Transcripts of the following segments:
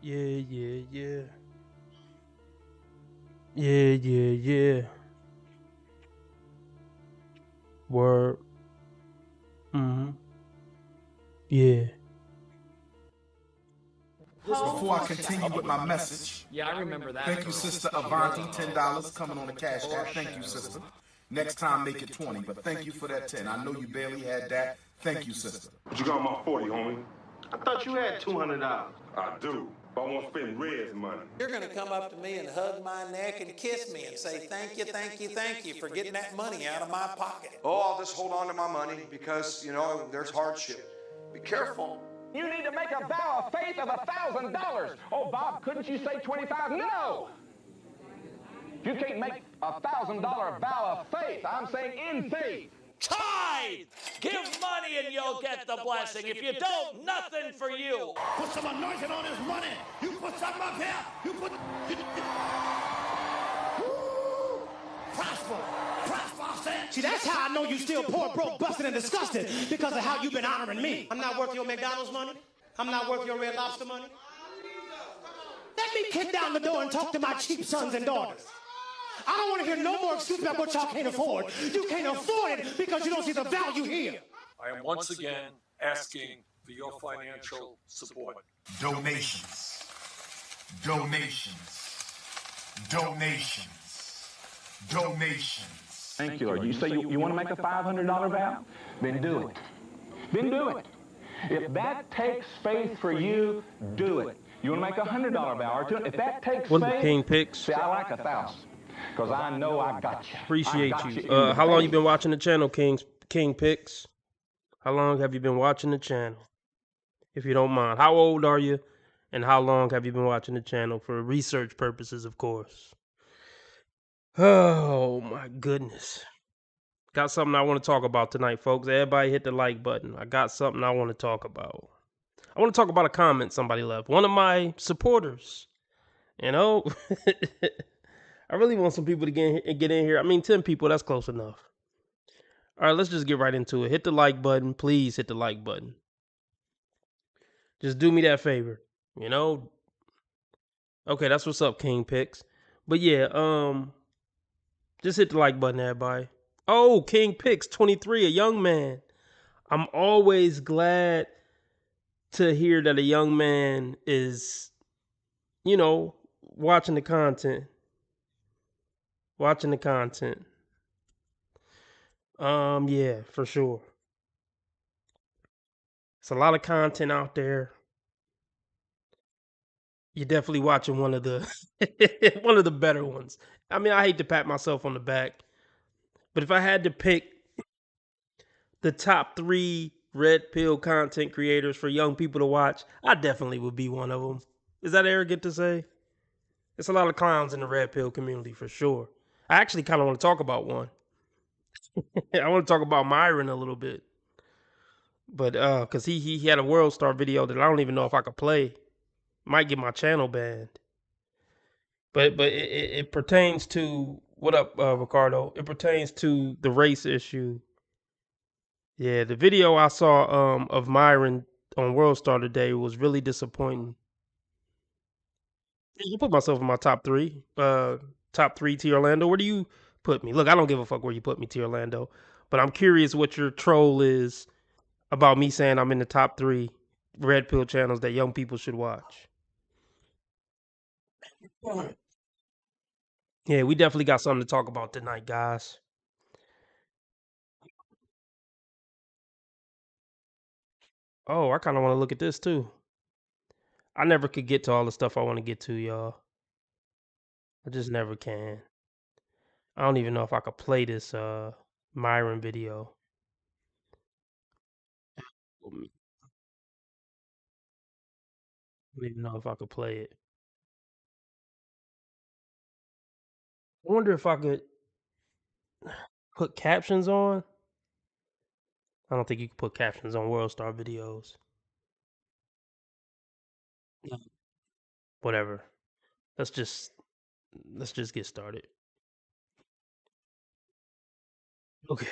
Yeah. Yeah. Word. Yeah. Before I continue with my message, Yeah, I remember that. thank you, Sister Avanti, $10 coming on the cash app. Thank you, sister. Next time, make it 20, but thank you for that 10. I know you barely had that. Thank you, sister. But you got my 40, homie. I thought you had $200. I do, but I won't spend Red's money. You're going to come up to me and hug my neck and kiss me and say, thank you for getting that money out of my pocket. Oh, I'll just hold on to my money because, you know, there's hardship. Be careful. You need to make a vow of faith of $1,000. Oh, Bob, couldn't you say 25? No! You can't make a $1,000 vow of faith. I'm saying in faith. Tithe! Give money and you'll get the blessing. If you don't, nothing for you. Put some anointing on this money. You put something up here. You put... Prosper. I said. See, that's how I know you still poor, broke, busted, and disgusted, because of how you've been honoring me. I'm not worth your McDonald's money. I'm not worth your Red Lobster money. Let me kick down the door and talk to my cheap sons and daughters. I don't want to hear no more excuses about what y'all can't afford. You can't afford it because you don't see the value here. I am once again asking for your financial support. Donations. Thank you, Lord. You say you want to make a $500 vow? Then do it. If that takes faith for you, do it. You want to make a $100 vow or two? If that takes What's faith, the King Picks? see, I like 1,000 because I know I got you. Appreciate you. How long you been watching the channel, King Picks? How long have you been watching the channel? If you don't mind. How old are you? And how long have you been watching the channel? For research purposes, of course. Oh, my goodness. Got something I want to talk about tonight, folks. Everybody hit the like button. I got something I want to talk about. I want to talk about a comment somebody left. One of my supporters. You know? I really want some people to get in here. I mean, 10 people, that's close enough. All right, let's just get right into it. Hit the like button. Please hit the like button. Just do me that favor. You know? Okay, that's what's up, King Picks. But yeah, just hit the like button, everybody. Oh, King Picks 23, a young man. I'm always glad to hear that a young man is, you know, watching the content. Yeah, for sure. It's a lot of content out there. You're definitely watching one of the one of the better ones. I mean, I hate to pat myself on the back, but if I had to pick the top 3 red pill content creators for young people to watch, I definitely would be one of them. Is that arrogant to say? There's a lot of clowns in the red pill community for sure. I actually kind of want to talk about one. I want to talk about Myron a little bit. But because he had a World Star video that I don't even know if I could play. Might get my channel banned. But it pertains to, what up, Ricardo? It pertains to the race issue. Yeah, the video I saw of Myron on World Star today was really disappointing. You put myself in my top three. Top three T Orlando. Where do you put me? Look, I don't give a fuck where you put me, T Orlando. But I'm curious what your troll is about me saying I'm in the top three red pill channels that young people should watch. Yeah, we definitely got something to talk about tonight, guys. Oh, I kind of want to look at this too. I never could get to all the stuff I want to get to, y'all. I just never can. I don't even know if I could play this Myron video. I don't even know if I could play it. I wonder if I could put captions on. I don't think you can put captions on World Star videos. No. Whatever. Let's just let's just get started. Okay.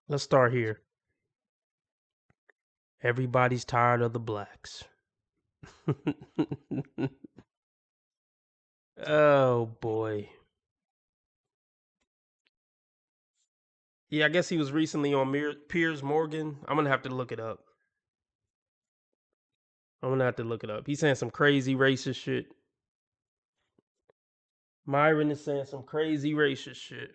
Let's start here. Everybody's tired of the blacks. Oh boy. Yeah, I guess he was recently on Piers Morgan. I'm gonna have to look it up. I'm gonna have to look it up. He's saying some crazy racist shit. Myron is saying some crazy racist shit.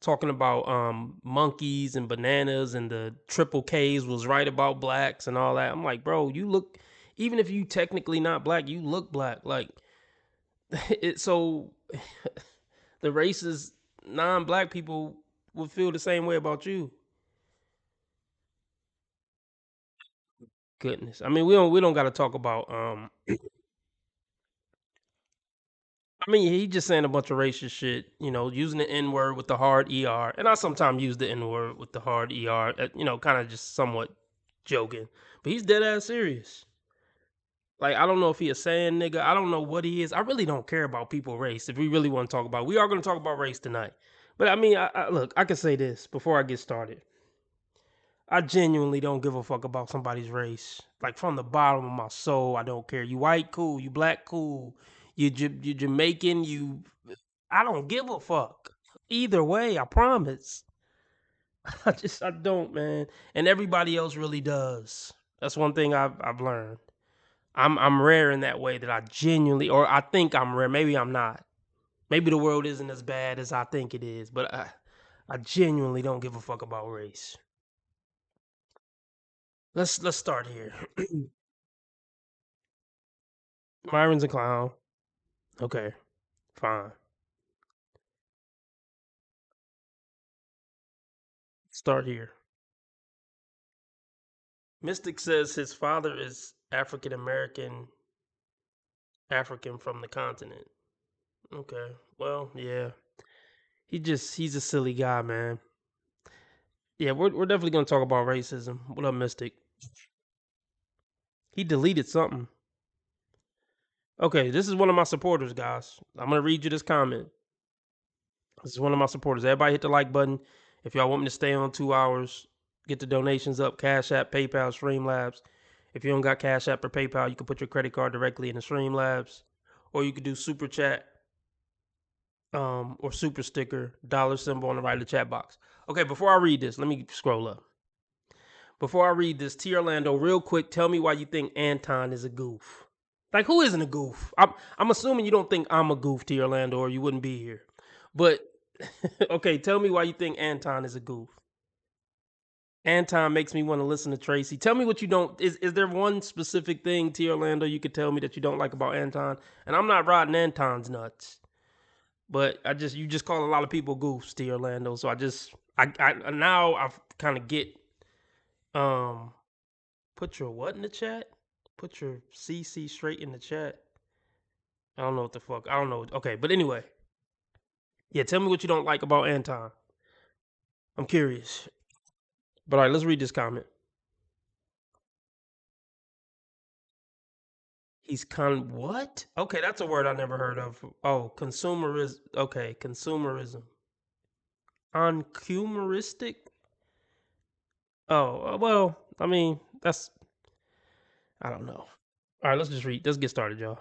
Talking about monkeys and bananas and the triple K's was right about blacks and all that. I'm like, bro, you look, even if you technically not black, you look black. Like it so the racist non-black people would feel the same way about you. Goodness. I mean, we don't got to talk about I mean, he just saying a bunch of racist shit, using the N word with the hard ER. And I sometimes use the N word with the hard ER, kind of just somewhat joking. But he's dead ass serious. Like, I don't know if he a saying nigga. I don't know what he is. I really don't care about people race. If we really want to talk about, we are going to talk about race tonight. But I mean, look, I can say this before I get started. I genuinely don't give a fuck about somebody's race. Like from the bottom of my soul, I don't care. You white, cool. You black, cool. You Jamaican, I don't give a fuck. Either way, I promise. I don't, man. And everybody else really does. That's one thing I've learned. I'm rare in that way that I genuinely, or I think I'm rare. Maybe I'm not. Maybe the world isn't as bad as I think it is, but I genuinely don't give a fuck about race. Let's start here. Myron's a clown. Okay, fine. Start here. Mystic says his father is African American, African from the continent. Okay, well, yeah. He's a silly guy, man. Yeah, we're definitely gonna talk about racism. What up, Mystic? He deleted something. Okay, this is one of my supporters, guys. I'm gonna read you this comment. This is one of my supporters. Everybody hit the like button. If y'all want me to stay on 2 hours, get the donations up. Cash App, PayPal, Streamlabs. If you don't got Cash App or PayPal, you can put your credit card directly in the Streamlabs, or you could do Super Chat, or Super Sticker, dollar symbol on the right of the chat box. Okay, before I read this, let me scroll up. Before I read this, T Orlando, real quick, tell me why you think Anton is a goof. Like, who isn't a goof? I'm assuming you don't think I'm a goof, T Orlando, or you wouldn't be here. But okay, tell me why you think Anton is a goof. Anton makes me want to listen to Tracy. Tell me what you don't. Is there one specific thing, T Orlando, you could tell me that you don't like about Anton? And I'm not riding Anton's nuts, but you just call a lot of people goofs, T Orlando. So I now I kind of get put your what in the chat? Put your CC straight in the chat. I don't know what the fuck. I don't know. Okay, but anyway, yeah. Tell me what you don't like about Anton. I'm curious. But all right, let's read this comment. He's what? Okay, that's a word I never heard of. Oh, consumerism. Okay, consumerism. Consumeristic. Oh, well, I mean, I don't know. All right, let's just read. Let's get started, y'all.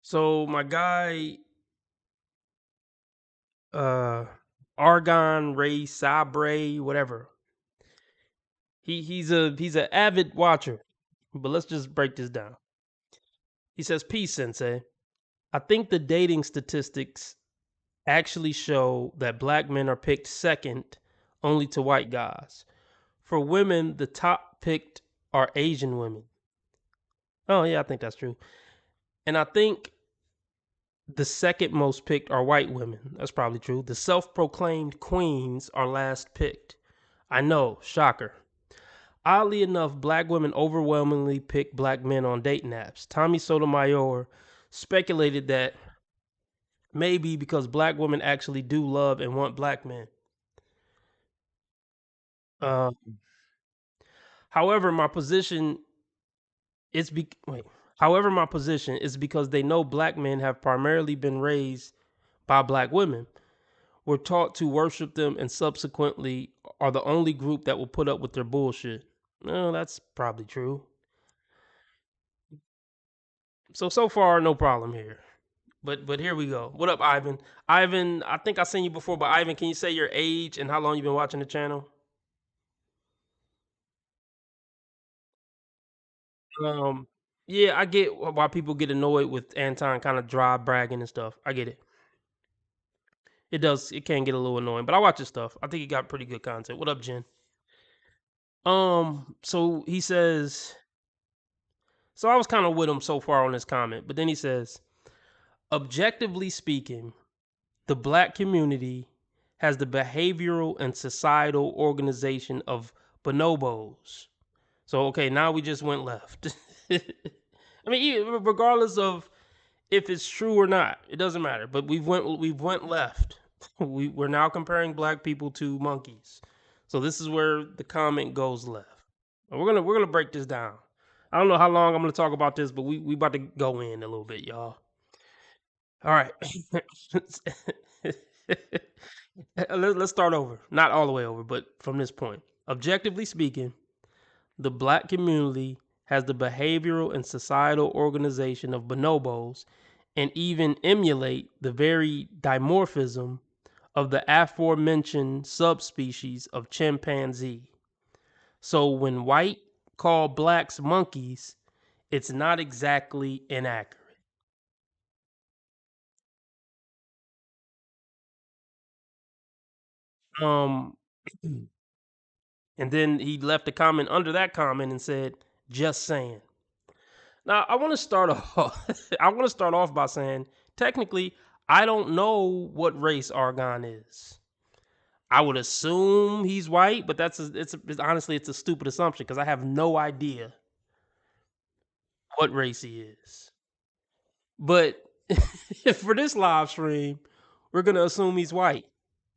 So my guy, Argon Ray Sabre, whatever. He's an avid watcher. But let's just break this down. He says, "Peace, Sensei. I think the dating statistics actually show that black men are picked second only to white guys. For women, the top picked are Asian women." Oh, yeah, I think that's true. "And I think the second most picked are white women." That's probably true. "The self-proclaimed queens are last picked." I know, shocker. "Oddly enough, black women overwhelmingly pick black men on dating apps. Tommy Sotomayor speculated that maybe because black women actually do love and want black men. Uh, however, my position my position is because they know black men have primarily been raised by black women, were taught to worship them, and subsequently are the only group that will put up with their bullshit." No, that's probably true. So far, no problem here. But here we go. What up, Ivan? Ivan, I think I seen you before, but Ivan, can you say your age and how long you've been watching the channel? Um, yeah, I get why people get annoyed with Anton kind of dry bragging and stuff. I get it. It does. It can get a little annoying, but I watch his stuff. I think he got pretty good content. What up, Jen? So he says. So I was kind of with him so far on his comment, but then he says, objectively speaking, the black community has the behavioral and societal organization of bonobos. So okay, now we just went left. I mean, regardless of if it's true or not, it doesn't matter. But we've went left. We're now comparing black people to monkeys. So this is where the comment goes left. And we're gonna break this down. I don't know how long I'm gonna talk about this, but we about to go in a little bit, y'all. All right. Let's start over. Not all the way over, but from this point. Objectively speaking, the black community has the behavioral and societal organization of bonobos and even emulate the very dimorphism of the aforementioned subspecies of chimpanzee. So when white call blacks monkeys, it's not exactly inaccurate. Um, and then he left a comment under that comment and said, "Just saying." Now I want to start off. I want to start off by saying, technically, I don't know what race Argon is. I would assume he's white, but honestly it's a stupid assumption because I have no idea what race he is. But for this live stream, we're gonna assume he's white.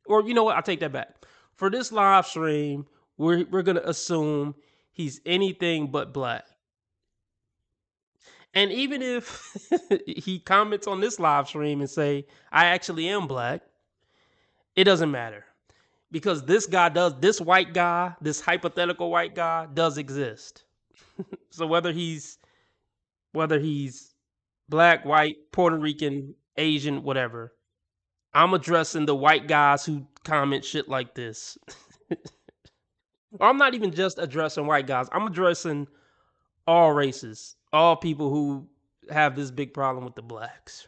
Or you know what? I'll take that back. For this live stream, we're gonna assume he's anything but black. And even if he comments on this live stream and say, "I actually am black," it doesn't matter. Because this white guy, this hypothetical white guy does exist. So whether he's black, white, Puerto Rican, Asian, whatever, I'm addressing the white guys who comment shit like this. Or I'm not even just addressing white guys. I'm addressing all races, all people who have this big problem with the blacks.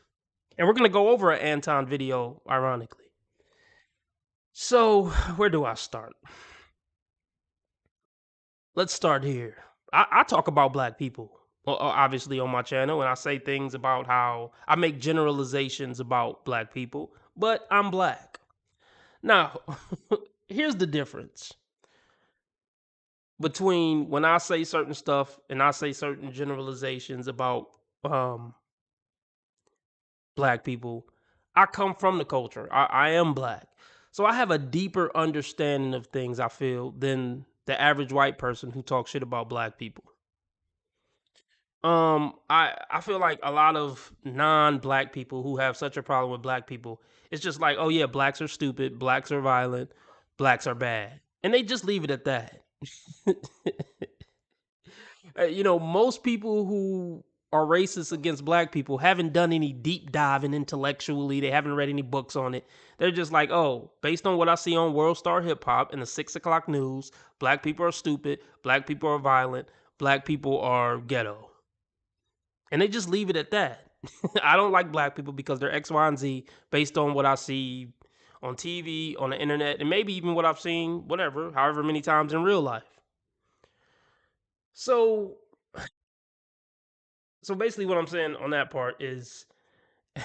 And we're going to go over an Anton video, ironically. So, where do I start? Let's start here. I talk about black people, well, obviously on my channel, and I say things about how I make generalizations about black people, but I'm black. Now, here's the difference between when I say certain stuff and I say certain generalizations about black people. I come from the culture. I am black. So I have a deeper understanding of things, I feel, than the average white person who talks shit about black people. I feel like a lot of non-black people who have such a problem with black people, it's just like, oh yeah, blacks are stupid, blacks are violent, blacks are bad. And they just leave it at that. You know, most people who are racist against black people haven't done any deep diving intellectually. They haven't read any books on it. They're just like, oh, based on what I see on World Star Hip Hop and the 6 o'clock news, black people are stupid, black people are violent, black people are ghetto. And they just leave it at that. I don't like black people because they're X, Y, and Z based on what I see on TV, on the internet, and maybe even what I've seen, whatever, however many times in real life. So basically what I'm saying on that part is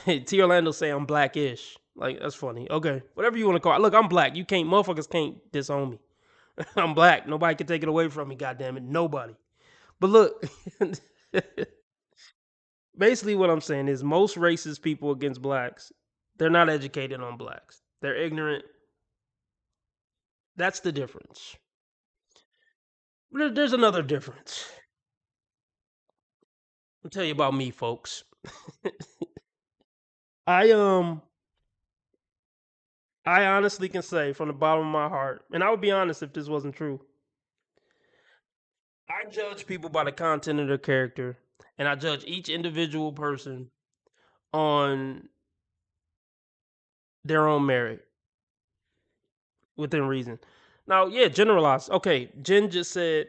T Orlando say I'm blackish. Like, that's funny. Okay. Whatever you want to call it. Look, I'm black. Motherfuckers can't disown me. I'm black. Nobody can take it away from me, goddammit. Nobody. But look, basically what I'm saying is most racist people against blacks, they're not educated on blacks. They're ignorant. That's the difference. There's another difference. I'll tell you about me, folks. I honestly can say from the bottom of my heart, and I would be honest if this wasn't true. I judge people by the content of their character, and I judge each individual person on their own merit within reason. Now, yeah, generalize. Okay, Jen just said,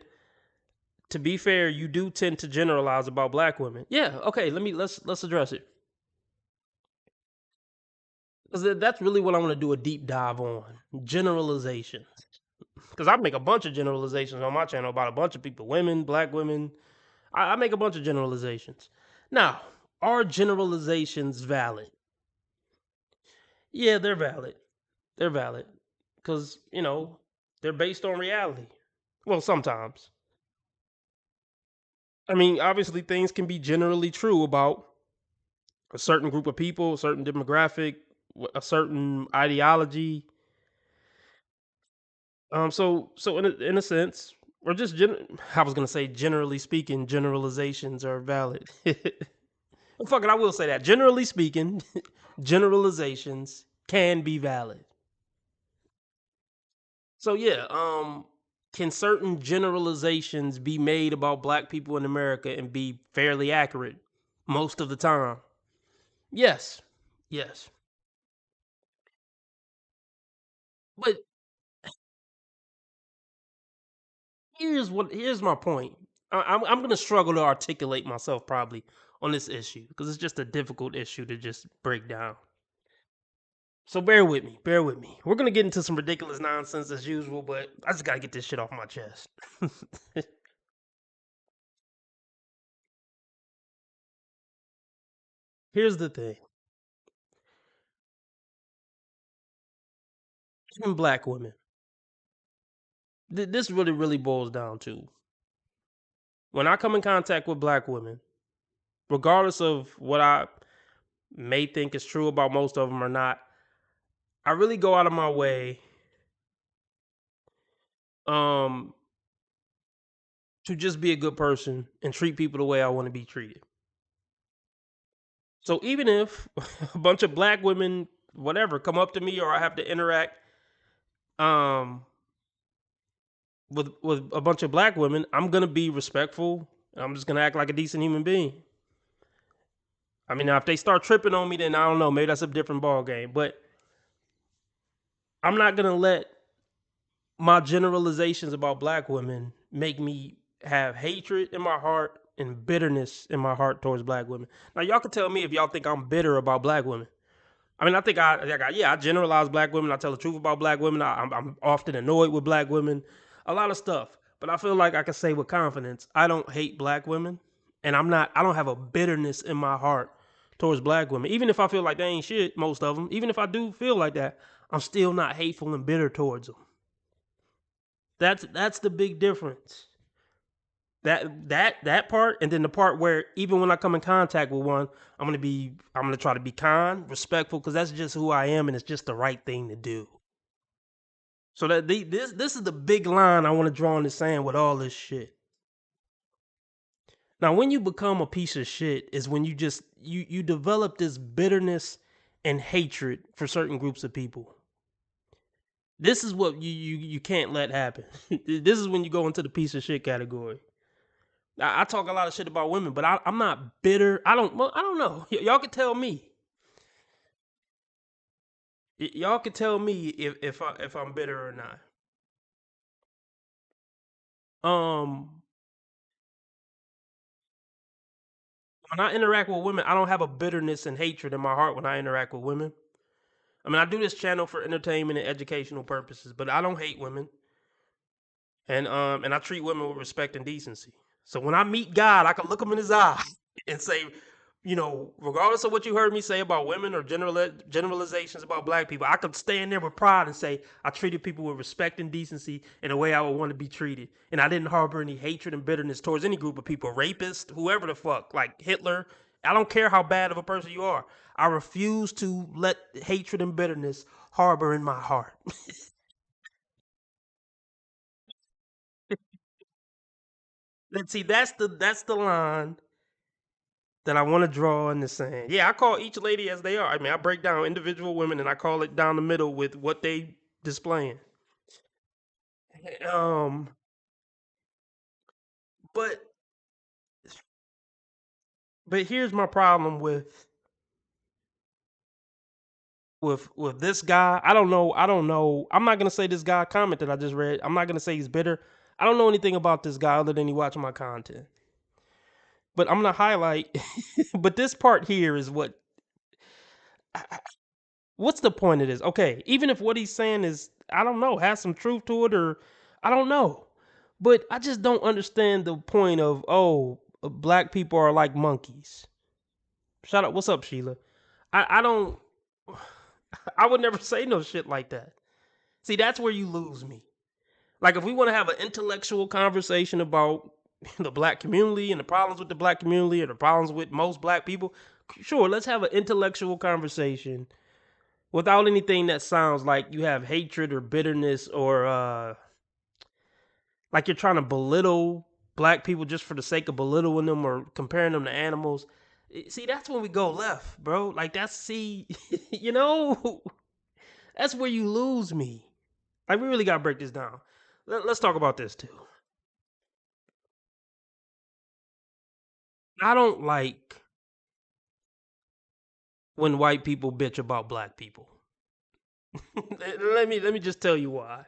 to be fair, you do tend to generalize about black women. Yeah, okay, let's address it. Because that's really what I want to do a deep dive on. Generalizations. Because I make a bunch of generalizations on my channel about a bunch of people, women, black women. I make a bunch of generalizations. Now, are generalizations valid? Yeah, they're valid. They're valid. Because, they're based on reality. Well, sometimes. I mean, obviously, things can be generally true about a certain group of people, a certain demographic, a certain ideology. So in a sense, or just I was gonna say, generally speaking, generalizations are valid. Well, fuck it, I will say that. Generally speaking, generalizations can be valid. So yeah, can certain generalizations be made about black people in America and be fairly accurate most of the time? Yes. Yes. But here's my point. I'm gonna struggle to articulate myself probably on this issue because it's just a difficult issue to just break down. So bear with me. Bear with me. We're gonna get into some ridiculous nonsense as usual, but I just gotta get this shit off my chest. Here's the thing. Even black women. This really boils down to when I come in contact with black women, regardless of what I may think is true about most of them or not, I really go out of my way um to just be a good person and treat people the way I want to be treated. So even if a bunch of black women, whatever, come up to me or I have to interact um with a bunch of black women, I'm gonna be respectful. I'm just gonna act like a decent human being. I mean, now if they start tripping on me, then I don't know. Maybe that's a different ball game. But I'm not gonna let my generalizations about black women make me have hatred in my heart and bitterness in my heart towards black women. Now, y'all can tell me if y'all think I'm bitter about black women. I mean, I think I generalize black women. I tell the truth about black women. I'm often annoyed with black women, a lot of stuff. But I feel like I can say with confidence, I don't hate black women, and I don't have a bitterness in my heart towards black women. Even if I feel like they ain't shit, most of them. Even if I do feel like that, I'm still not hateful and bitter towards them. That's the big difference. That part, and then the part where even when I come in contact with one, I'm gonna try to be kind, respectful, because that's just who I am, and it's just the right thing to do. So this is the big line I want to draw in the sand with all this shit. Now, when you become a piece of shit is when you develop this bitterness and hatred for certain groups of people. This is what you can't let happen. This is when you go into the piece of shit category. I talk a lot of shit about women, but I'm not bitter. I don't. Well, I don't know. Y'all can tell me. Y'all can tell me if I'm bitter or not. Um, when I interact with women, I don't have a bitterness and hatred in my heart when I interact with women. I mean, I do this channel for entertainment and educational purposes, but I don't hate women, and I treat women with respect and decency. So when I meet God, I can look him in his eye and say, regardless of what you heard me say about women or generalizations about black people, I could stand there with pride and say I treated people with respect and decency in a way I would want to be treated, and I didn't harbor any hatred and bitterness towards any group of people, rapists, whoever the fuck, like Hitler. I don't care how bad of a person you are. I refuse to let hatred and bitterness harbor in my heart. Let's see, that's the line that I want to draw in the sand. Yeah, I call each lady as they are. I mean, I break down individual women and I call it down the middle with what they displaying. Um, but here's my problem with this guy. I don't know. I don't know. I'm not gonna say this guy comment that I just read. I'm not gonna say he's bitter. I don't know anything about this guy other than he watching my content. But I'm gonna highlight. But this part here is what's the point of this? Okay, even if what he's saying is, I don't know, has some truth to it, or I don't know. But I just don't understand the point of, black people are like monkeys. Shout out, what's up, Sheila? I don't, I would never say no shit like that. See, that's where you lose me. Like, if we want to have an intellectual conversation about the black community and the problems with the black community or the problems with most black people, sure, let's have an intellectual conversation without anything that sounds like you have hatred or bitterness or like you're trying to belittle black people just for the sake of belittling them or comparing them to animals. See, that's when we go left, bro. Like you know, that's where you lose me. Like, we really gotta break this down. Let's talk about this too. I don't like when white people bitch about black people. let me just tell you why.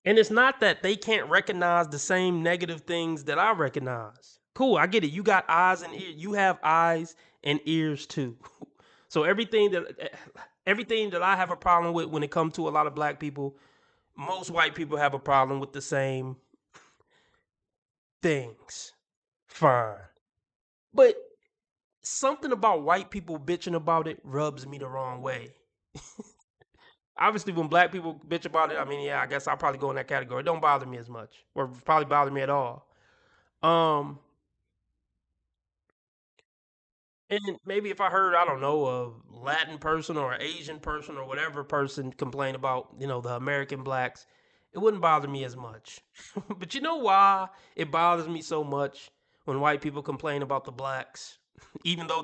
And it's not that they can't recognize the same negative things that I recognize. Cool, I get it. You got eyes and ears. You have eyes and ears too. So everything that I have a problem with when it comes to a lot of black people, most white people have a problem with the same things. Fine. But something about white people bitching about it rubs me the wrong way. Obviously, when black people bitch about it, I mean, yeah, I guess I'll probably go in that category. It don't bother me as much, or probably bother me at all. Um, and maybe if I heard, I don't know, a Latin person or an Asian person or whatever person complain about, the American blacks, it wouldn't bother me as much. But you know why it bothers me so much when white people complain about the blacks, even though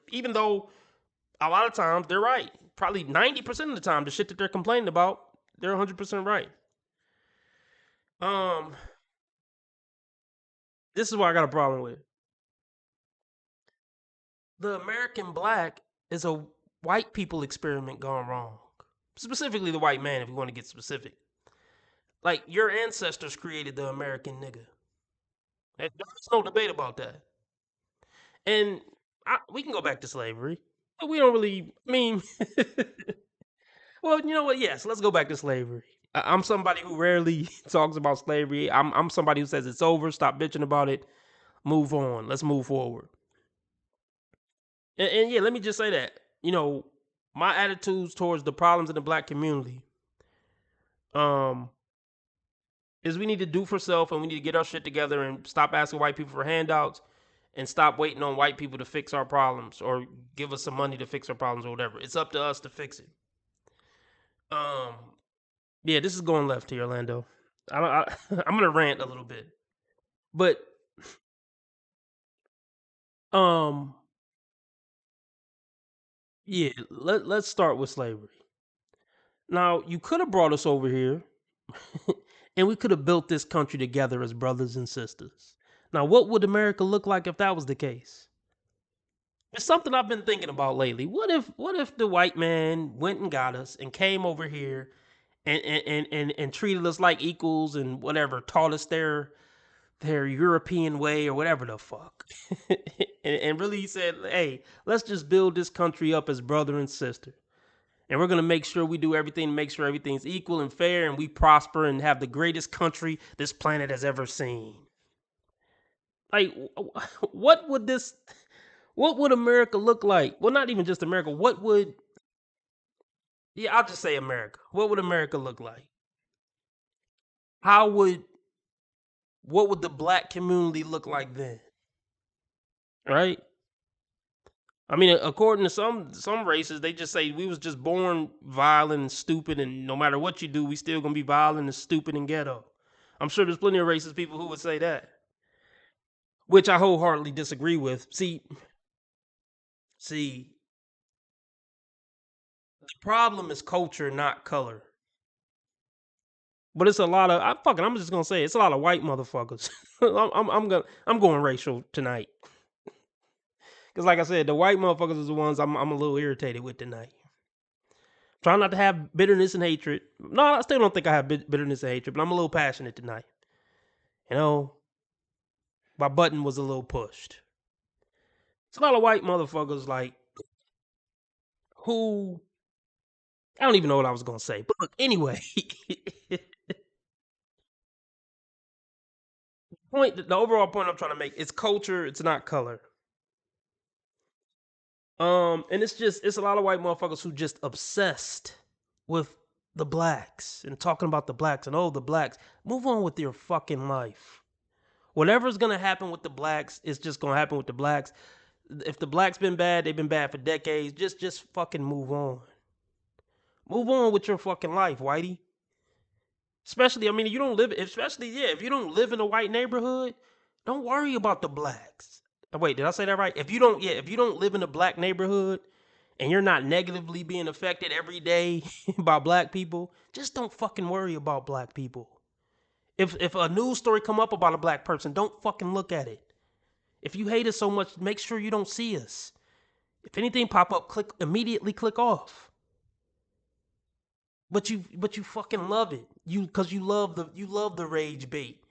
even though a lot of times they're right. Probably 90% of the time, the shit that they're complaining about, they're 100% right. Um, this is what I got a problem with. The American black is a white people experiment gone wrong. Specifically, the white man, if you want to get specific. Like, your ancestors created the American nigga. There's no debate about that. And we can go back to slavery. But we don't really, I mean, well, you know what? Yes, let's go back to slavery. I'm somebody who rarely talks about slavery. I'm somebody who says it's over, stop bitching about it, move on, let's move forward. And yeah, let me just say that, my attitudes towards the problems in the black community, um, is we need to do for self and we need to get our shit together and stop asking white people for handouts and stop waiting on white people to fix our problems or give us some money to fix our problems or whatever. It's up to us to fix it. Um, yeah, this is going left here, Orlando. I'm gonna rant a little bit, but um, yeah, let's start with slavery. Now, you could have brought us over here And we could have built this country together as brothers and sisters. Now, what would America look like if that was the case? It's something I've been thinking about lately. What if the white man went and got us and came over here and treated us like equals and whatever, taught us their European way or whatever the fuck. and really he said, hey, let's just build this country up as brother and sister. And we're going to make sure we do everything to make sure everything's equal and fair and we prosper and have the greatest country this planet has ever seen. Like, what would America look like? Well, not even just America. I'll just say America. What would America look like? What would the black community look like then? Right? I mean, according to some races, they just say we was just born violent and stupid, and no matter what you do, we still gonna be violent and stupid and ghetto. I'm sure there's plenty of racist people who would say that, which I wholeheartedly disagree with. See, the problem is culture, not color. But it's a lot of I'm just gonna say it's a lot of white motherfuckers. I'm going racial tonight. Because like I said, the white motherfuckers is the ones I'm a little irritated with tonight. Trying not to have bitterness and hatred. No, I still don't think I have bitterness and hatred, but I'm a little passionate tonight. You know, my button was a little pushed. It's a lot of white motherfuckers like who I don't even know what I was gonna say. But look, anyway. The overall point I'm trying to make is culture, it's not color. And it's a lot of white motherfuckers who just obsessed with the blacks and talking about the blacks and the blacks. Move on with your fucking life. Whatever's gonna happen with the blacks is just gonna happen with the blacks. If the blacks been bad, they've been bad for decades. Just fucking move on. Move on with your fucking life, whitey. Especially, I mean, if you don't live in a white neighborhood, don't worry about the blacks. Wait, did I say that right? If you don't live in a black neighborhood and you're not negatively being affected every day by black people, just don't fucking worry about black people. If a news story come up about a black person, don't fucking look at it. If you hate us so much, make sure you don't see us. If anything pop up, immediately click off. But you fucking love it. Because you love the rage bait.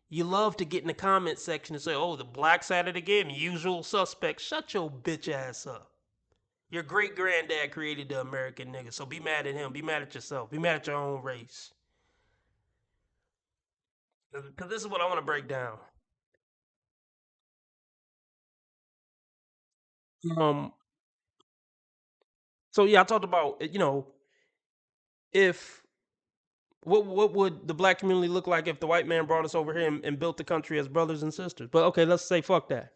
You love to get in the comment section and say, oh, the blacks at it again, usual suspect. Shut your bitch ass up. Your great granddad created the American nigga, so be mad at him. Be mad at yourself. Be mad at your own race. Because this is what I want to break down. So yeah, I talked about, if what would the black community look like if the white man brought us over here and built the country as brothers and sisters? But okay, let's say fuck that.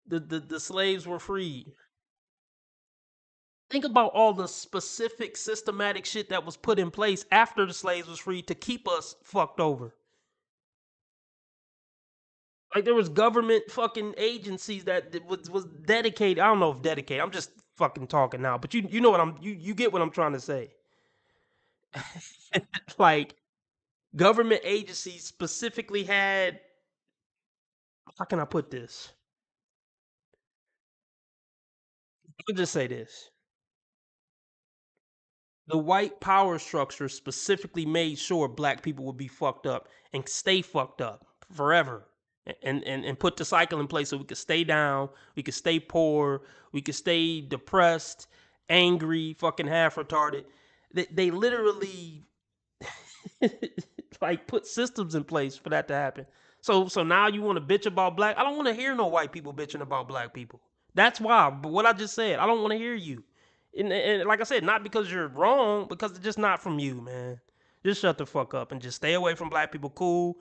The slaves were freed. Think about all the specific systematic shit that was put in place after the slaves was freed to keep us fucked over. Like there was government fucking agencies that was dedicated. I don't know if dedicated. I'm just fucking talking now, but you know what you get what I'm trying to say. Like government agencies specifically had, how can I put this? Let me just say this. The white power structure specifically made sure black people would be fucked up and stay fucked up forever. And put the cycle in place so we could stay down, we could stay poor, we could stay depressed, angry, fucking half retarded. They literally like put systems in place for that to happen. So now you want to bitch about black? I don't want to hear no white people bitching about black people. That's why. But what I just said, I don't want to hear you. And like I said, not because you're wrong, because it's just not from you, man. Just shut the fuck up and just stay away from black people. Cool.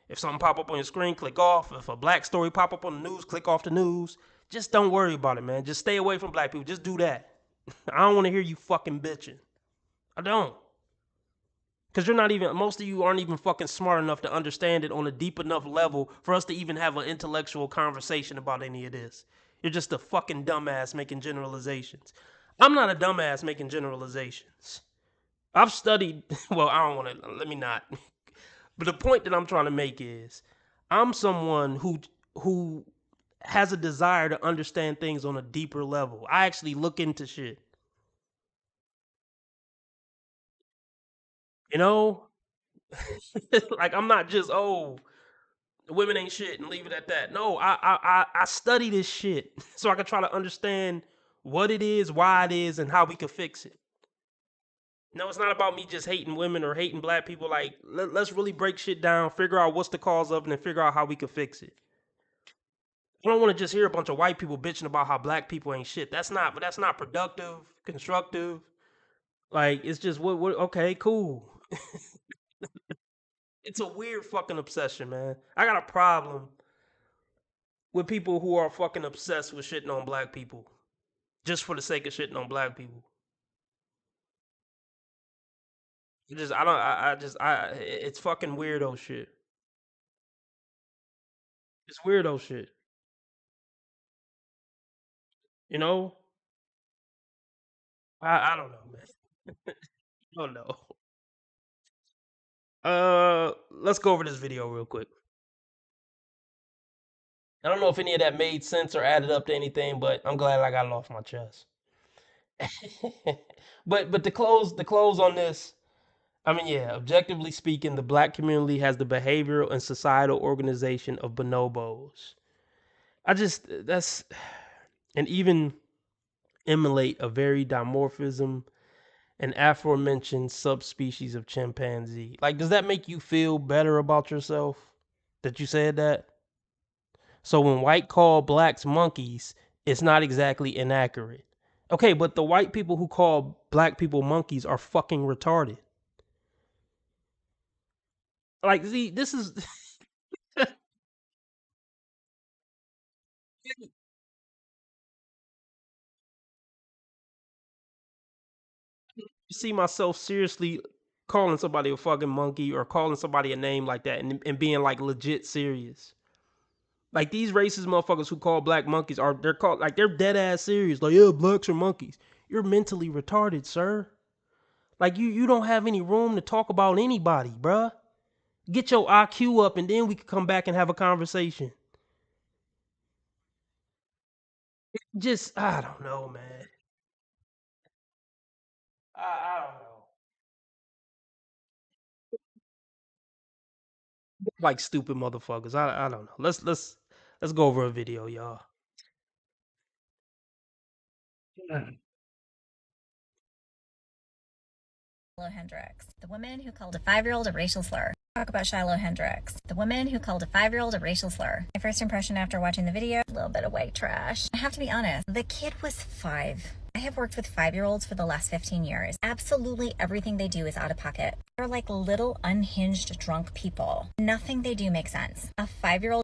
If something pop up on your screen, click off. If a black story pop up on the news, click off the news. Just don't worry about it, man. Just stay away from black people. Just do that. I don't want to hear you fucking bitching. I don't. Because most of you aren't even fucking smart enough to understand it on a deep enough level for us to even have an intellectual conversation about any of this. You're just a fucking dumbass making generalizations. I'm not a dumbass making generalizations. I've studied, well, I don't want to, let me not. But the point that I'm trying to make is, I'm someone who has a desire to understand things on a deeper level. I actually look into shit. You know, like I'm not just women ain't shit and leave it at that. No, I study this shit so I can try to understand what it is, why it is, and how we can fix it. No, it's not about me just hating women or hating black people. Like, let's really break shit down, figure out what's the cause of it, and figure out how we can fix it. I don't want to just hear a bunch of white people bitching about how black people ain't shit. That's not productive, constructive. Like, it's just what okay, cool. It's a weird fucking obsession, man. I got a problem with people who are fucking obsessed with shitting on black people just for the sake of shitting on black people. It's fucking weirdo shit. It's weirdo shit. You know? I don't know, man. I don't know. Let's go over this video real quick. I don't know if any of that made sense or added up to anything, but I'm glad I got it off my chest. but the close on this, I mean, yeah, objectively speaking, the black community has the behavioral and societal organization of bonobos. That's and even emulate a very dimorphism and aforementioned subspecies of chimpanzee. Like, does that make you feel better about yourself that you said that? So when white call blacks monkeys, it's not exactly inaccurate. Okay, but the white people who call black people monkeys are fucking retarded. Like, see, this is see myself seriously calling somebody a fucking monkey or calling somebody a name like that and being like legit serious. Like, these racist motherfuckers who call black monkeys they're dead ass serious. Like, yeah, blacks are monkeys. You're mentally retarded, sir. Like, you don't have any room to talk about anybody, bruh. Get your IQ up and then we can come back and have a conversation. Just, I don't know, man. I don't know. Like stupid motherfuckers. I don't know. Let's go over a video, y'all. Shiloh Hendrix, the woman who called a 5-year-old a racial slur. Talk about Shiloh Hendrix, the woman who called a 5-year-old a racial slur. My first impression after watching the video, a little bit of white trash. I have to be honest, the kid was 5. I have worked with 5-year-olds for the last 15 years. Absolutely everything they do is out of pocket. They're like little unhinged drunk people. Nothing they do makes sense. A 5-year-old.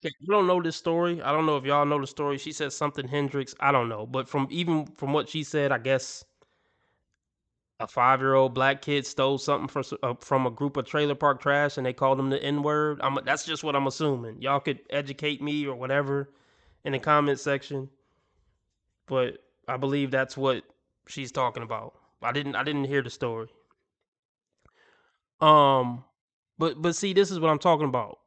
Okay, you don't know this story. I don't know if y'all know the story. She said something Hendrix. I don't know, but from what she said, I guess a 5-year-old black kid stole something from a group of trailer park trash, and they called him the N word. That's just what I'm assuming. Y'all could educate me or whatever in the comment section, but I believe that's what she's talking about. I didn't hear the story. But see, this is what I'm talking about.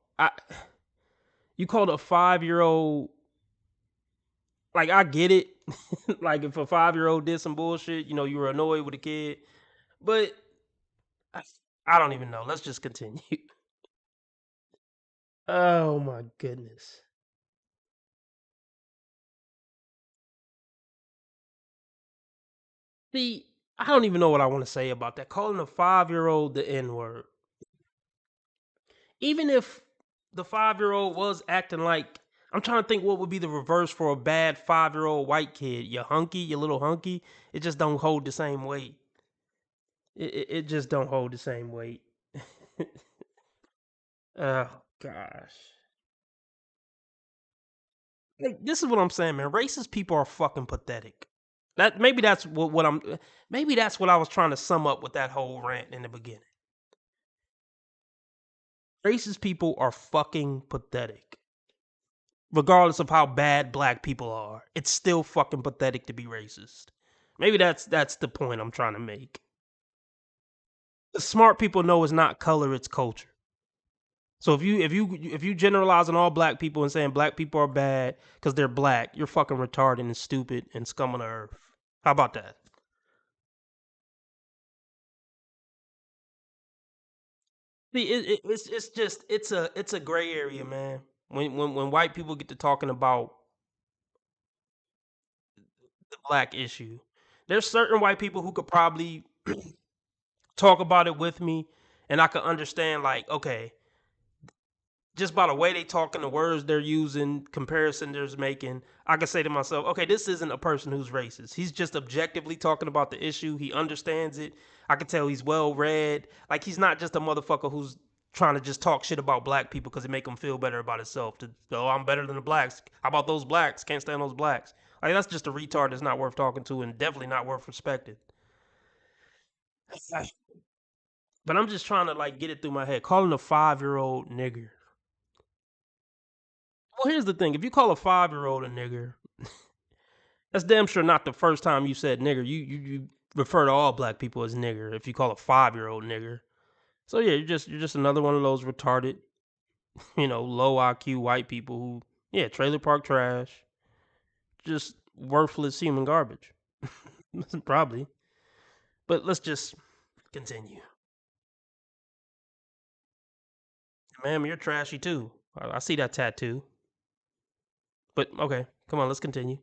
You called a 5-year-old. Like, I get it. Like, if a 5-year-old did some bullshit, you were annoyed with a kid. But I, I don't even know. Let's just continue. Oh my goodness. See, I don't even know what I want to say about that. Calling a 5-year-old the N word. Even if the 5-year-old was acting like, I'm trying to think what would be the reverse for a bad 5-year-old white kid. You hunky, you little hunky. It just don't hold the same weight. It just don't hold the same weight. Oh gosh. Like, this is what I'm saying, man. Racist people are fucking pathetic. Maybe that's maybe that's what I was trying to sum up with that whole rant in the beginning. Racist people are fucking pathetic. Regardless of how bad black people are, it's still fucking pathetic to be racist. Maybe that's the point I'm trying to make. The smart people know it's not color, it's culture. So if you generalizing all black people and saying black people are bad because they're black, you're fucking retarded and stupid and scum of the earth. How about that? See, it's just it's a gray area, man. When white people get to talking about the black issue, there's certain white people who could probably talk about it with me, and I could understand like, okay, just by the way they talk and the words they're using, comparison they're making, I could say to myself, okay, this isn't a person who's racist. He's just objectively talking about the issue. He understands it. I could tell he's well read. Like he's not just a motherfucker who's trying to just talk shit about black people because it make him feel better about himself. Oh, I'm better than the blacks. How about those blacks? Can't stand those blacks. Like that's just a retard that's not worth talking to and definitely not worth respecting. But I'm just trying to like get it through my head. Calling a 5-year-old nigger. Well, here's the thing. If you call a 5-year-old a nigger, that's damn sure not the first time you said nigger. You refer to all black people as nigger if you call a 5-year-old nigger. So yeah, you're just another one of those retarded, low IQ white people who, yeah, trailer park trash, just worthless human garbage. Probably. But let's just continue. Ma'am, you're trashy too. I see that tattoo. But okay, come on, let's continue.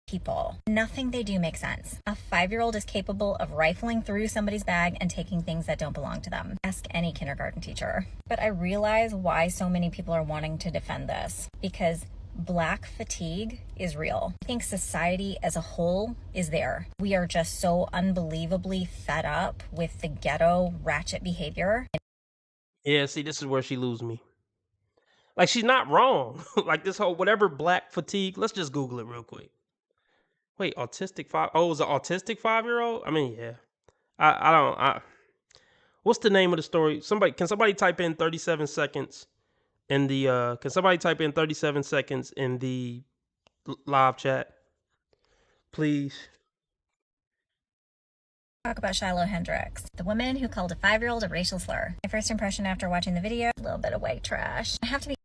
People. Nothing they do makes sense. A 5-year-old is capable of rifling through somebody's bag and taking things that don't belong to them. Ask any kindergarten teacher. But I realize why so many people are wanting to defend this. Because black fatigue is real. I think society as a whole is there. We are just so unbelievably fed up with the ghetto ratchet behavior. Yeah, see, this is where she lose me. Like she's not wrong. Like this whole whatever black fatigue. Let's just Google it real quick. Wait, autistic five? Oh, it was an autistic 5-year-old? I mean, yeah. I don't. What's the name of the story? Can somebody type in 37 seconds in the? Can somebody type in 37 seconds in the live chat, please? Talk about Shiloh Hendrix, the woman who called a 5-year-old a racial slur. My first impression after watching the video, a little bit of white trash. I have to be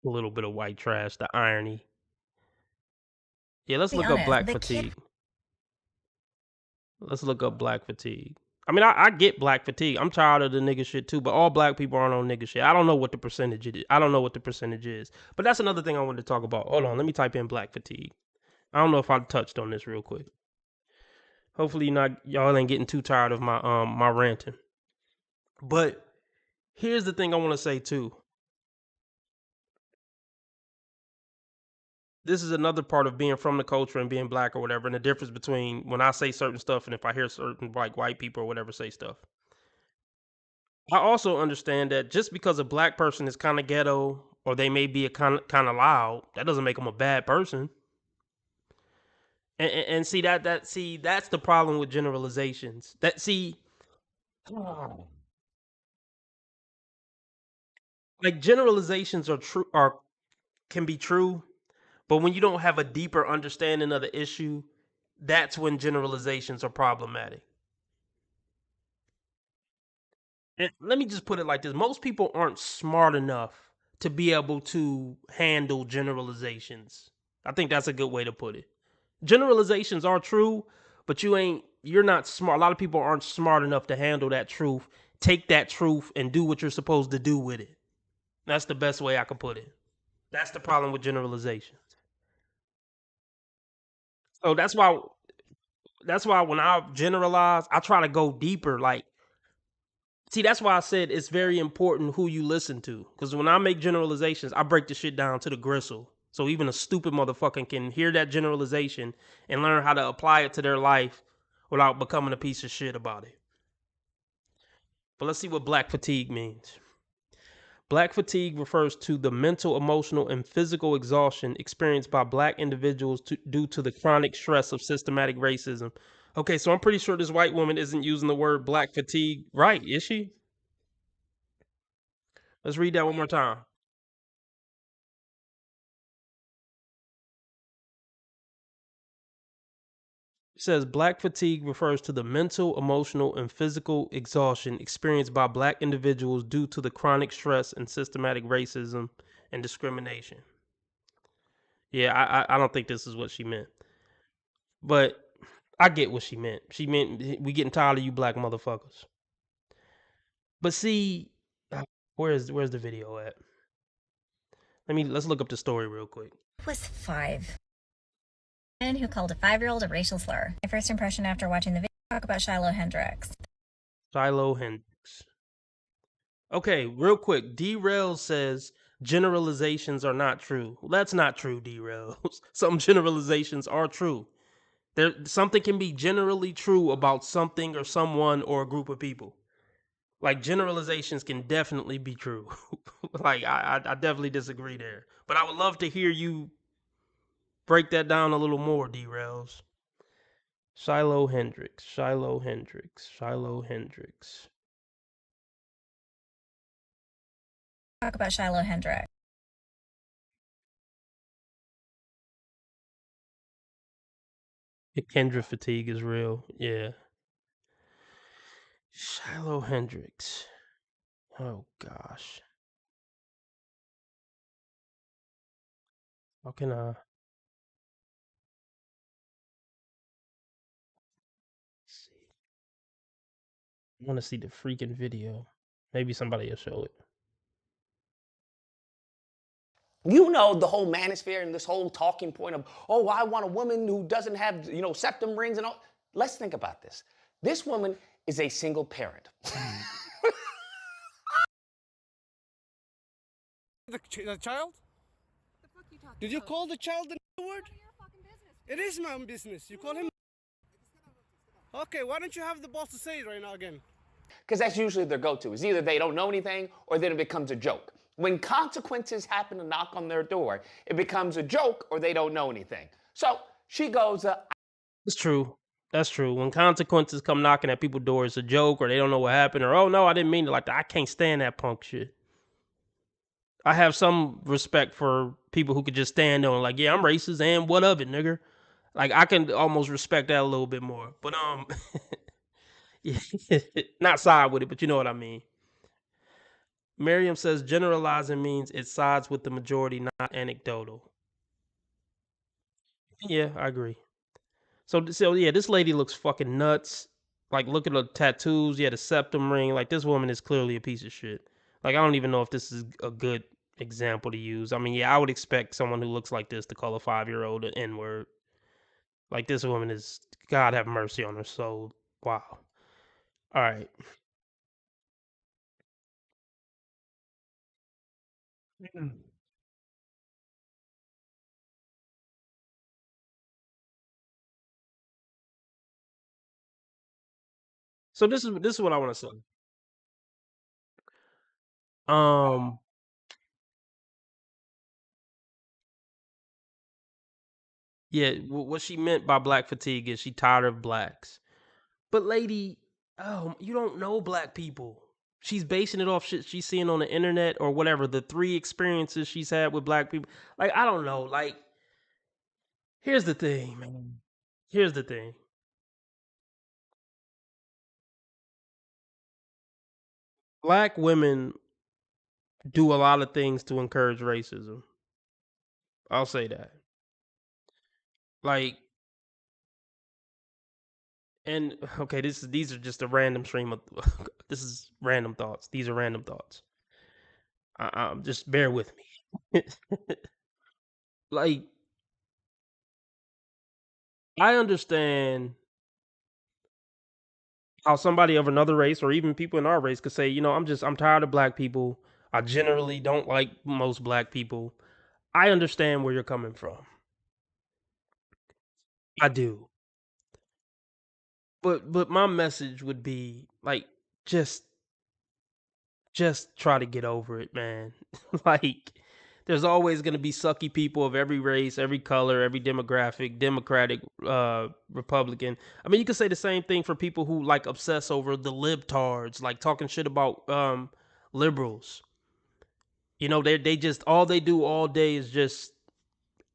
A little bit of white trash. The irony. Yeah, let's look up honest, black fatigue. Let's look up black fatigue. I mean, I get black fatigue. I'm tired of the nigga shit too, but all black people aren't on nigga shit. I don't know what the percentage it is. I don't know what the percentage is. But that's another thing I wanted to talk about. Hold on, let me type in black fatigue. I don't know if I touched on this real quick. Hopefully y'all ain't getting too tired of my ranting. But here's the thing I want to say too. This is another part of being from the culture and being black or whatever, and the difference between when I say certain stuff and if I hear certain like white people or whatever say stuff. I also understand that just because a black person is kind of ghetto or they may be a kind of loud, that doesn't make them a bad person. And see that's the problem with generalizations. Like generalizations are true are can be true, but when you don't have a deeper understanding of the issue, that's when generalizations are problematic. And let me just put it like this. Most people aren't smart enough to be able to handle generalizations. I think that's a good way to put it. Generalizations are true, but you're not smart. A lot of people aren't smart enough to handle that truth, take that truth and do what you're supposed to do with it. That's the best way I can put it. That's the problem with generalizations. So that's why when I generalize, I try to go deeper. Like, see, that's why I said it's very important who you listen to. Because when I make generalizations, I break the shit down to the gristle. So even a stupid motherfucker can hear that generalization and learn how to apply it to their life without becoming a piece of shit about it. But let's see what black fatigue means. Black fatigue refers to the mental, emotional, and physical exhaustion experienced by black individuals due to the chronic stress of systematic racism. Okay, so I'm pretty sure this white woman isn't using the word black fatigue right, is she? Let's read that one more time. It says black fatigue refers to the mental, emotional, and physical exhaustion experienced by black individuals due to the chronic stress and systematic racism and discrimination. Yeah, I don't think this is what she meant. But I get what she meant. She meant we getting tired of you black motherfuckers. But see, where's the video at? Let's look up the story real quick. Was 5. Man who called a 5-year-old a racial slur. My first impression after watching the video, talk about Shiloh Hendricks. Shiloh Hendricks. Okay, real quick. D-Rail says generalizations are not true. Well, that's not true, D-Rail. Some generalizations are true. Something can be generally true about something or someone or a group of people. Like generalizations can definitely be true. Like I definitely disagree there. But I would love to hear you break that down a little more, D-Rails. Shiloh Hendricks. Shiloh Hendricks. Shiloh Hendricks. Talk about Shiloh Hendricks. Kendra fatigue is real. Yeah. Shiloh Hendricks. Oh gosh. How can I see? I want to see the freaking video. Maybe somebody will show it. You know the whole manosphere and this whole talking point of, oh, I want a woman who doesn't have, septum rings and all. Let's think about this. This woman is a single parent. The child? Did you call the child the word? It is my own business. You call him. Okay, why don't you have the boss to say it right now again? Because that's usually their go-to. Is either they don't know anything or then it becomes a joke. When consequences happen to knock on their door, it becomes a joke or they don't know anything. So she goes, It's true. That's true. When consequences come knocking at people's doors, it's a joke or they don't know what happened or, oh, no, I didn't mean it like that. I can't stand that punk shit. I have some respect for people who could just stand there and like, yeah, I'm racist and what of it, nigga? Like, I can almost respect that a little bit more. But, yeah, not side with it, but you know what I mean. Miriam says generalizing means it sides with the majority, not anecdotal. Yeah, I agree. So yeah, this lady looks fucking nuts. Like, look at the tattoos. Yeah, the septum ring. Like, this woman is clearly a piece of shit. Like, I don't even know if this is a good example to use. I mean, yeah, I would expect someone who looks like this to call a 5-year-old an N-word. Like, this woman is, God have mercy on her soul. Wow. All right. So this is what I want to say. Um, yeah, what she meant by black fatigue is she tired of blacks. But lady, oh, you don't know black people. She's basing it off shit she's seeing on the internet or whatever, the 3 experiences she's had with black people. Like, I don't know. Like, here's the thing, man. Here's the thing. Black women do a lot of things to encourage racism. I'll say that. Like, and okay, these are just a random stream of this is random thoughts. These are random thoughts. Just bear with me. Like, I understand how somebody of another race or even people in our race could say, I'm tired of black people. I generally don't like most black people. I understand where you're coming from. I do. But my message would be like just try to get over it, man. Like, there's always going to be sucky people of every race, every color, every demographic, Democratic, Republican. I mean, you could say the same thing for people who like obsess over the libtards, like talking shit about liberals. They just all they do all day is just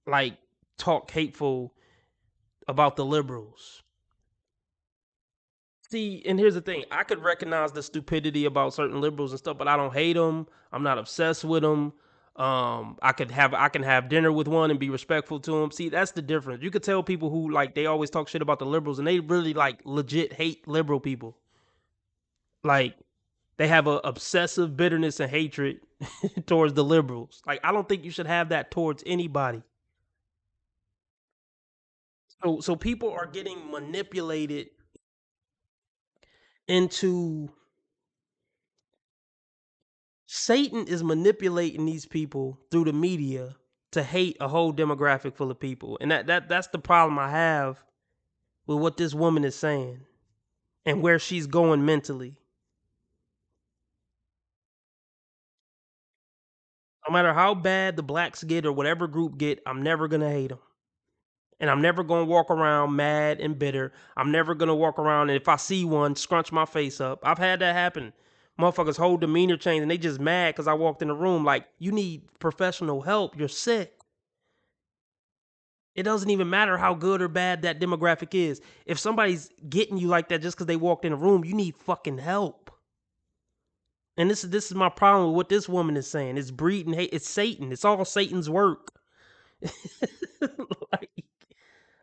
like talk hateful about the liberals. See, and here's the thing: I could recognize the stupidity about certain liberals and stuff, but I don't hate them. I'm not obsessed with them. I can have dinner with one and be respectful to them. See, that's the difference. You could tell people who like they always talk shit about the liberals, and they really like legit hate liberal people. Like they have a obsessive bitterness and hatred towards the liberals. Like I don't think you should have that towards anybody. So people are getting manipulated into Satan is manipulating these people through the media to hate a whole demographic full of people. And that's the problem I have with what this woman is saying and where she's going mentally. No matter how bad the blacks get or whatever group get, I'm never going to hate them. And I'm never going to walk around mad and bitter. I'm never going to walk around and if I see one, scrunch my face up. I've had that happen. Motherfuckers whole demeanor change and they just mad because I walked in the room like, you need professional help. You're sick. It doesn't even matter how good or bad that demographic is. If somebody's getting you like that just because they walked in the room, you need fucking help. And this is my problem with what this woman is saying. It's breeding hate. It's Satan. It's all Satan's work. Like,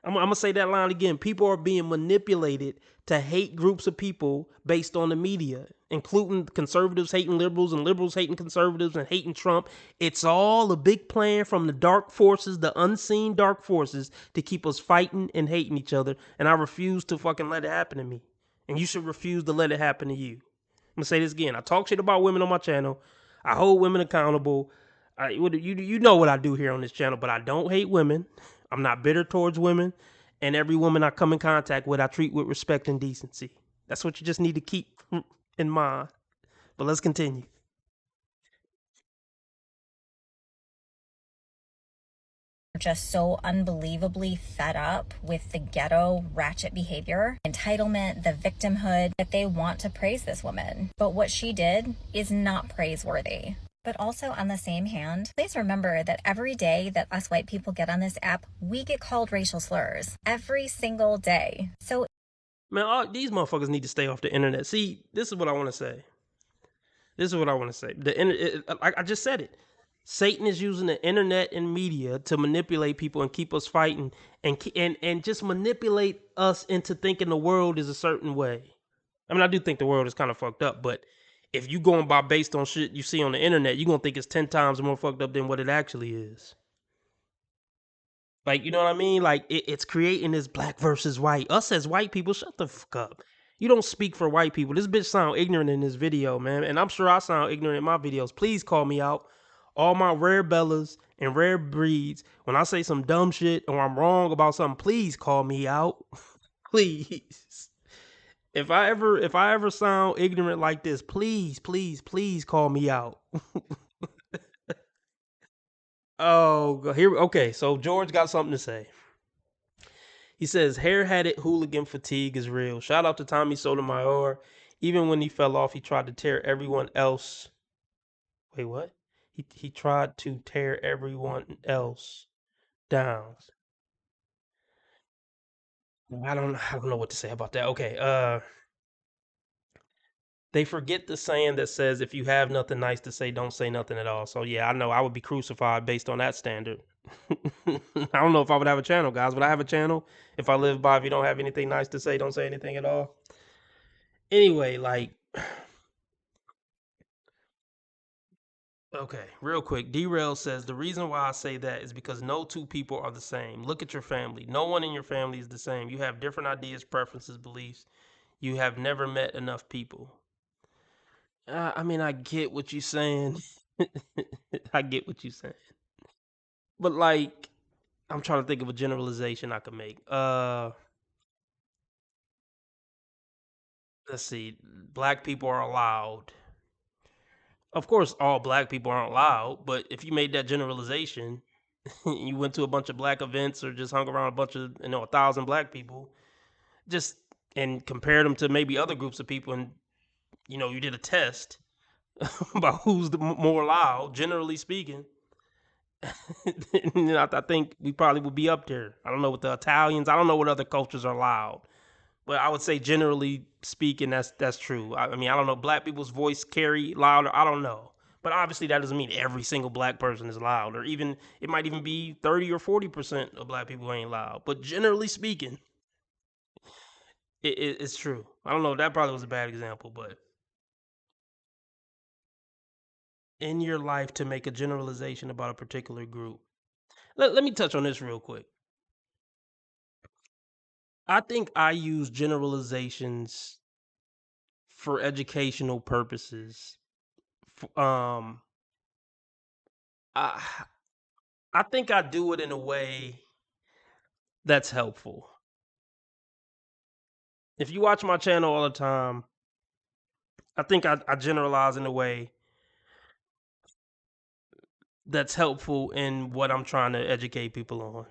I'm gonna say that line again. People are being manipulated to hate groups of people based on the media, including conservatives hating liberals and liberals hating conservatives and hating Trump. It's all a big plan from the dark forces, the unseen dark forces, to keep us fighting and hating each other. And I refuse to fucking let it happen to me. And you should refuse to let it happen to you. I'm gonna say this again. I talk shit about women on my channel. I hold women accountable. You know what I do here on this channel, but I don't hate women. I'm not bitter towards women, and every woman I come in contact with, I treat with respect and decency. That's what you just need to keep in mind. But let's continue. Just so unbelievably fed up with the ghetto ratchet behavior, entitlement, the victimhood, that they want to praise this woman. But what she did is not praiseworthy. But also on the same hand, please remember that every day that us white people get on this app, we get called racial slurs every single day. So, man, these motherfuckers need to stay off the internet. See, this is what I want to say. I just said it. Satan is using the internet and media to manipulate people and keep us fighting and just manipulate us into thinking the world is a certain way. I mean, I do think the world is kind of fucked up, but if you going by based on shit you see on the internet, you're going to think it's 10 times more fucked up than what it actually is. Like, you know what I mean? Like, it's creating this black versus white. Us as white people, shut the fuck up. You don't speak for white people. This bitch sound ignorant in this video, man. And I'm sure I sound ignorant in my videos. Please call me out. All my rare bellas and rare breeds, when I say some dumb shit or I'm wrong about something, please call me out. Please. If I ever sound ignorant like this, please call me out. Oh, here. Okay, so George got something to say. He says, hair-hatted hooligan fatigue is real. Shout out to Tommy Sotomayor. Even when he fell off, he tried to tear everyone else. Wait, what? He tried to tear everyone else down. I don't know what to say about that. Okay, they forget the saying that says if you have nothing nice to say, don't say nothing at all. So yeah, I know I would be crucified based on that standard. I don't know if I would have a channel, guys. Would I have a channel if I live by if you don't have anything nice to say, don't say anything at all? Anyway, like, okay, real quick. Derail says the reason why I say that is because no two people are the same. Look at your family. No one in your family is the same. You have different ideas, preferences, beliefs. You have never met enough people. I mean, I get what you're saying. I get what you're saying. But like, I'm trying to think of a generalization I could make. Let's see. Black people are allowed. Of course, all black people aren't allowed, but if you made that generalization, you went to a bunch of black events or just hung around a bunch of, 1,000 black people, just and compared them to maybe other groups of people, and you did a test about who's the more loud, generally speaking. I think we probably would be up there. I don't know what the Italians, I don't know what other cultures are loud, But I would say generally speaking, that's true. I mean, I don't know. Black people's voice carry louder. I don't know. But obviously that doesn't mean every single black person is loud, or even it might even be 30 or 40% of black people ain't loud. But generally speaking, it's true. I don't know. That probably was a bad example, but in your life to make a generalization about a particular group. Let me touch on this real quick. I think I use generalizations for educational purposes. Um, I I think I do it in a way that's helpful. If you watch my channel all the time, I think I generalize in a way that's helpful in what I'm trying to educate people on.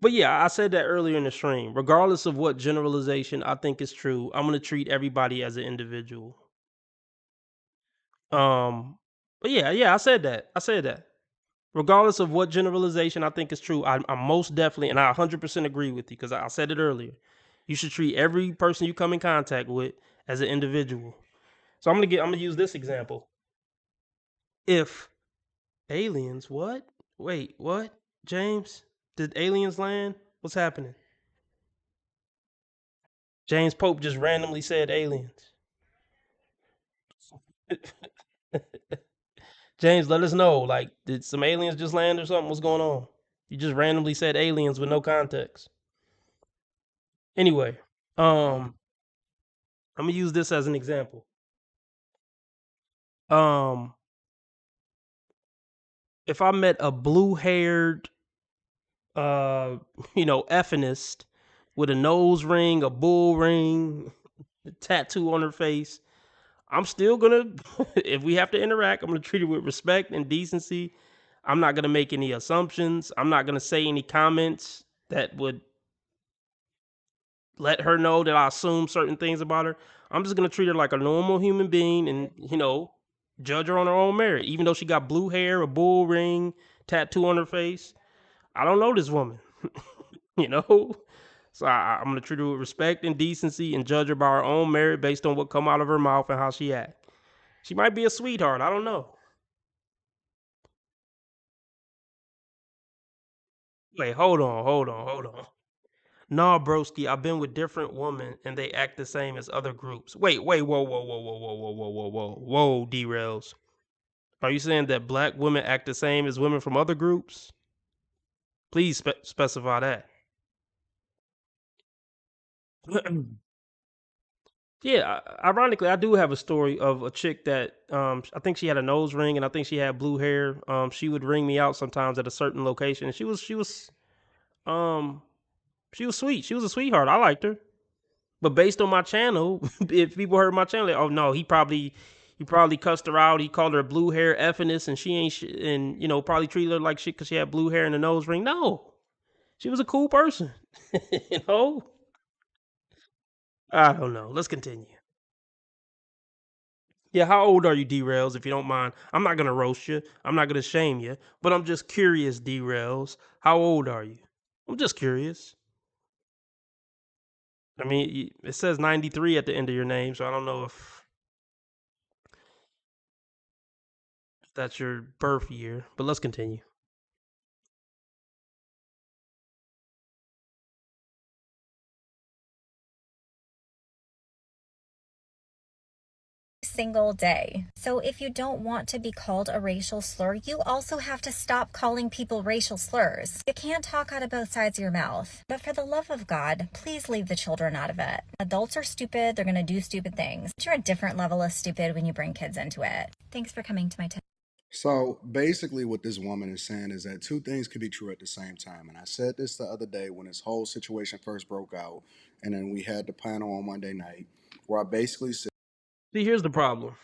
But yeah, I said that earlier in the stream. Regardless of what generalization I think is true, I'm gonna treat everybody as an individual. But yeah, I said that. I said that. Regardless of what generalization I think is true, I'm most definitely, and I 100% agree with you because I said it earlier. You should treat every person you come in contact with as an individual. So I'm gonna use this example. If aliens, what? Wait, what? James, did aliens land? What's happening? James Pope just randomly said aliens. James, let us know. Like, did some aliens just land or something? What's going on? You just randomly said aliens with no context. Anyway, I'm gonna use this as an example. Um, if I met a blue-haired, effinist with a nose ring, a bull ring, a tattoo on her face, I'm still gonna, if we have to interact, I'm gonna treat her with respect and decency. I'm not gonna make any assumptions. I'm not gonna say any comments that would let her know that I assume certain things about her. I'm just gonna treat her like a normal human being and, judge her on her own merit. Even though she got blue hair, a bull ring, tattoo on her face. I don't know this woman. you know? So I'm gonna treat her with respect and decency and judge her by her own merit based on what come out of her mouth and how she act. She might be a sweetheart. I don't know. Wait, hold on. Nah, broski, I've been with different women and they act the same as other groups. Wait, whoa, derails. Are you saying that black women act the same as women from other groups? Please specify that. Yeah, ironically, I do have a story of a chick that I think she had a nose ring and I think she had blue hair. She would ring me out sometimes at a certain location. And um she was sweet. She was a sweetheart. I liked her. But based on my channel, if people heard my channel, oh no, he probably cussed her out. He called her blue hair effiness, and she ain't and probably treated her like shit because she had blue hair and a nose ring. No, she was a cool person. you know, I don't know. Let's continue. Yeah, how old are you, Derails? If you don't mind, I'm not gonna roast you. I'm not gonna shame you, but I'm just curious, Derails. How old are you? I'm just curious. I mean, it says 93 at the end of your name, so I don't know if that's your birth year, but let's continue. Single day. So if you don't want to be called a racial slur, you also have to stop calling people racial slurs. You can't talk out of both sides of your mouth. But for the love of God, please leave the children out of it. Adults are stupid, they're gonna do stupid things. But you're a different level of stupid when you bring kids into it. Thanks for coming to my So basically what this woman is saying is that two things can be true at the same time. And I said this the other day when this whole situation first broke out, and then we had the panel on Monday night, where I basically said, See, here's the problem.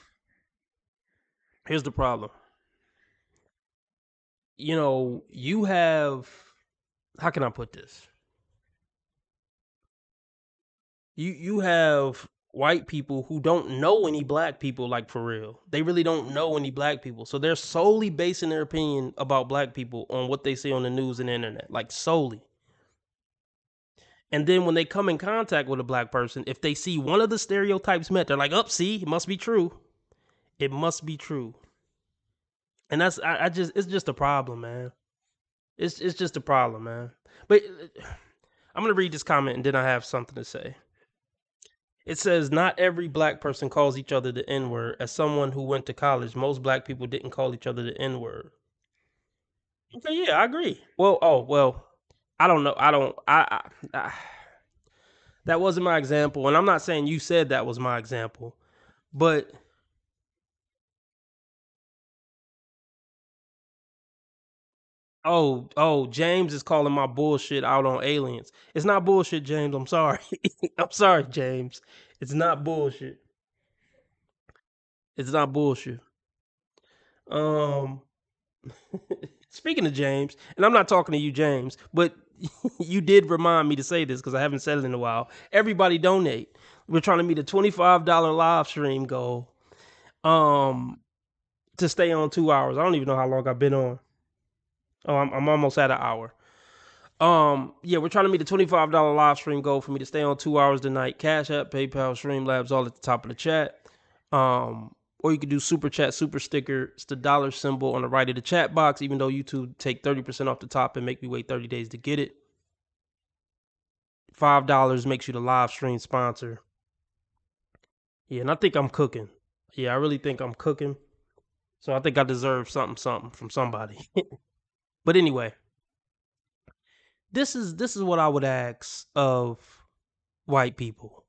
You have, how can I put this? You have white people who don't know any black people, like for real. They really don't know any black people. So they're solely basing their opinion about black people on what they see on the news and the internet, like solely. And then when they come in contact with a black person, if they see one of the stereotypes met, they're like, "Oh, see, it must be true. It must be true." And that's it's just a problem, man. It's just a problem, man. But I'm gonna read this comment and then I have something to say. It says, "Not every black person calls each other the N-word. As someone who went to college, most black people didn't call each other the N-word." Okay, yeah, I agree. Well, I don't know. I that wasn't my example, and I'm not saying you said that was my example, but James is calling my bullshit out on aliens. It's not bullshit, James. I'm sorry. I'm sorry, James. It's not bullshit. It's not bullshit. Um, Speaking of James, and I'm not talking to you, James, but you did remind me to say this because I haven't said it in a while. Everybody donate. We're trying to meet a $25 live stream goal. To stay on 2 hours. I don't even know how long I've been on. Oh, I'm almost at an hour. Yeah, we're trying to meet a $25 live stream goal for me to stay on 2 hours tonight. Cash App, PayPal, Streamlabs, all at the top of the chat. Or you could do super chat, super sticker. It's the dollar symbol on the right of the chat box, even though YouTube take 30% off the top and make me wait 30 days to get it. $5 makes you the live stream sponsor. Yeah, and I think I'm cooking. Yeah, I really think I'm cooking. So I think I deserve something from somebody. But anyway, this is what I would ask of white people,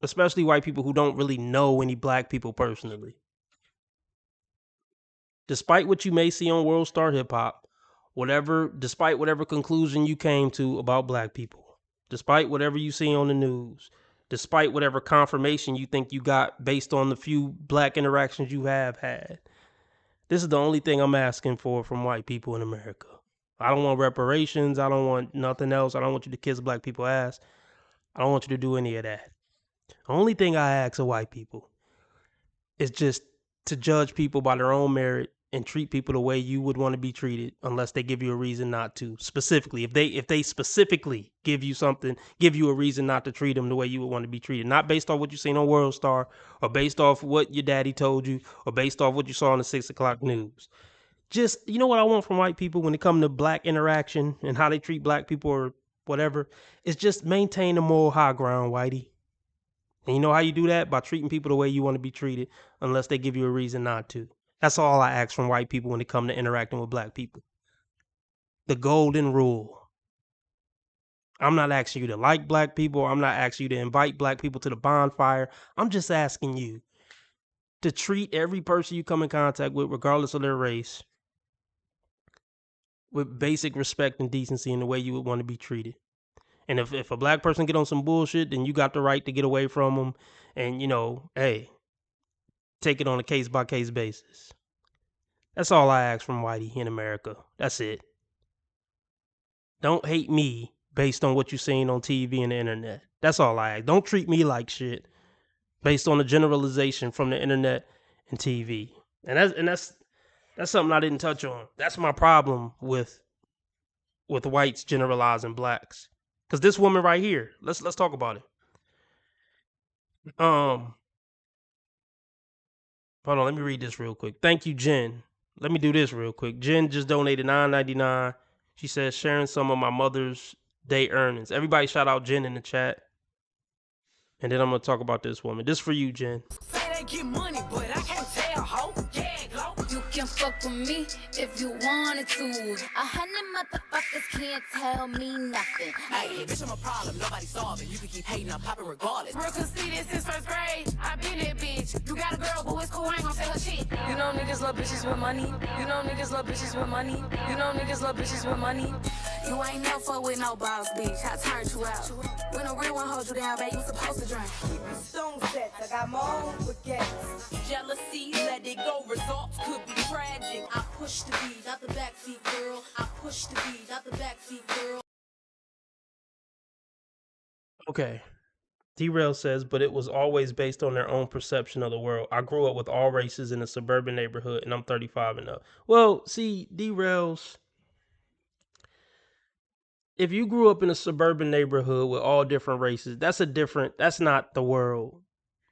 especially white people who don't really know any black people personally. Despite what you may see on World Star Hip Hop, despite whatever conclusion you came to about black people, despite whatever you see on the news, despite whatever confirmation you think you got based on the few black interactions you have had, this is the only thing I'm asking for from white people in America. I don't want reparations. I don't want nothing else. I don't want you to kiss black people's ass. I don't want you to do any of that. The only thing I ask of white people is just to judge people by their own merit and treat people the way you would want to be treated, unless they give you a reason not to. Specifically, if they specifically give you a reason not to treat them the way you would want to be treated, not based off what you seen on World Star or based off what your daddy told you or based off what you saw on the 6 o'clock news. Just, you know what I want from white people when it comes to black interaction and how they treat black people or whatever, is just maintain the moral high ground, whitey. And you know how you do that? By treating people the way you want to be treated, unless they give you a reason not to. That's all I ask from white people when it comes to interacting with black people. The golden rule. I'm not asking you to like black people. I'm not asking you to invite black people to the bonfire. I'm just asking you to treat every person you come in contact with, regardless of their race, with basic respect and decency in the way you would want to be treated. And if a black person get on some bullshit, then you got the right to get away from them. And, hey, take it on a case-by-case basis. That's all I ask from whitey in America. That's it. Don't hate me based on what you're seeing on TV and the internet. That's all I ask. Don't treat me like shit based on a generalization from the internet and TV. And that's something I didn't touch on. That's my problem with whites generalizing blacks. Because this woman right here, let's talk about it. Hold on, let me read this real quick. Thank you, Jen. Let me do this real quick. Jen just donated $9.99. She says, sharing some of my Mother's Day earnings. Everybody shout out Jen in the chat. And then I'm going to talk about this woman. This for you, Jen. Say they get money, but I can't tell, ho. Yeah, you can fuck with me if you wanted to. 100 motherfuckers can't tell me nothing. Hey, bitch, I'm a problem. Nobody solving. You can keep hating, I'm popping regardless. Bro, could see this since first grade. I been that bitch. You got a girl, but it's cool. I ain't gon' say her shit. You know niggas love bitches with money. You know niggas love bitches with money. You know niggas love bitches with money. You ain't never fuck with no boss, bitch. I turned you out. When a real one hold you down, babe, you supposed to drink. Stone sets, I got my own baguettes. Jealousy, let it go. Results could be tragic. I push the beat, not the backseat girl. I push the beat, not the backseat girl. Okay. D-Rail says, but it was always based on their own perception of the world. I grew up with all races in a suburban neighborhood, and I'm 35 and up. Well, see, D-Rails, if you grew up in a suburban neighborhood with all different races, that's not the world.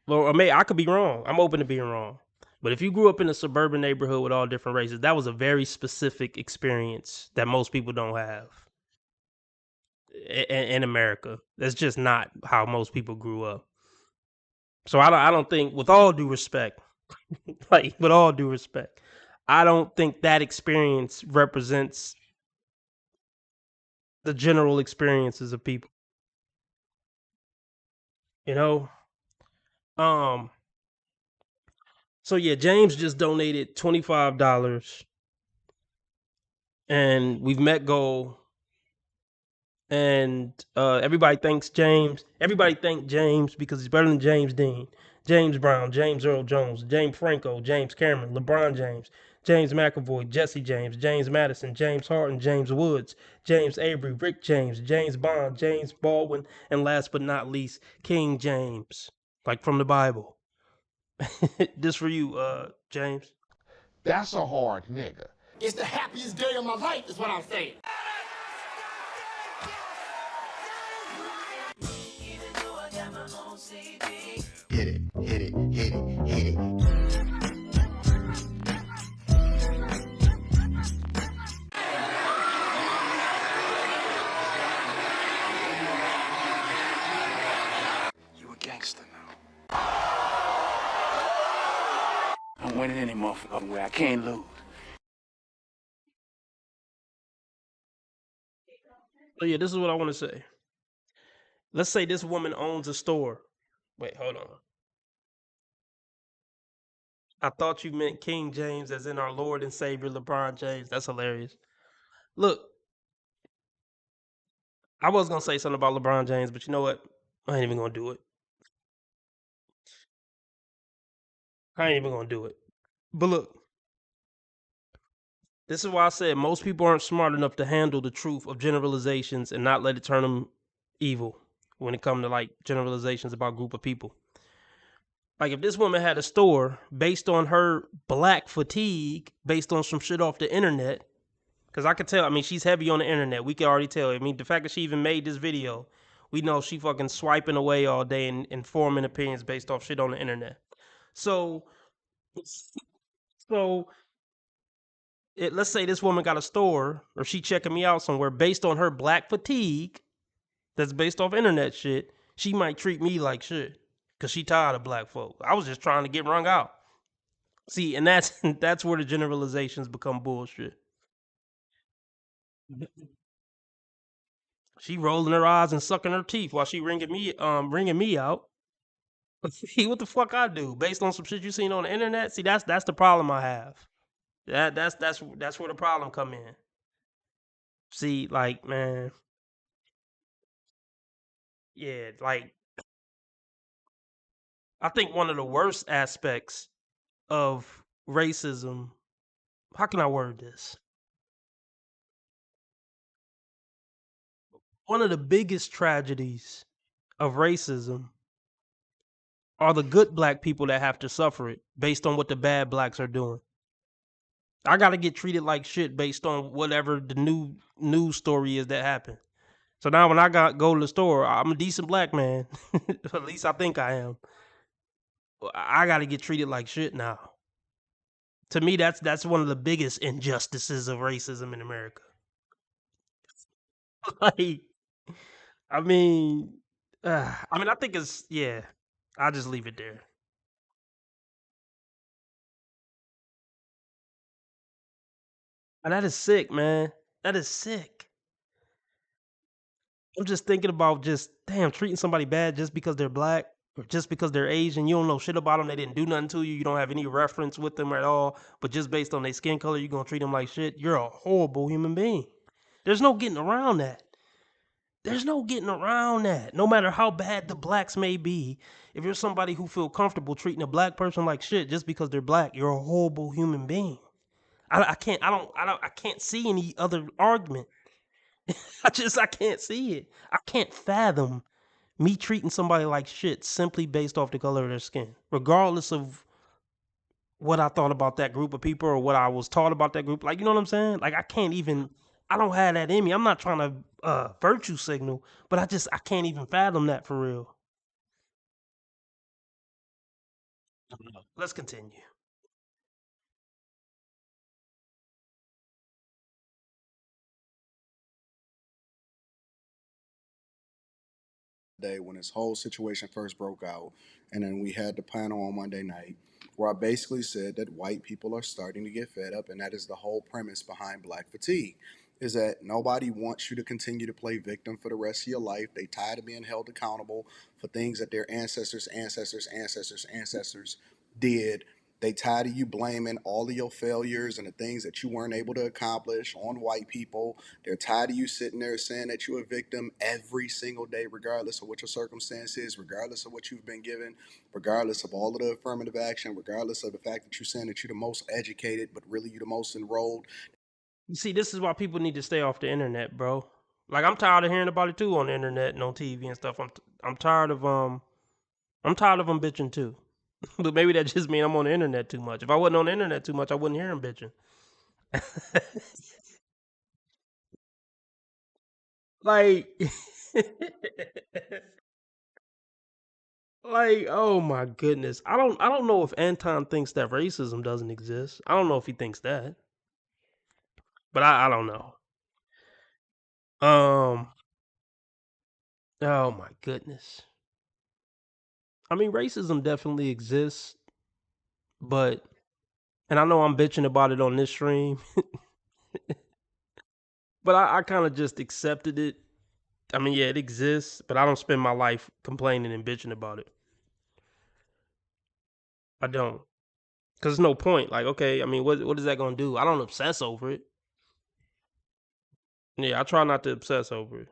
Well, I could be wrong. I'm open to being wrong. But if you grew up in a suburban neighborhood with all different races, that was a very specific experience that most people don't have in America. That's just not how most people grew up. So I don't think, with all due respect, like with all due respect, I don't think that experience represents the general experiences of people. You know? So yeah, James just donated $25 and we've met goal. And everybody thanks James. Everybody thank James because he's better than James Dean, James Brown, James Earl Jones, James Franco, James Cameron, LeBron James, James McAvoy, Jesse James, James Madison, James Harden, James Woods, James Avery, Rick James, James Bond, James Baldwin, and last but not least, King James, like from the Bible. This for you, James. That's a hard nigga. It's the happiest day of my life, is what I'm saying. Hit it, hit it, hit it, hit it. You a gangster now. I'm winning any motherfucking way. I can't lose. So yeah, this is what I want to say. Let's say this woman owns a store. Wait, hold on. I thought you meant King James as in our Lord and Savior LeBron James. That's hilarious. Look, I was going to say something about LeBron James, but you know what? I ain't even going to do it. I ain't even going to do it. But look, this is why I said most people aren't smart enough to handle the truth of generalizations and not let it turn them evil when it comes to like generalizations about a group of people. Like if this woman had a store based on her black fatigue, based on some shit off the internet, because I could tell, I mean, she's heavy on the internet. We can already tell. I mean, the fact that she even made this video, we know she fucking swiping away all day and forming opinions based off shit on the internet. So let's say this woman got a store or she checking me out somewhere based on her black fatigue that's based off internet shit. She might treat me like shit because she tired of black folk. I was just trying to get wrung out. See, and that's where the generalizations become bullshit. She rolling her eyes and sucking her teeth while she ringing me out. See what the fuck I do based on some shit you seen on the internet. See, that's the problem I have. That's where the problem come in. See, like, man, yeah, like, I think one of the worst aspects of racism. How can I word this? One of the biggest tragedies of racism are the good black people that have to suffer it based on what the bad blacks are doing. I got to get treated like shit based on whatever the new news story is that happened. So now when I go to the store, I'm a decent black man. At least I think I am. I got to get treated like shit now. To me, that's one of the biggest injustices of racism in America. Like, I mean, I think it's, yeah, I'll just leave it there. And that is sick, man. That is sick. I'm just thinking about damn, treating somebody bad just because they're black or just because they're Asian. You don't know shit about them. They didn't do nothing to you. You don't have any reference with them at all. But just based on their skin color, you're going to treat them like shit. You're a horrible human being. There's no getting around that. There's no getting around that. No matter how bad the blacks may be, if you're somebody who feel comfortable treating a black person like shit just because they're black, you're a horrible human being. I can't see any other argument. I can't see it. I can't fathom me treating somebody like shit simply based off the color of their skin, regardless of what I thought about that group of people or what I was taught about that group. Like, you know what I'm saying? Like, I don't have that in me. I'm not trying to virtue signal, but I can't even fathom that for real. Let's continue. Day when this whole situation first broke out, and then we had the panel on Monday night where I basically said that white people are starting to get fed up, and that is the whole premise behind Black fatigue, is that nobody wants you to continue to play victim for the rest of your life. They tired of being held accountable for things that their ancestors did. They tired of you blaming all of your failures and the things that you weren't able to accomplish on white people. They're tired of you sitting there saying that you're a victim every single day, regardless of what your circumstance is, regardless of what you've been given, regardless of all of the affirmative action, regardless of the fact that you're saying that you're the most educated, but really you're the most enrolled. You see, this is why people need to stay off the internet, bro. Like, I'm tired of hearing about it too on the internet and on TV and stuff. I'm tired of them bitching too. But maybe that just means I'm on the internet too much. If I wasn't on the internet too much, I wouldn't hear them bitching. Like, like, oh my goodness. I don't know if Anton thinks that racism doesn't exist. I don't know if he thinks that. But I don't know. Oh my goodness. I mean, racism definitely exists, but and I know I'm bitching about it on this stream, but I kind of just accepted it. I mean, yeah, it exists, but I don't spend my life complaining and bitching about it. I don't. Cause there's no point. Like, okay, I mean, what is that gonna do? I don't obsess over it. Yeah, I try not to obsess over it.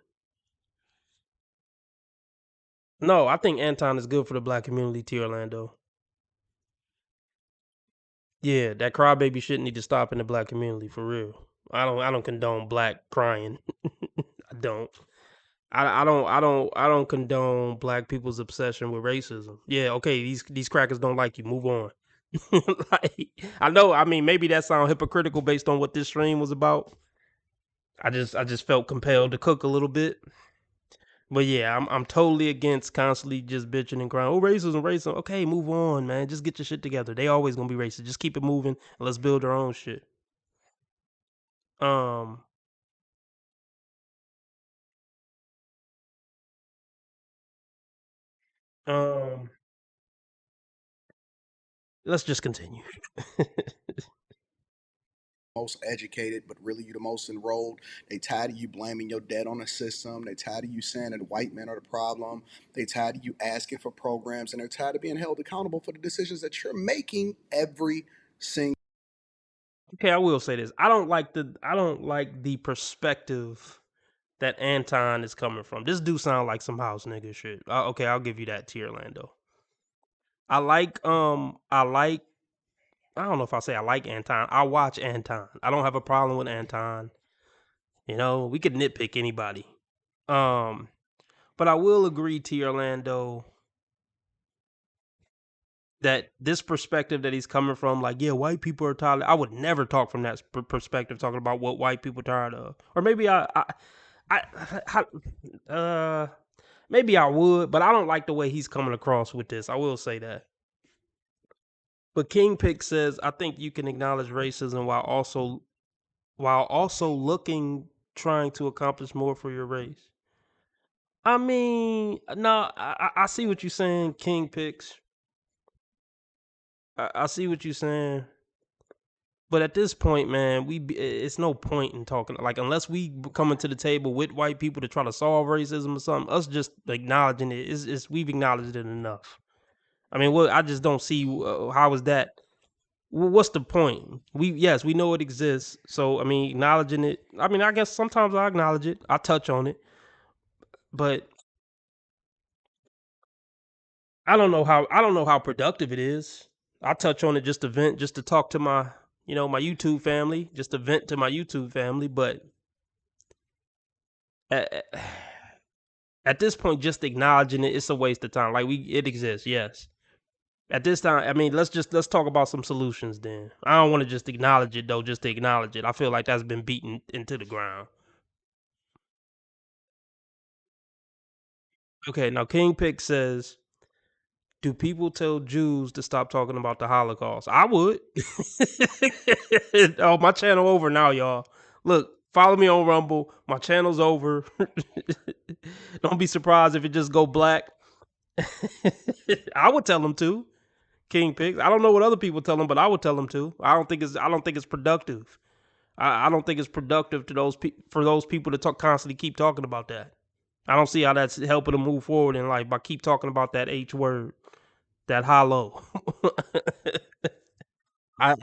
No, I think Anton is good for the black community, T. Orlando. Yeah, that crybaby shit need to stop in the black community for real. I don't condone black crying. I don't. I don't condone black people's obsession with racism. Yeah, okay, these crackers don't like you. Move on. Like, I know, I mean, maybe that sounds hypocritical based on what this stream was about. I just felt compelled to cook a little bit. But yeah, I'm totally against constantly just bitching and crying. Oh, racism. Okay, move on, man. Just get your shit together. They always gonna be racist. Just keep it moving and let's build our own shit. Um um let's just continue. Most educated, but really you the most enrolled. They tired of you blaming your debt on the system. They tired of you saying that white men are the problem. They tired of you asking for programs, and they're tired of being held accountable for the decisions that you're making every single. Okay, I will say this. I don't like the perspective that Anton is coming from. This do sound like some house nigga shit. Okay, I'll give you that, T. Orlando. I don't know if I say I like Anton. I watch Anton. I don't have a problem with Anton. You know, we could nitpick anybody. But I will agree, T. Orlando, that this perspective that he's coming from, like, yeah, white people are tired. I would never talk from that perspective, talking about what white people are tired of. Or maybe maybe I would, but I don't like the way he's coming across with this. I will say that. But King Pick says, I think you can acknowledge racism while also looking trying to accomplish more for your race. I mean, no, I see what you're saying, King Picks. I see what you're saying. But at this point, man, it's no point in talking. Like, unless we coming to the table with white people to try to solve racism or something, us just acknowledging it is we've acknowledged it enough. I mean, I just don't see how is that. What's the point? Yes, we know it exists. So I mean, acknowledging it. I mean, I guess sometimes I acknowledge it. I touch on it, but I don't know how productive it is. I touch on it just to vent, just to talk to my my YouTube family, just to vent to my YouTube family. But at At this point, just acknowledging it's a waste of time. Like it exists, yes. At this time, I mean, let's talk about some solutions then. I don't want to just acknowledge it though, just to acknowledge it. I feel like that's been beaten into the ground. Okay, now King Pick says, do people tell Jews to stop talking about the Holocaust? I would. Oh, my channel over now, y'all. Look, follow me on Rumble. My channel's over. Don't be surprised if it just go black. I would tell them to. King Pigs. I don't know what other people tell them, but I would tell them to. I don't think it's productive. I don't think it's productive to for those people to constantly keep talking about that. I don't see how that's helping them move forward in life by keep talking about that H word, that hollow. I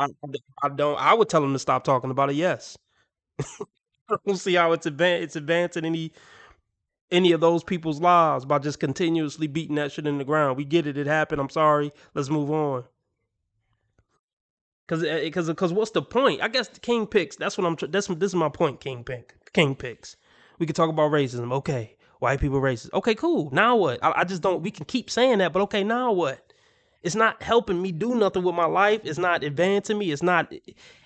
don't. I would tell them to stop talking about it. Yes. I don't see how it's advancing any of those people's lives by just continuously beating that shit in the ground. We get it. It happened. I'm sorry. Let's move on. Because what's the point? I guess the King Picks. That's what this is my point. King Picks. We could talk about racism. Okay, white people racist. Okay, cool. Now what? I just don't. We can keep saying that, but okay, now what? It's not helping me do nothing with my life. It's not advancing me. It's not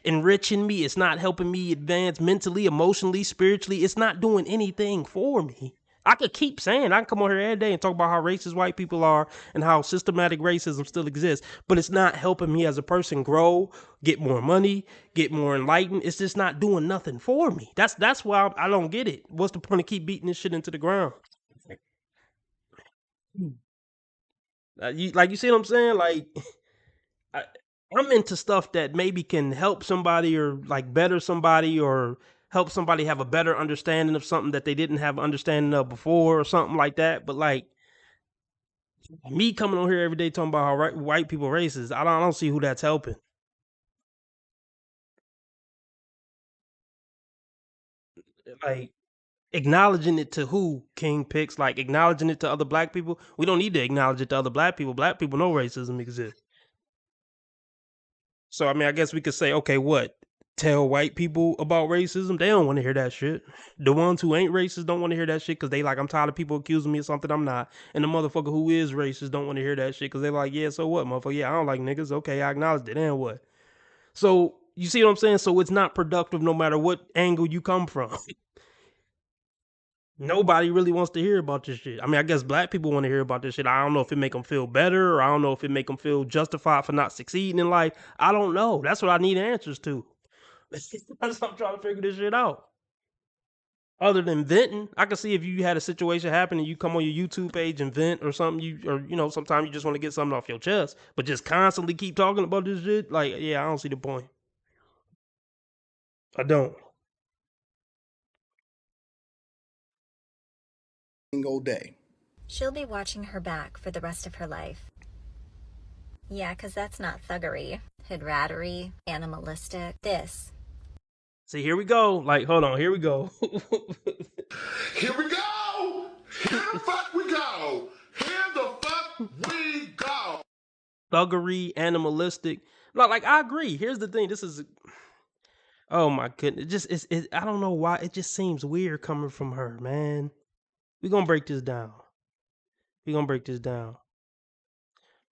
enriching me. It's not helping me advance mentally, emotionally, spiritually. It's not doing anything for me. I could keep saying, I can come on here every day and talk about how racist white people are and how systematic racism still exists, but it's not helping me as a person grow, get more money, get more enlightened. It's just not doing nothing for me. That's why I don't get it. What's the point of keep beating this shit into the ground? You see what I'm saying? Like, I'm into stuff that maybe can help somebody or like better somebody or help somebody have a better understanding of something that they didn't have understanding of before or something like that. But like me coming on here every day talking about how white people racist, I don't see who that's helping. Like acknowledging it to who? King Picks, like acknowledging it to other black people. We don't need to acknowledge it to other black people. Black people know racism exists. So I mean, I guess we could say, okay, what? Tell white people about racism? They don't want to hear that shit. The ones who ain't racist don't want to hear that shit because they like, I'm tired of people accusing me of something I'm not. And the motherfucker who is racist don't want to hear that shit because they like, yeah, so what, motherfucker? Yeah, I don't like niggas. Okay, I acknowledged it. And what? So you see what I'm saying? So it's not productive no matter what angle you come from. Nobody really wants to hear about this shit. I mean, I guess black people want to hear about this shit. I don't know if it make them feel better or I don't know if it make them feel justified for not succeeding in life. I don't know. That's what I need answers to. That's what I'm trying to figure this shit out. Other than venting, I can see if you had a situation happen and you come on your YouTube page and vent or something, sometimes you just want to get something off your chest, but just constantly keep talking about this shit, like, yeah, I don't see the point. I don't. Single day. She'll be watching her back for the rest of her life. Yeah, because that's not thuggery, hoodrattery, animalistic. This. See, here we go. Like, hold on, here we go. Here we go! Here the fuck we go! Here the fuck we go! Thuggery, animalistic. Like, I agree. Here's the thing. This is... Oh my goodness. I don't know why. It just seems weird coming from her, man. We're going to break this down.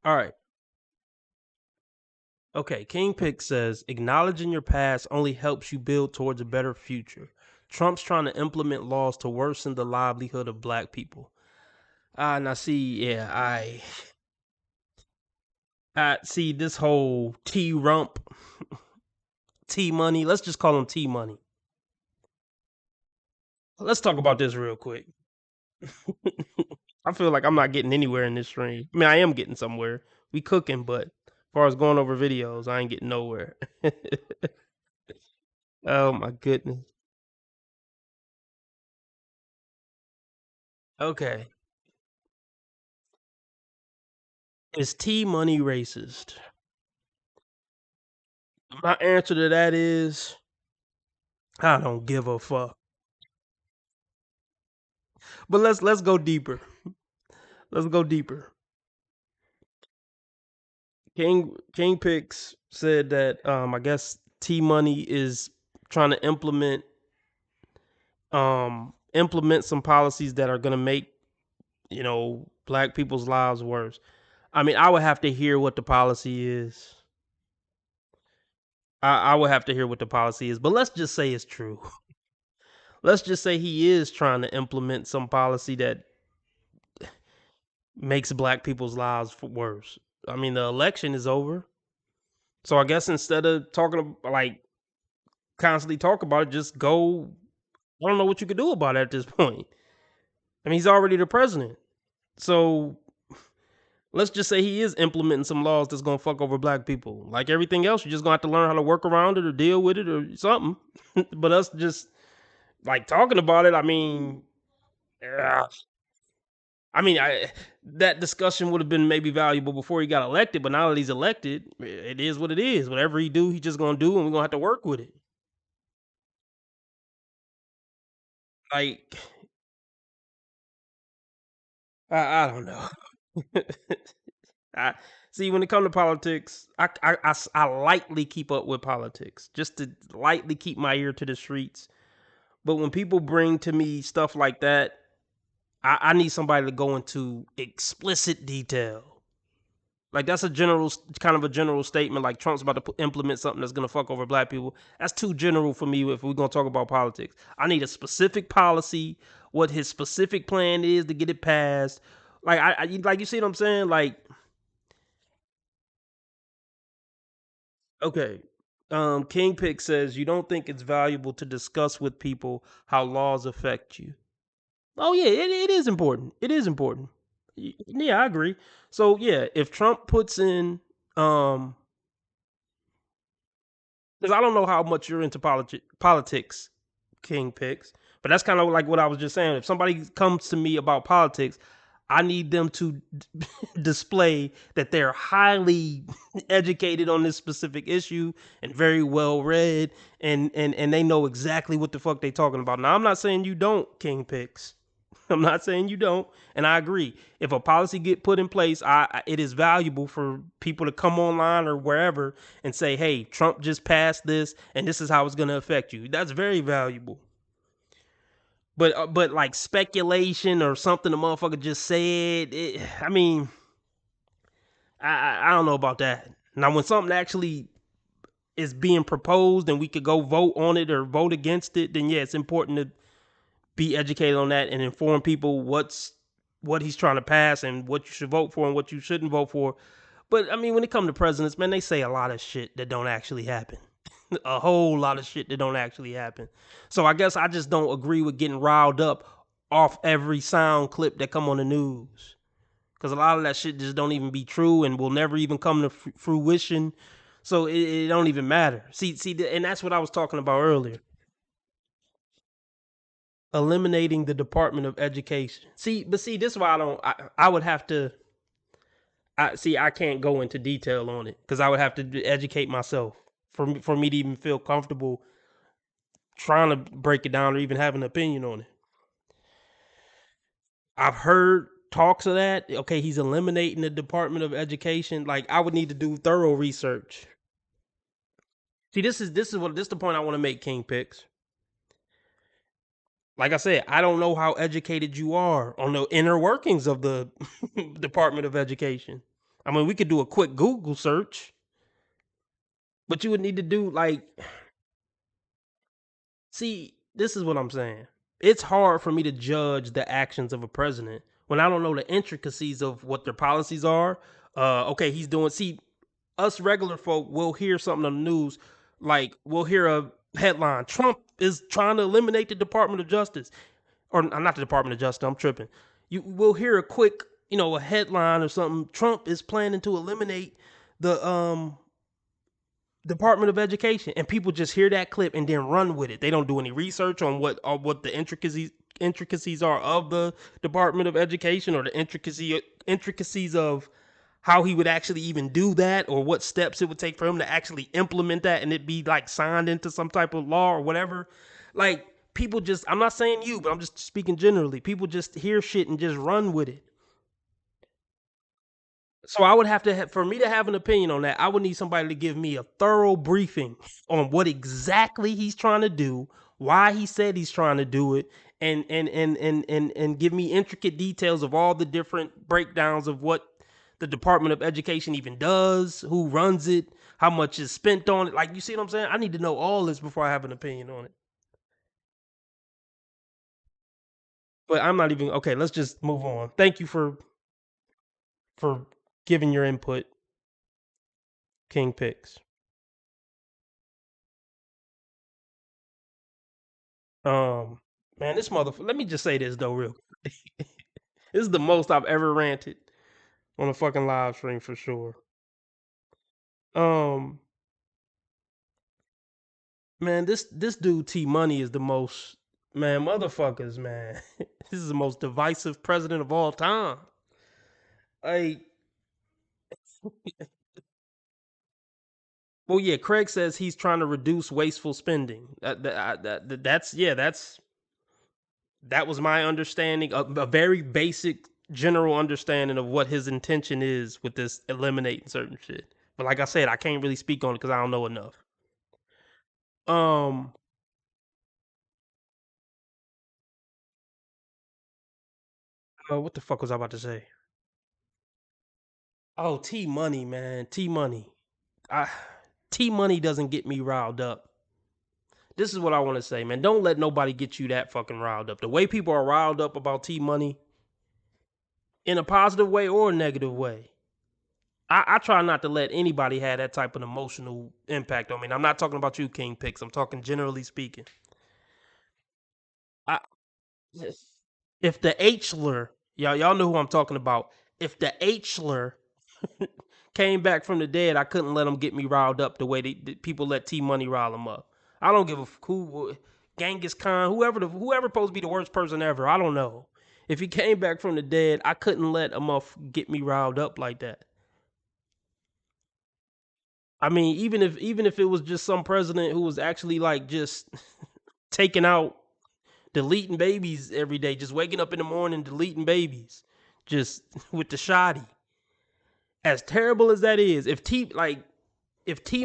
All right. Okay, King Pick says, acknowledging your past only helps you build towards a better future. Trump's trying to implement laws to worsen the livelihood of black people. Now see, yeah, I see this whole T-Rump, T-Money. Let's just call him T-Money. Let's talk about this real quick. I feel like I'm not getting anywhere in this stream. I mean, I am getting somewhere. We cooking, but as far as going over videos, I ain't getting nowhere. Oh my goodness. Okay. Is T-Money racist? My answer to that is, I don't give a fuck. But let's go deeper. Let's go deeper. King Picks said that I guess T-Money is trying to implement some policies that are going to make black people's lives worse. I mean, I would have to hear what the policy is. I would have to hear what the policy is, but let's just say it's true. Let's just say he is trying to implement some policy that makes black people's lives worse. I mean, the election is over. So I guess instead of constantly talk about it, just go. I don't know what you could do about it at this point. I mean, he's already the president. So let's just say he is implementing some laws that's going to fuck over black people. Like everything else, you're just going to have to learn how to work around it or deal with it or something. But us just talking about it, I mean, that discussion would have been maybe valuable before he got elected, but now that he's elected, it is what it is. Whatever he do, he's just going to do, and we're going to have to work with it. Like, I don't know. See, when it comes to politics, I lightly keep up with politics, just to lightly keep my ear to the streets. But when people bring to me stuff like that, I need somebody to go into explicit detail. Like that's kind of a general statement. Like Trump's about to implement something that's gonna fuck over black people. That's too general for me if we're gonna talk about politics. I need a specific policy, what his specific plan is to get it passed. Like you see what I'm saying? Like, okay. King Pick says you don't think it's valuable to discuss with people how laws affect you. Oh yeah, it is important. It is important. Yeah, I agree. So yeah, if Trump puts in because I don't know how much you're into politics, King Picks, but that's kind of like what I was just saying. If somebody comes to me about politics, I need them to display that they're highly educated on this specific issue and very well read, and they know exactly what the fuck they talking about. Now, I'm not saying you don't, King Picks. I'm not saying you don't, and I agree. If a policy get put in place, it is valuable for people to come online or wherever and say, "Hey, Trump just passed this, and this is how it's going to affect you." That's very valuable. But like speculation or something the motherfucker just said, I mean, I don't know about that. Now, when something actually is being proposed and we could go vote on it or vote against it, then yeah, it's important to be educated on that and inform people what he's trying to pass and what you should vote for and what you shouldn't vote for. But I mean, when it comes to presidents, man, they say a lot of shit that don't actually happen. A whole lot of shit that don't actually happen. So I guess I just don't agree with getting riled up off every sound clip that come on the news. Because a lot of that shit just don't even be true and will never even come to fruition. So it don't even matter. See, and that's what I was talking about earlier. Eliminating the Department of Education. See, this is why I would have to. I can't go into detail on it because I would have to educate myself for me to even feel comfortable trying to break it down or even have an opinion on it. I've heard talks of that. Okay, he's eliminating the Department of Education. Like, I would need to do thorough research. See, this is the point I want to make, King Picks. Like I said, I don't know how educated you are on the inner workings of the Department of Education. I mean, we could do a quick Google search, but you would need to do see, this is what I'm saying. It's hard for me to judge the actions of a president when I don't know the intricacies of what their policies are. Okay, he's doing, see, us regular folk will hear something on the news, like we'll hear a headline, Trump is trying to eliminate the Department of Justice. Or not the Department of Justice, I'm tripping. You will hear a quick, a headline or something. Trump is planning to eliminate the Department of Education, and people just hear that clip and then run with it. They don't do any research on what the intricacies are of the Department of Education or the intricacies of how he would actually even do that or what steps it would take for him to actually implement that and it be like signed into some type of law or whatever. Like, people just, I'm not saying you, but I'm just speaking generally. People just hear shit and just run with it. So I would have to, for me to have an opinion on that, I would need somebody to give me a thorough briefing on what exactly he's trying to do, why he said he's trying to do it, and give me intricate details of all the different breakdowns of what the Department of Education even does, who runs it, how much is spent on it. Like, you see what I'm saying? I need to know all this before I have an opinion on it. But I'm not even okay. Let's just move on. Thank you for giving your input, King Picks. Man, this motherfucker. Let me just say this though, real. This is the most I've ever ranted on a fucking live stream for sure. Um, man, this dude T Money is the most, man, motherfuckers, man. This is the most divisive president of all time. Like, well, yeah, Craig says he's trying to reduce wasteful spending. That was my understanding, a very basic general understanding of what his intention is with this eliminating certain shit. But like I said, I can't really speak on it because I don't know enough. What the fuck was I about to say? Oh, T Money, man, T Money. T Money doesn't get me riled up. This is what I want to say, man. Don't let nobody get you that fucking riled up. The way people are riled up about T Money, in a positive way or a negative way, I try not to let anybody have that type of emotional impact on me. And I'm not talking about you, King Picks. I'm talking generally speaking. I if the Hler, y'all know who I'm talking about. If the Hler came back from the dead, I couldn't let him get me riled up the way people let T Money rile him up. I don't give a who, Genghis Khan, whoever supposed to be the worst person ever. I don't know. If he came back from the dead, I couldn't let him get me riled up like that. I mean, even if it was just some president who was actually like just taking out, deleting babies every day, just waking up in the morning, deleting babies, just with the shoddy. As terrible as that is, if T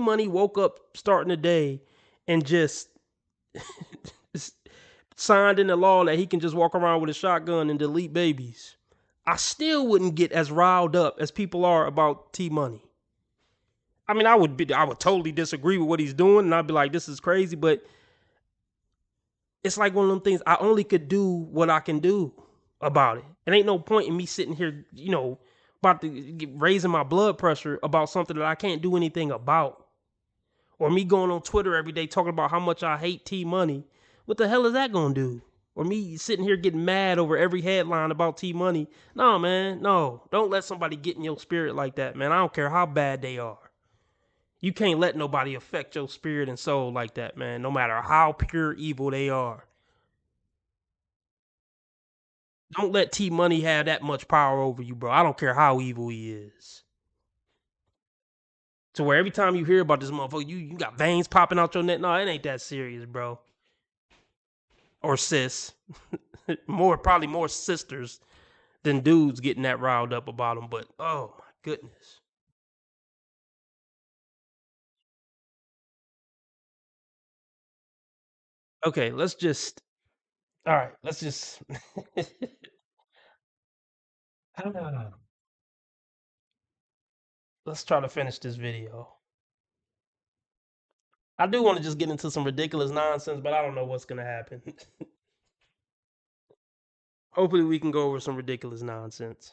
Money woke up starting the day and just signed into law that he can just walk around with a shotgun and delete babies, I still wouldn't get as riled up as people are about T Money. I mean, I would totally disagree with what he's doing, and I'd be like, this is crazy, but it's like one of them things, I only could do what I can do about it. It ain't no point in me sitting here, about to raising my blood pressure about something that I can't do anything about. Or me going on Twitter every day talking about how much I hate T Money. What the hell is that gonna do? Or me sitting here getting mad over every headline about T Money. No, man, no. Don't let somebody get in your spirit like that, man. I don't care how bad they are. You can't let nobody affect your spirit and soul like that, man, no matter how pure evil they are. Don't let T Money have that much power over you, bro. I don't care how evil he is. To where every time you hear about this motherfucker, you got veins popping out your neck. No, it ain't that serious, bro. Or sis. Probably more sisters than dudes getting that riled up about him. But, oh my goodness. Okay, let's just let's try to finish this video. I do want to just get into some ridiculous nonsense, but I don't know what's going to happen. Hopefully we can go over some ridiculous nonsense.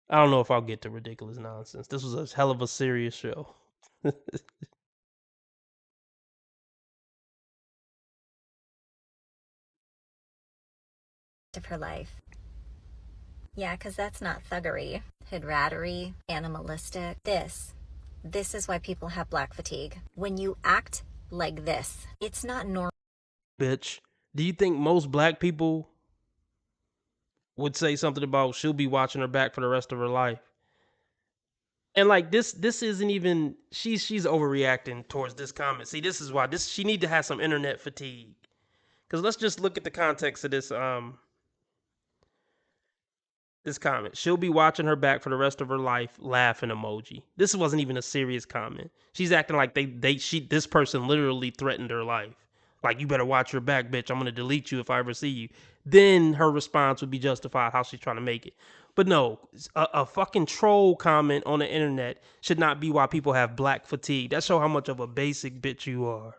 I don't know if I'll get to ridiculous nonsense. This was a hell of a serious show. Of her life. Yeah, because that's not thuggery, hoodrattery, animalistic. This is why people have black fatigue. When you act like this, it's not normal. Bitch, do you think most black people would say something about she'll be watching her back for the rest of her life? And like this isn't even, she's overreacting towards this comment. See, this is why she need to have some internet fatigue. Because let's just look at the context of this this comment. She'll be watching her back for the rest of her life, laughing emoji. This wasn't even a serious comment. She's acting like this person literally threatened her life. Like, you better watch your back, bitch. I'm going to delete you if I ever see you. Then her response would be justified how she's trying to make it. But no, a fucking troll comment on the internet should not be why people have black fatigue. That shows how much of a basic bitch you are.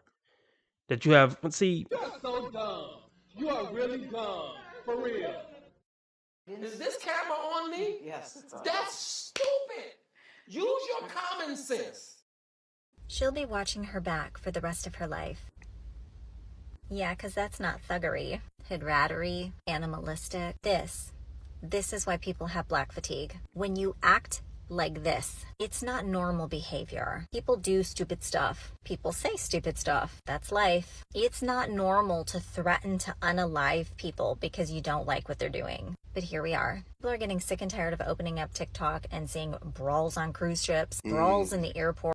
That you have, see. You're so dumb. You are really dumb. For real. Is this camera on me? Yes, it's on. That's stupid. Use your common sense. She'll be watching her back for the rest of her life. Yeah, because that's not thuggery, hoodrattery, animalistic. This is why people have black fatigue. When you act like this, it's not normal behavior. People do stupid stuff. People say stupid stuff. That's life. It's not normal to threaten to unalive people because you don't like what they're doing. But here we are. People are getting sick and tired of opening up TikTok and seeing brawls on cruise ships, brawls in the airport.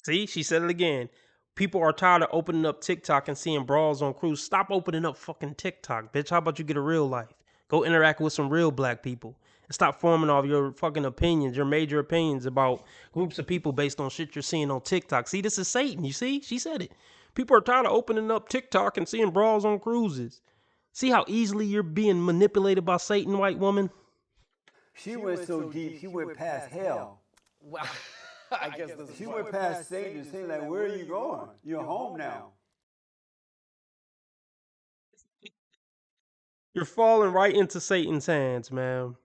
See, she said it again. People are tired of opening up TikTok and seeing brawls on cruise. Stop opening up fucking TikTok, bitch. How about you get a real life? Go interact with some real black people. And stop forming all your fucking opinions, your major opinions about groups of people based on shit you're seeing on TikTok. See, this is Satan. You see? She said it. People are tired of opening up TikTok and seeing brawls on cruises. See how easily you're being manipulated by Satan, white woman? She went so deep, she went past hell. Well, I guess this is She went past Satan and saying, like, where are you going? You're home now. You're falling right into Satan's hands, man.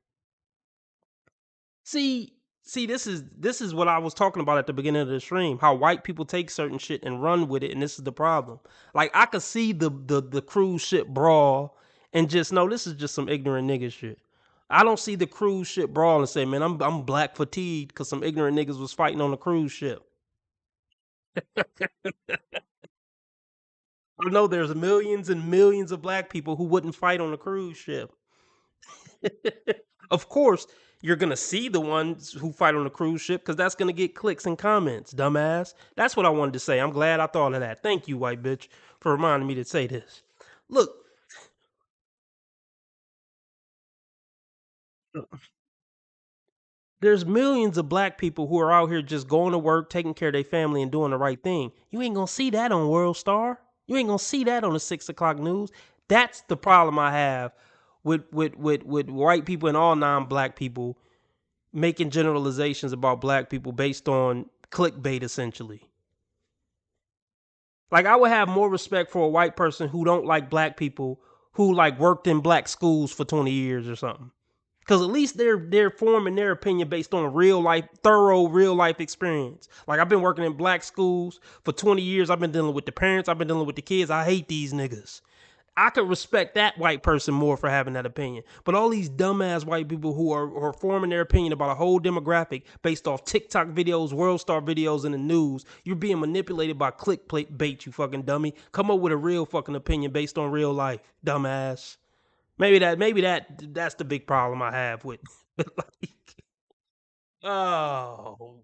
See, this is what I was talking about at the beginning of the stream. How white people take certain shit and run with it, and this is the problem. Like, I could see the cruise ship brawl and just know this is just some ignorant nigga shit. I don't see the cruise ship brawl and say, man, I'm black fatigued because some ignorant niggas was fighting on the cruise ship. I know there's millions and millions of black people who wouldn't fight on a cruise ship. Of course, you're going to see the ones who fight on a cruise ship because that's going to get clicks and comments, dumbass. That's what I wanted to say. I'm glad I thought of that. Thank you, white bitch, for reminding me to say this. Look. There's millions of black people who are out here just going to work, taking care of their family, and doing the right thing. You ain't going to see that on World Star. You ain't going to see that on the 6 o'clock news. That's the problem I have with white people and all non-black people making generalizations about black people based on clickbait, essentially. Like, I would have more respect for a white person who don't like black people who, like, worked in black schools for 20 years or something. Because at least they're forming their opinion based on thorough real life experience. Like, I've been working in black schools for 20 years. I've been dealing with the parents. I've been dealing with the kids. I hate these niggas. I could respect that white person more for having that opinion. But all these dumbass white people who are forming their opinion about a whole demographic based off TikTok videos, World Star videos, and the news, you're being manipulated by clickbait, you fucking dummy. Come up with a real fucking opinion based on real life, dumbass. Maybe that's the big problem I have with like, oh.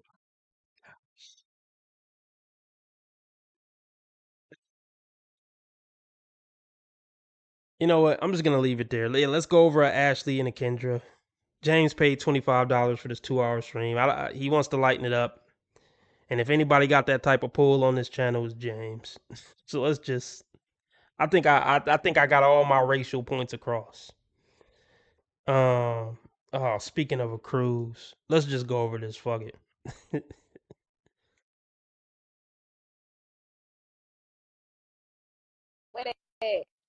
You know what? I'm just gonna leave it there. Let's go over Ashley and Kendra. James paid $25 for this 2-hour stream. He wants to lighten it up, and if anybody got that type of pull on this channel, it's James. So let's just. I think I got all my racial points across. Speaking of a cruise, let's just go over this. Fuck it.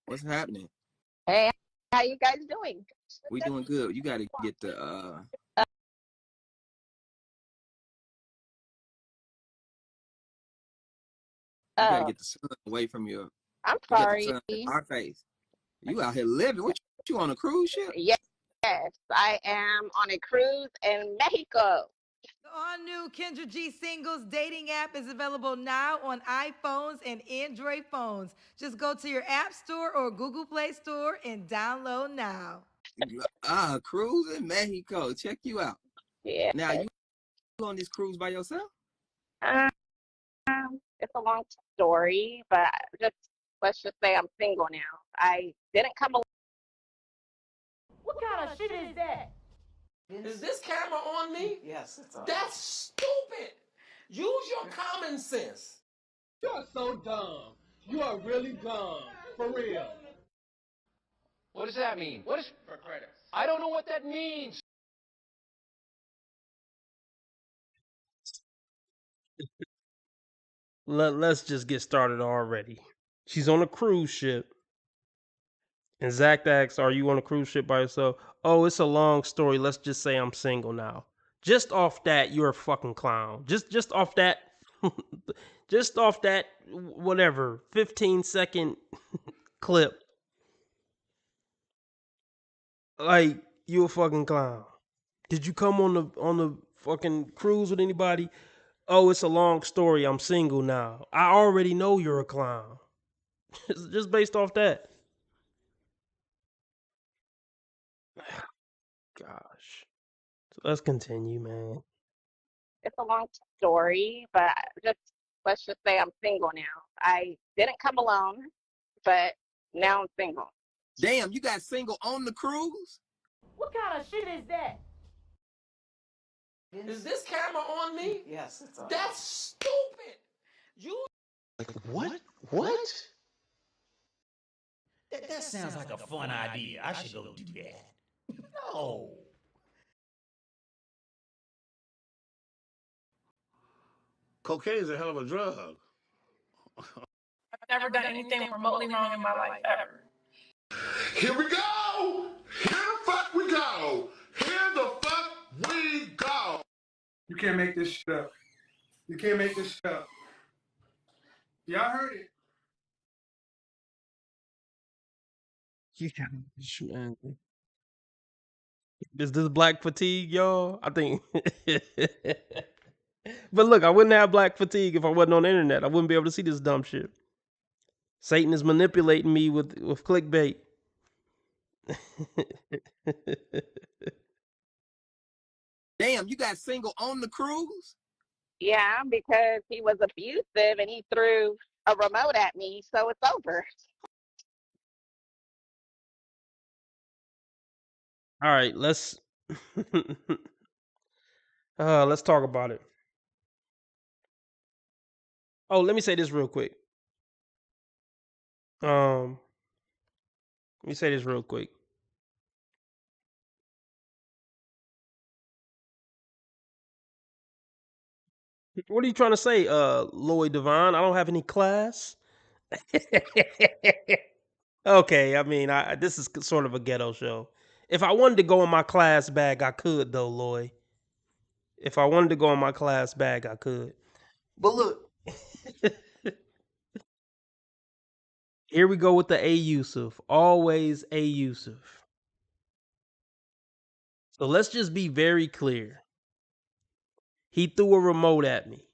What's happening? Hey, how you guys doing? We doing good. You got to get the you gotta get the sun away from your. I'm You got the sorry. sun in our face. You out here living. What you on a cruise ship? Yes, I am on a cruise in Mexico. The all-new Kendra G Singles dating app is available now on iPhones and Android phones. Just go to your App Store or Google Play Store and download now. Cruise in Mexico. Check you out. Yeah. Now you on this cruise by yourself? It's a long story, but let's just say I'm single now. I didn't come along. What kind of shit is that? Is this camera on me? Yes, it's on. That's stupid. Use your common sense. You're so dumb. You are really dumb. For real. What does that mean? What is for credits? I don't know what that means. Let's just get started already. She's on a cruise ship. And Zach asks, "Are you on a cruise ship by yourself?" Oh, it's a long story. Let's just say I'm single now. Just off that, you're a fucking clown. Just off that, just off that, whatever, 15-second clip. Like, you a fucking clown. Did you come on the fucking cruise with anybody? Oh, it's a long story. I'm single now. I already know you're a clown. Just based off that. Gosh. So let's continue, man. It's a long story, but just let's just say I'm single now. I didn't come alone, but now I'm single. Damn, you got single on the cruise? What kind of shit is that? Is this camera on me? Yes, it's on. That's stupid. You. Like, what? What? That sounds like a fun idea. I should go do that. No. Cocaine's a hell of a drug. I've never done anything remotely wrong in my life ever. Here we go! Here the fuck we go! Here the fuck we go! You can't make this shit up. You can't make this shit up. Y'all heard it. Man. Is this black fatigue, y'all? I think. But look, I wouldn't have black fatigue if I wasn't on the internet. I wouldn't be able to see this dumb shit. Satan is manipulating me with clickbait. Damn, you got single on the cruise? Yeah, because he was abusive and he threw a remote at me, so it's over. All right, let's talk about it. Oh, let me say this real quick. Let me say this real quick. What are you trying to say, Lloyd Devine? I don't have any class. Okay, I mean, this is sort of a ghetto show. If I wanted to go in my class bag, I could, though, Lloyd. If I wanted to go in my class bag, I could. But look, here we go with the A Yusuf. Always A Yusuf. So let's just be very clear. He threw a remote at me.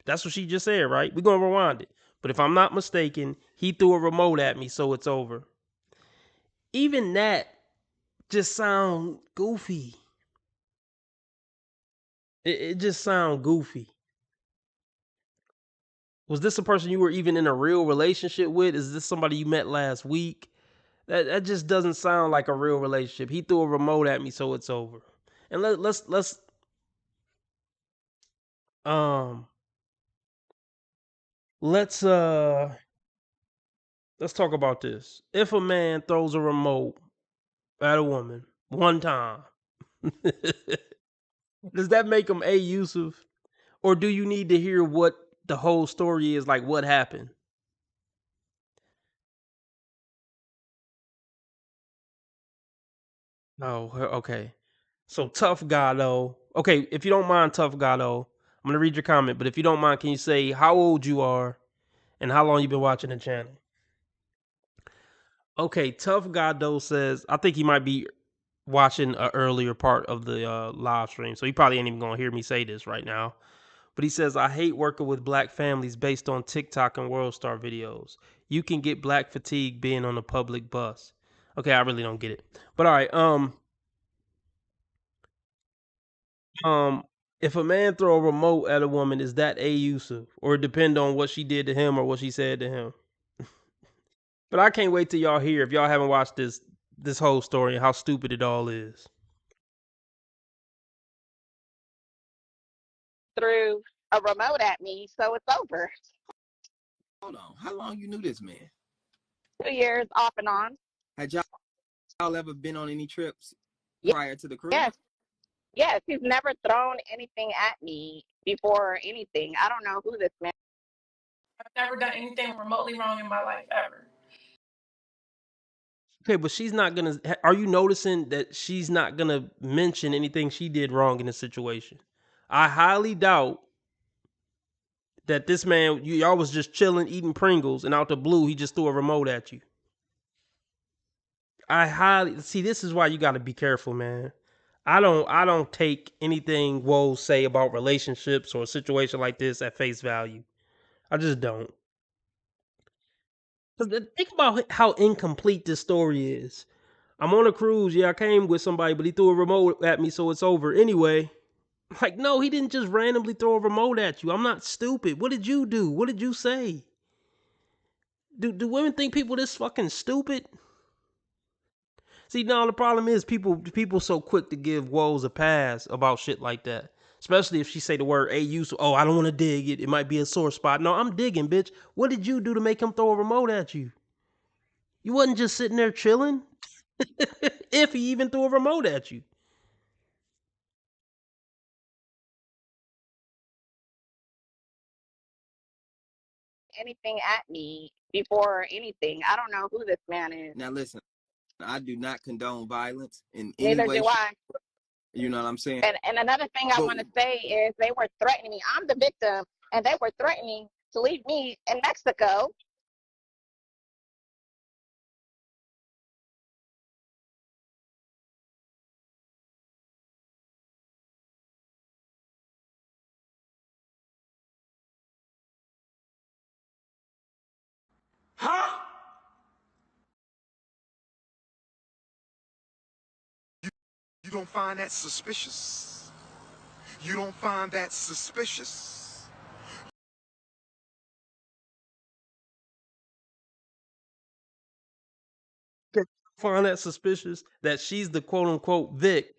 That's what she just said, right? We're going to rewind it. But if I'm not mistaken, he threw a remote at me, so it's over. Even that just sound goofy. It just sound goofy. Was this a person you were even in a real relationship with? Is this somebody you met last week? That just doesn't sound like a real relationship. He threw a remote at me, so it's over. And let's talk about this. If a man throws a remote at a woman one time, does that make him A Yusuf? Or do you need to hear what the whole story is, like what happened? Oh, okay. So tough guy though. Okay, if you don't mind, tough guy though, I'm gonna read your comment. But if you don't mind, can you say how old you are and how long you've been watching the channel? Okay, tough guy though says I think he might be watching an earlier part of the live stream, so he probably ain't even gonna hear me say this right now. But he says I hate working with black families based on TikTok and World Star videos. You can get black fatigue being on a public bus. Okay, I really don't get it. But all right, if a man throw a remote at a woman, is that A Yusuf? Or it depend on what she did to him or what she said to him? But I can't wait till y'all hear if y'all haven't watched this whole story and how stupid it all is. Threw a remote at me, so it's over. Hold on. How long you knew this man? 2 years off and on. Had y'all ever been on any trips prior to the cruise? Yes. Yes, he's never thrown anything at me before or anything. I don't know who this man. I've never done anything remotely wrong in my life ever. Okay, but she's not gonna. Are you noticing that she's not gonna mention anything she did wrong in the situation? I highly doubt that this man, y'all was just chilling, eating Pringles, and out the blue, he just threw a remote at you. I highly see. This is why you got to be careful, man. I don't take anything Woe say about relationships or a situation like this at face value. I just don't. Think about how incomplete this story is. I'm on a cruise. Yeah, I came with somebody, but he threw a remote at me, so it's over. Anyway, like, no, he didn't just randomly throw a remote at you. I'm not stupid. What did you do? What did you say? Do women think people this fucking stupid? See, now the problem is people so quick to give woes a pass about shit like that. Especially if she say the word AU, so, oh, I don't want to dig it. It might be a sore spot. No, I'm digging, bitch. What did you do to make him throw a remote at you? You wasn't just sitting there chilling. If he even threw a remote at you. Anything at me before or anything. I don't know who this man is. Now listen, I do not condone violence in any Neither way. do I. You know what I'm saying? And another thing I want to say is they were threatening me. I'm the victim, and they were threatening to leave me in Mexico. Huh? You don't find that suspicious? You don't find that suspicious? Find that suspicious that she's the quote unquote Vic,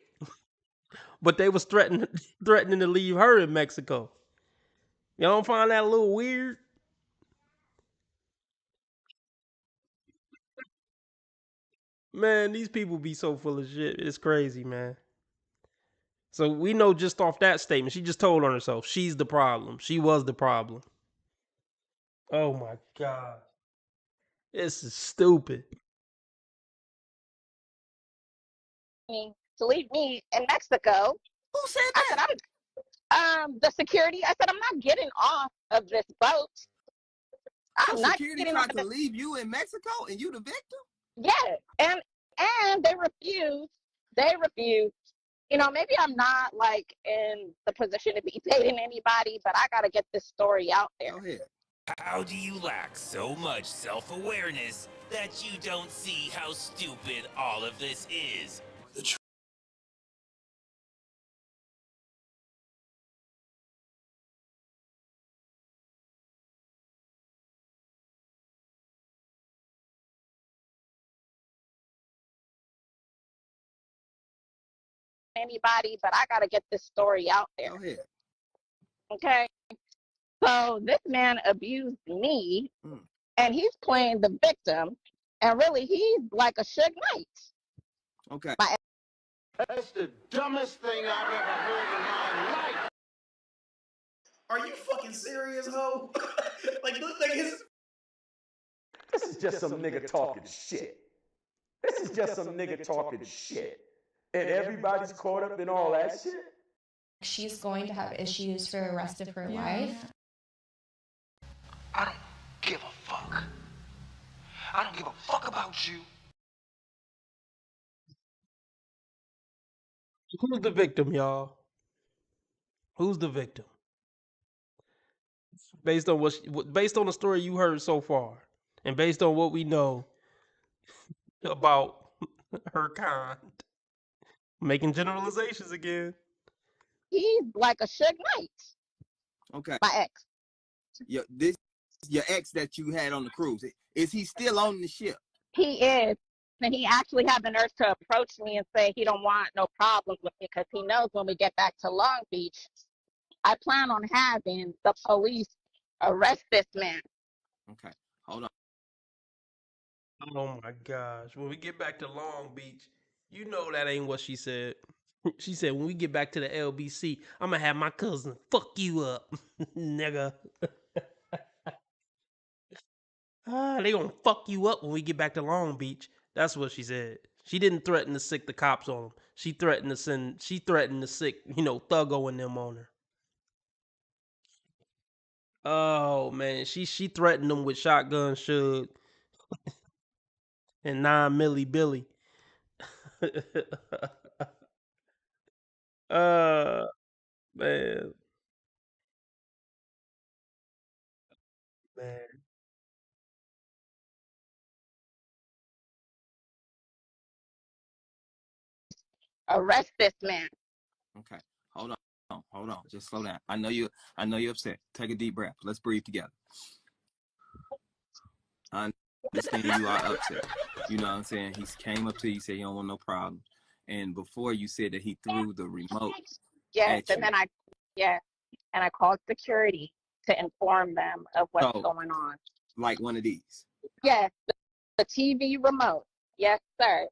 but they was threatening to leave her in Mexico. Y'all don't find that a little weird? Man, these people be so full of shit. It's crazy, man. So we know just off that statement, she just told on herself. She's the problem. She was the problem. Oh my God. This is stupid. To leave me in Mexico. Who said that? I said, the security. I said, I'm not getting off of this boat. I'm not security getting tried off to leave you in Mexico and you the victim? Yeah, and they refused. They refused. You know, maybe I'm not like in the position to be dating anybody, but I gotta get this story out there. Go ahead. How do you lack so much self-awareness that you don't see how stupid all of this is? Anybody, but I gotta get this story out there. Go ahead. Okay. So this man abused me, and he's playing the victim, and really he's like a Suge Knight. Okay. That's the dumbest thing I've ever heard in my life. Are you fucking serious, ho? like his. This is just some nigga talking shit. This is just some nigga talking shit. And everybody's caught up in all that shit. She's going to have issues for the rest of her life. I don't give a fuck. I don't give a fuck about you. Who's the victim, y'all? Who's the victim? Based on based on the story you heard so far, and based on what we know about her kind, making generalizations again. He's like a Suge Knight. Okay. My ex. Your ex that you had on the cruise. Is he still on the ship? He is. And he actually had the nerve to approach me and say he don't want no problems with me because he knows when we get back to Long Beach, I plan on having the police arrest this man. Okay, hold on. Oh my gosh. When we get back to Long Beach, you know that ain't what she said. She said, when we get back to the LBC, I'm gonna have my cousin fuck you up, nigga. They gonna fuck you up when we get back to Long Beach. That's what she said. She didn't threaten to sick the cops on him. She threatened to sick, Thuggo and them on her. Oh man, she threatened them with Shotgun Suge and 9 Milli Billy. uh man. Man. Arrest this man. Okay, hold on. Just slow down. I know you're upset. Take a deep breath. Let's breathe together. I understand you are upset. You know what I'm saying? He came up to you, said he don't want no problems. And before you said that he threw the remote Yes, at and you. then I called security to inform them of what's going on. Like one of these. Yes, the TV remote. Yes, sir.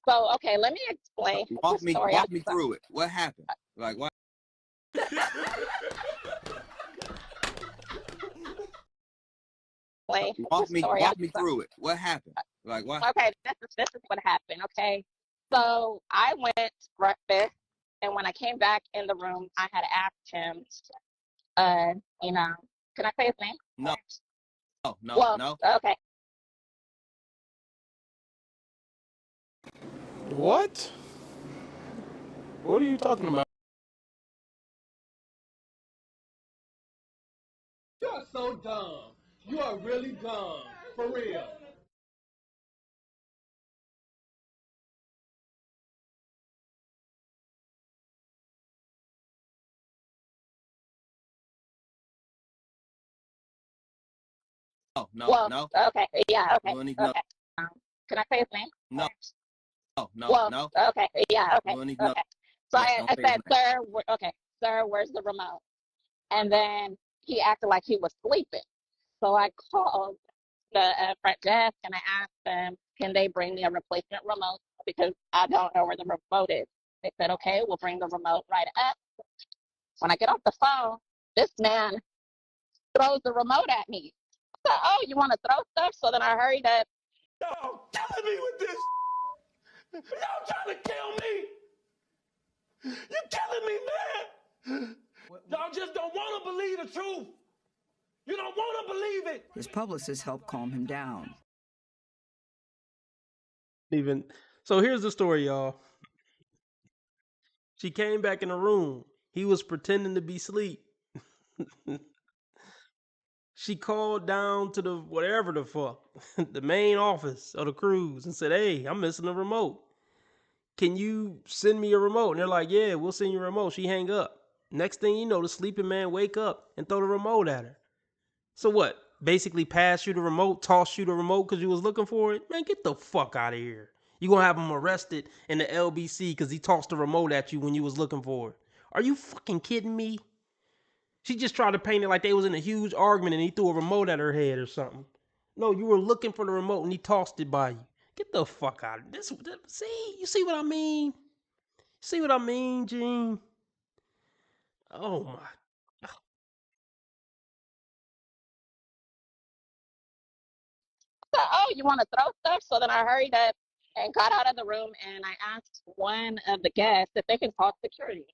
So, okay, let me explain Walk the me story. through it. What happened? Like what? Walk me through it. What happened? Like what? Okay, this is what happened. Okay, so I went to breakfast, and when I came back in the room, I had asked him, can I say his name? No. Okay. What? What are you talking about? You're so dumb. You are really dumb. For real. No. Okay. Yeah. Okay. No. Okay. Can I say his name? No. Okay. Yeah. Okay. Okay. So Yes, I said, sir. Okay, sir. Where's the remote? And then he acted like he was sleeping. So I called the front desk and I asked them, can they bring me a replacement remote? Because I don't know where the remote is. They said, okay, we'll bring the remote right up. When I get off the phone, this man throws the remote at me. I said, oh, you want to throw stuff? So then I hurried up. Y'all killing me with this. Y'all trying to kill me. You killing me, man. Y'all just don't want to believe the truth. You don't want to believe it. His publicist helped calm him down. So here's the story, y'all. She came back in the room. He was pretending to be asleep. She called down to the whatever the fuck, the main office of the cruise and said, hey, I'm missing a remote. Can you send me a remote? And they're like, yeah, we'll send you a remote. She hang up. Next thing you know, the sleeping man wake up and throw the remote at her. So what? Basically pass you the remote, toss you the remote because you was looking for it? Man, get the fuck out of here. You gonna have him arrested in the LBC because he tossed the remote at you when you was looking for it. Are you fucking kidding me? She just tried to paint it like they was in a huge argument and he threw a remote at her head or something. No, you were looking for the remote and he tossed it by you. Get the fuck out of this. See? You see what I mean? See what I mean, Gene? Oh my. So, oh, you want to throw stuff? So then I hurried up and got out of the room and I asked one of the guests if they can call security.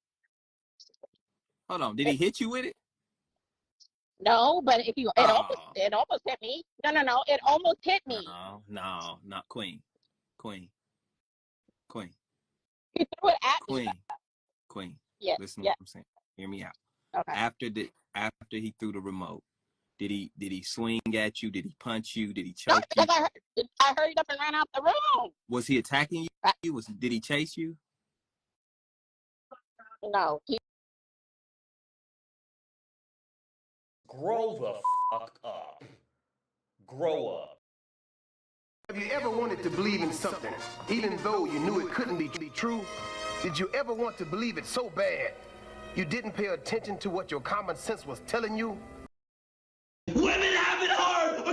Hold on. Did he hit you with it? No, but if you, it almost hit me. No, it almost hit me. No, not Queen. He threw it at me. Queen. Yeah. Listen to what I'm saying. Hear me out. Okay. After he threw the remote, did he swing at you? Did he punch you? Did he No, choke you? because I hurried up and ran out the room. Was he attacking you? Did he chase you? No. Grow the fuck up. Grow up. Have you ever wanted to believe in something, even though you knew it couldn't be true? Did you ever want to believe it so bad you didn't pay attention to what your common sense was telling you? Women have it hard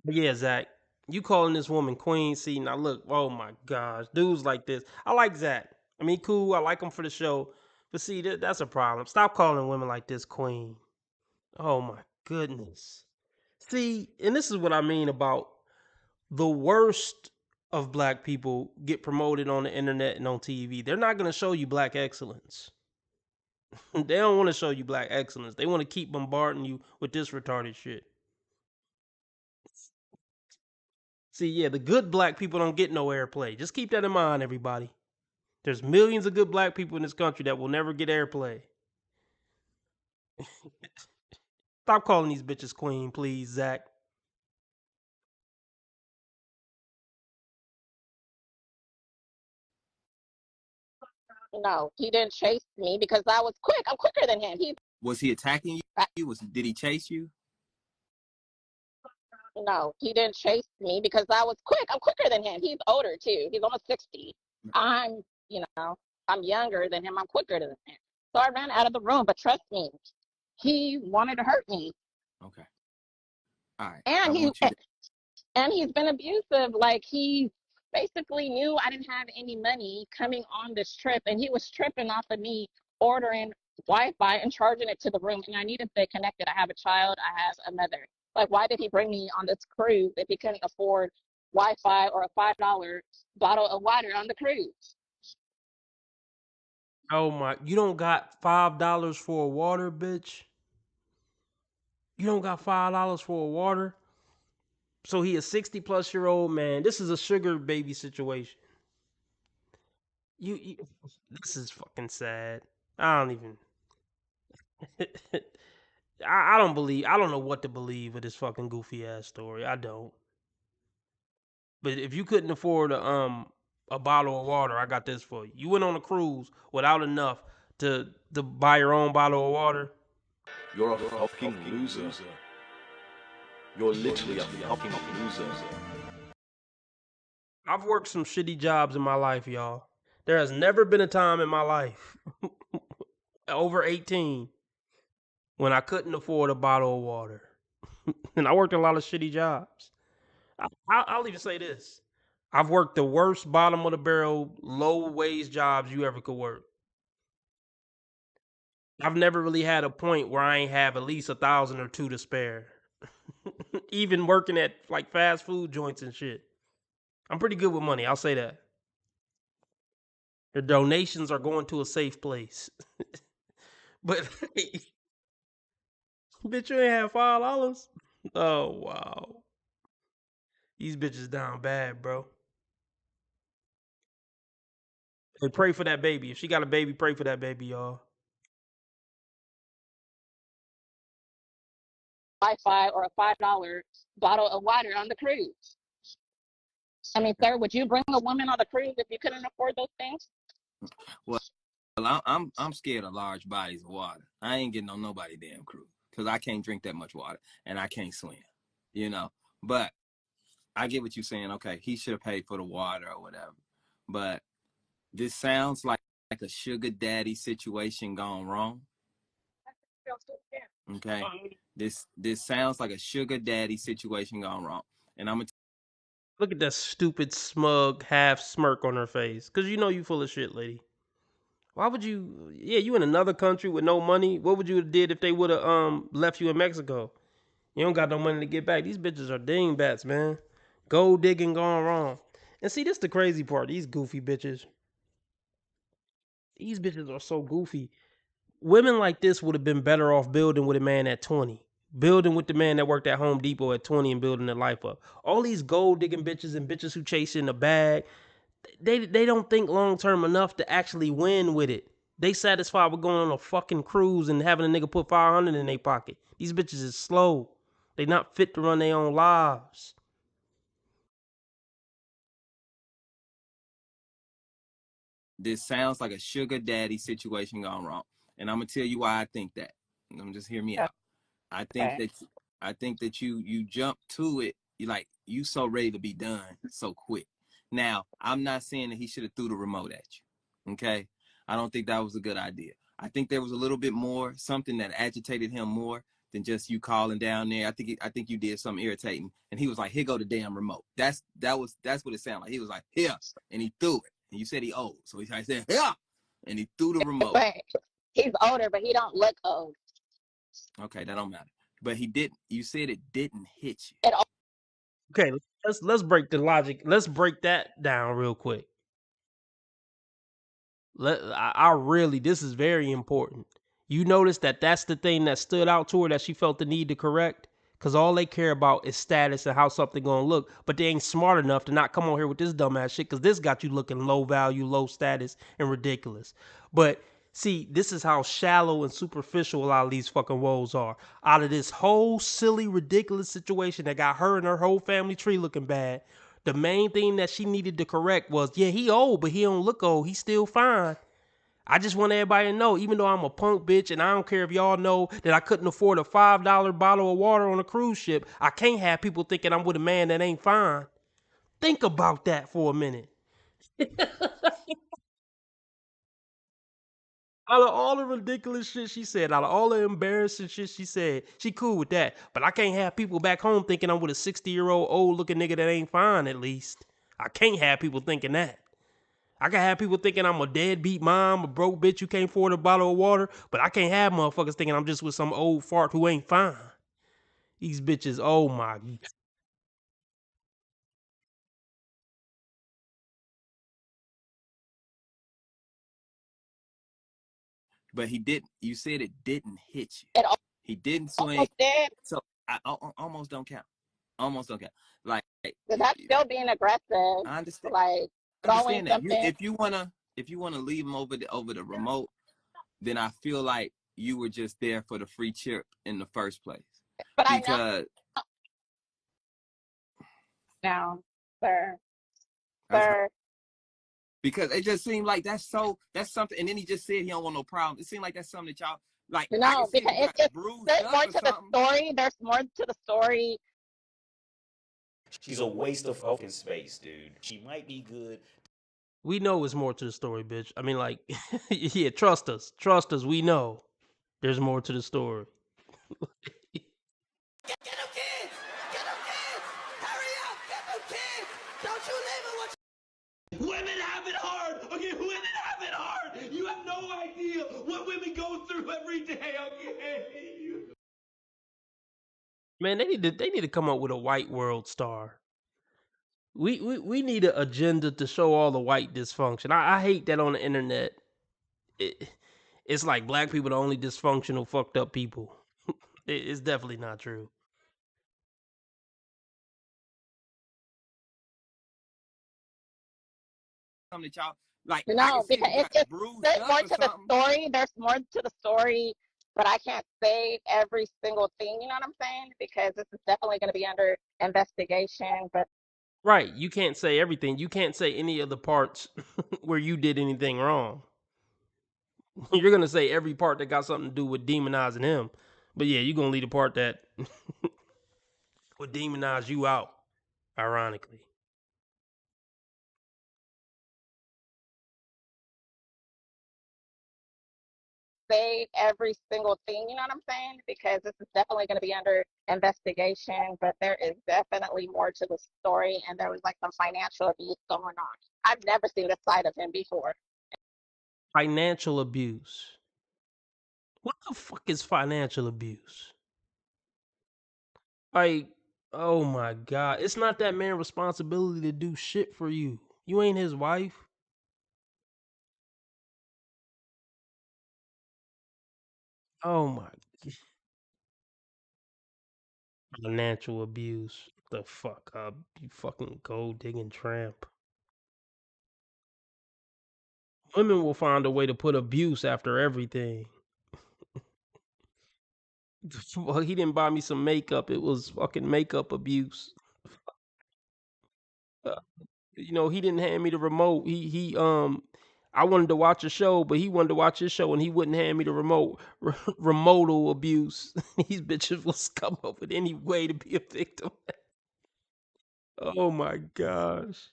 But yeah, Zach, you calling this woman queen? See, now look, oh my gosh, dudes like this. I like Zach. I mean, cool. I like him for the show. But see, that's a problem. Stop calling women like this queen. Oh my goodness. See, and this is what I mean about the worst of black people get promoted on the internet and on TV. They're not going to show you black excellence. They don't want to show you black excellence. They want to keep bombarding you with this retarded shit. See, yeah, the good black people don't get no airplay. Just keep that in mind, everybody. There's millions of good black people in this country that will never get airplay. Stop calling these bitches queen, please, Zach. No, he didn't chase me because I was quick. I'm quicker than him. Was he attacking you? Did he chase you? No, he didn't chase me because I was quick. I'm quicker than him. He's older too. He's almost 60. I'm, I'm younger than him. I'm quicker than him. So I ran out of the room. But trust me, he wanted to hurt me. Okay. All right. And he's been abusive. Like, he basically knew I didn't have any money coming on this trip, and he was tripping off of me ordering Wi-Fi and charging it to the room. And I need to stay connected. I have a child. I have a mother. Like, why did he bring me on this cruise if he couldn't afford Wi-Fi or a $5 bottle of water on the cruise? Oh my, you don't got $5 for a water, bitch? You don't got $5 for a water? So he a 60-plus-year-old man. This is a sugar baby situation. You this is fucking sad. I don't even I don't know what to believe with this fucking goofy ass story. I don't. But if you couldn't afford a bottle of water, I got this for you. You went on a cruise without enough to buy your own bottle of water. You're a fucking loser. You're literally a fucking loser. I've worked some shitty jobs in my life, y'all. There has never been a time in my life over 18 when I couldn't afford a bottle of water. And I worked a lot of shitty jobs. I'll even say this. I've worked the worst bottom of the barrel, low wage jobs you ever could work. I've never really had a point where I ain't have at least 1,000 or two to spare. Even working at like fast food joints and shit. I'm pretty good with money, I'll say that. Your donations are going to a safe place. But bitch, you ain't have $5? Oh wow. These bitches down bad, bro. Hey, pray for that baby. If she got a baby, pray for that baby, y'all. Wi-Fi or a $5 bottle of water on the cruise. I mean, sir, would you bring a woman on the cruise if you couldn't afford those things? Well, I'm scared of large bodies of water. I ain't getting on nobody damn cruise because I can't drink that much water and I can't swim, But I get what you're saying. Okay, he should have paid for the water or whatever. But this sounds like a sugar daddy situation gone wrong. Okay, this sounds like a sugar daddy situation gone wrong, and I'm gonna look at that stupid, smug, half smirk on her face. Cause you know you full of shit, lady. Why would you? Yeah, you in another country with no money. What would you have did if they would have left you in Mexico? You don't got no money to get back. These bitches are dingbats, man. Gold digging gone wrong. And see, this the crazy part. These goofy bitches. These bitches are so goofy. Women like this would have been better off building with a man at 20. Building with the man that worked at Home Depot at 20 and building their life up. All these gold digging bitches and bitches who chase in the bag, they don't think long term enough to actually win with it. They satisfied with going on a fucking cruise and having a nigga put 500 in their pocket. These bitches is slow. They not fit to run their own lives. This sounds like a sugar daddy situation gone wrong, and I'm gonna tell you why I think that. Just hear me out. I think that you jump to it. You so ready to be done so quick. Now, I'm not saying that he should have threw the remote at you. Okay, I don't think that was a good idea. I think there was a little bit more, something that agitated him more than just you calling down there. I think you did something irritating, and he was like, "Here go the damn remote." That's what it sounded like. He was like, "Here," and he threw it. And you said he old, so he said, "Here," and he threw the remote. But he's older, but he don't look old. Okay, that don't matter. But he didn't. You said it didn't hit you. Okay, let's break the logic. Let's break that down real quick. I really, this is very important. You notice that that's the thing that stood out to her that she felt the need to correct, because all they care about is status and how something gonna look, but they ain't smart enough to not come on here with this dumbass shit, because this got you looking low value, low status, and ridiculous. But see, this is how shallow and superficial a lot of these fucking woes are. Out of this whole silly, ridiculous situation that got her and her whole family tree looking bad, the main thing that she needed to correct was, yeah, he old, but he don't look old. He's still fine. I just want everybody to know, even though I'm a punk bitch and I don't care if y'all know that I couldn't afford a $5 bottle of water on a cruise ship, I can't have people thinking I'm with a man that ain't fine. Think about that for a minute. Out of all the ridiculous shit she said, out of all the embarrassing shit she said, she cool with that. But I can't have people back home thinking I'm with a 60-year-old old looking nigga that ain't fine, at least. I can't have people thinking that. I can have people thinking I'm a deadbeat mom, a broke bitch who can't afford a bottle of water, but I can't have motherfuckers thinking I'm just with some old fart who ain't fine. These bitches, oh my. But he didn't. You said it didn't hit you. It He didn't swing. almost did. So I almost don't count. Almost don't count. Like So that's still being aggressive. I understand. Like throwing Understand that. something. If you wanna leave him over the remote, then I feel like you were just there for the free chip in the first place. But because now, sir. because it just seemed like that's something. And then he just said he don't want no problem. It seemed like that's something that y'all like. No, because it's there's more to the story. There's more to the story. She's a waste of fucking space, dude. She might be good. We know it's more to the story, bitch. I mean, like, yeah, trust us. Trust us. We know there's more to the story. Women have it hard, okay? Women have it hard. You have no idea what women go through every day, okay? Man, they need to come up with a white world star. We need an agenda to show all the white dysfunction. I hate that on the internet. It's like black people the only dysfunctional, fucked up people. It's definitely not true. Something that y'all like. No, because it's there's more to the story. There's more to the story, but I can't say every single thing. You know what I'm saying? Because this is definitely going to be under investigation. But Right, you can't say everything. You can't say any of the parts where you did anything wrong. You're gonna say every part that got something to do with demonizing him. But yeah, you're gonna leave the part that would demonize you out, ironically. say every single thing. You know what I'm saying? Because this is definitely going to be under investigation. But there is definitely more to the story, and there was like some financial abuse going on. I've never seen this side of him before. Financial abuse. What the fuck is financial abuse? Like, oh my god. It's not that man's responsibility to do shit for you. You ain't his wife. Oh my financial abuse. The fuck up. You fucking gold digging tramp. Women will find a way to put abuse after everything. Well, he didn't buy me some makeup. It was fucking makeup abuse. Uh, you know, he didn't hand me the remote. I wanted to watch a show, but he wanted to watch his show and he wouldn't hand me the remote. Remotal abuse. These bitches will come up with any way to be a victim. Oh my gosh.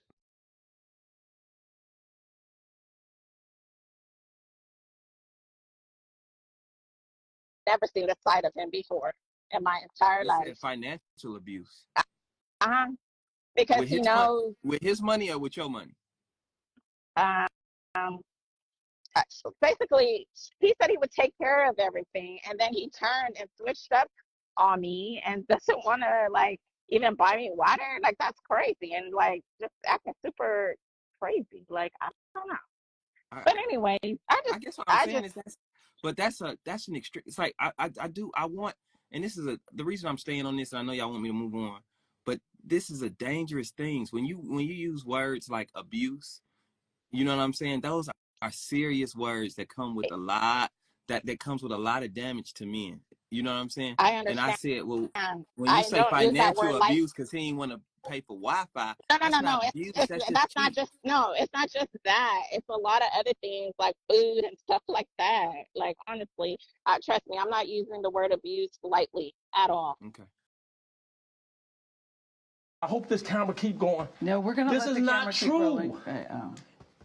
Never seen this side of him before. in my entire It life. said financial abuse. Because With he his money, knows. with his money or with your money? Um, Basically, he said he would take care of everything, and then he turned and switched up on me and doesn't want to like even buy me water. Like that's crazy, and like just acting super crazy. Like I don't know. But anyways, I guess what I'm saying is that's an extreme. It's like I want, and this is the reason I'm staying on this. And I know y'all want me to move on, but this is a dangerous thing. When you use words like abuse, you know what I'm saying? Those are serious words that come with a lot that comes with a lot of damage to men. You know what I'm saying? I understand. And I said, well, when you I say don't use that financial word abuse because he ain't want to pay for Wi-Fi, that's not abuse. That's just that's cheating. not just it's not just that. It's a lot of other things like food and stuff like that. Like honestly, trust me, I'm not using the word abuse lightly at all. Okay. I hope this camera keep going. No, we're gonna This let is the not camera keep true. rolling.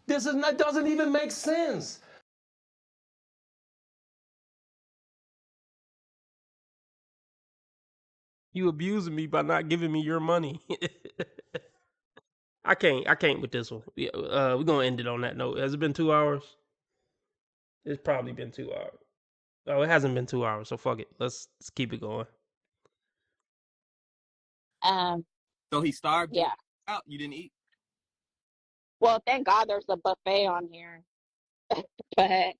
This is not, doesn't even make sense. You abusing me by not giving me your money. I can't with this one. We're gonna end it on that note. Has it been 2 hours? It's probably been 2 hours. Oh, it hasn't been 2 hours, so fuck it. Let's keep it going. So he starved you Yeah. out. You didn't eat. Well, thank God there's a buffet on here. But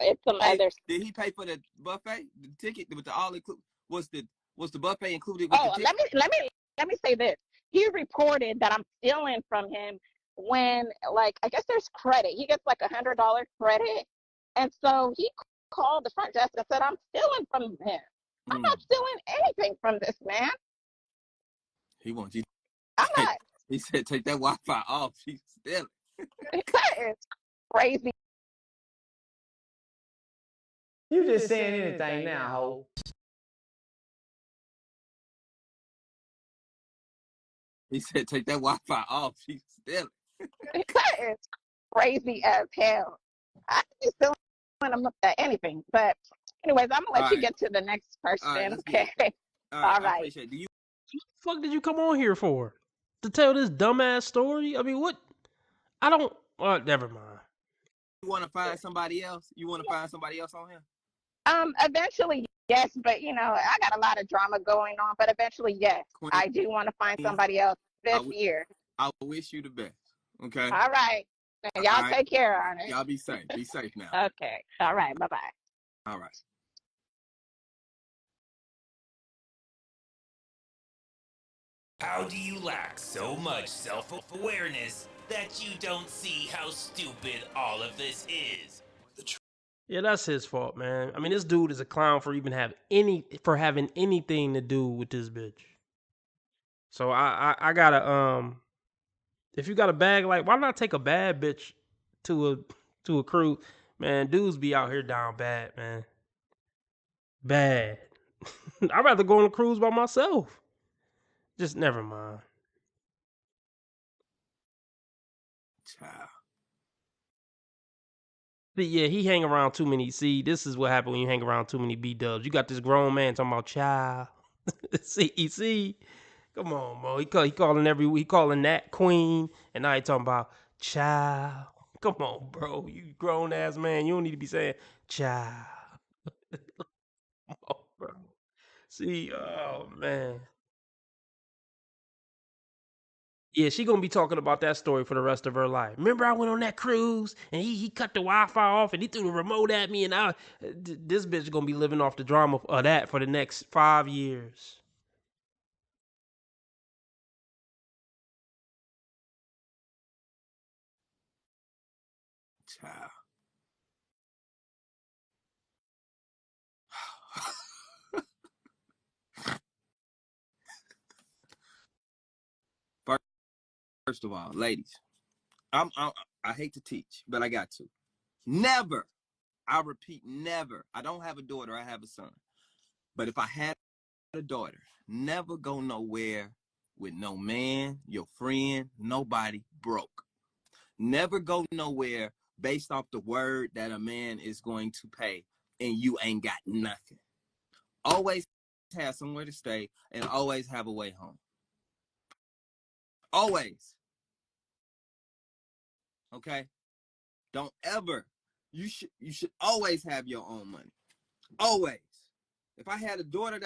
it's some other. Did he pay for the buffet? The ticket with the all include was the buffet included with the ticket? Let me say this. He reported that I'm stealing from him when like I guess there's credit. He gets like $100 credit, and so he called the front desk and said I'm stealing from him. I'm not stealing anything from this man. He wants you. I'm not. He said take that Wi-Fi off. She's stealing. That is crazy. You just saying anything now, ho. He said take that Wi-Fi off. She's stealing. That is crazy as hell. I just stealing him anything. But anyways, I'm gonna let you get to the next person. Okay. All right. I appreciate it. What the fuck did you come on here for? To tell this dumbass story? I mean, what? I don't. Never mind. You want to find somebody else? You want to find somebody else on here? Eventually, yes, but you know, I got a lot of drama going on. But eventually, yes, Queen, I do want to find somebody else this year. I wish you the best. Okay. All right. Y'all take care, all right? Y'all be safe. Be safe now. Okay. All right. Bye bye. All right. How do you lack so much self-awareness that you don't see how stupid all of this is? Yeah, that's his fault, man. I mean, this dude is a clown for even having anything to do with this bitch. So I gotta if you got a bag, like why not take a bad bitch to a crew? Man, dudes be out here down bad, man. Bad. I'd rather go on a cruise by myself. Just never mind. Child. But yeah, he hang around too many. See, this is what happens when you hang around too many B-dubs. You got this grown man talking about child. see, come on, bro. He calling that queen, and now he talking about child. Come on, bro. You grown ass man. You don't need to be saying child. Come on, bro. See, oh man. Yeah, she gonna be talking about that story for the rest of her life. Remember, I went on that cruise and he cut the Wi-Fi off and he threw the remote at me, and this bitch gonna be living off the drama of that for the next 5 years. Child. First of all, ladies, I hate to teach, but I got to. Never, I repeat, never. I don't have a daughter, I have a son. But if I had a daughter, never go nowhere with no man, your friend, nobody broke. Never go nowhere based off the word that a man is going to pay and you ain't got nothing. always have somewhere to stay, and always have a way home. Always. Okay? Don't ever. You should always have your own money. Always. If I had a daughter,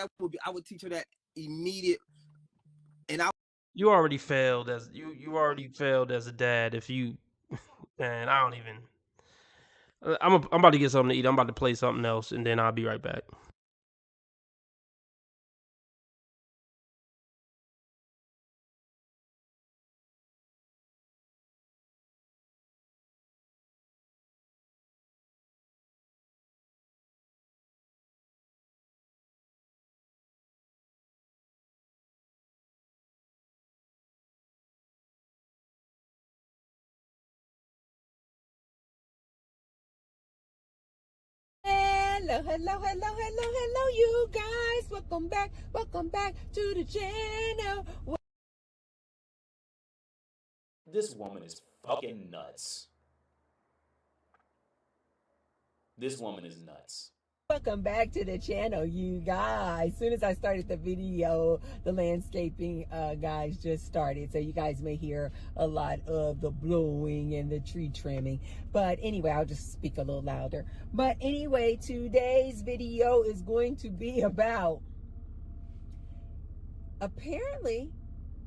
I would teach her that immediate. And You already failed as you already failed as a dad. If you, man, I don't even. I'm about to get something to eat. I'm about to play something else, and then I'll be right back. Hello, you guys. Welcome back to the channel. This woman is fucking nuts. This woman is nuts. Welcome back to the channel, you guys. As soon as I started the video, the landscaping guys just started. So you guys may hear a lot of the blowing and the tree trimming. But anyway, I'll just speak a little louder. But anyway, today's video is going to be about, apparently,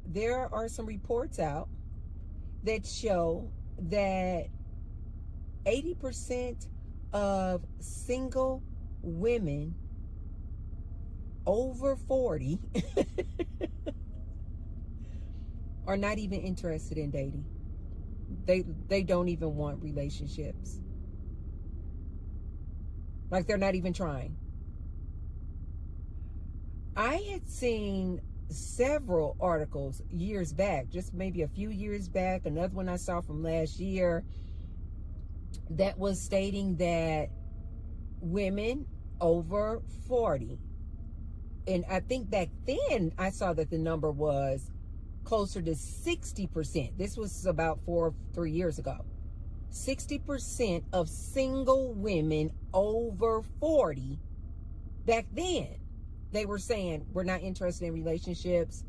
there are some reports out that show that 80% of single women over 40 are not even interested in dating. They don't even want relationships. Like, they're not even trying. I had seen several articles years back, just maybe a few years back, another one I saw from last year, that was stating that women over 40, and I think back then I saw that the number was closer to 60%. This was about 3 years ago. 60% of single women over 40 back then, they were saying we're not interested in relationships,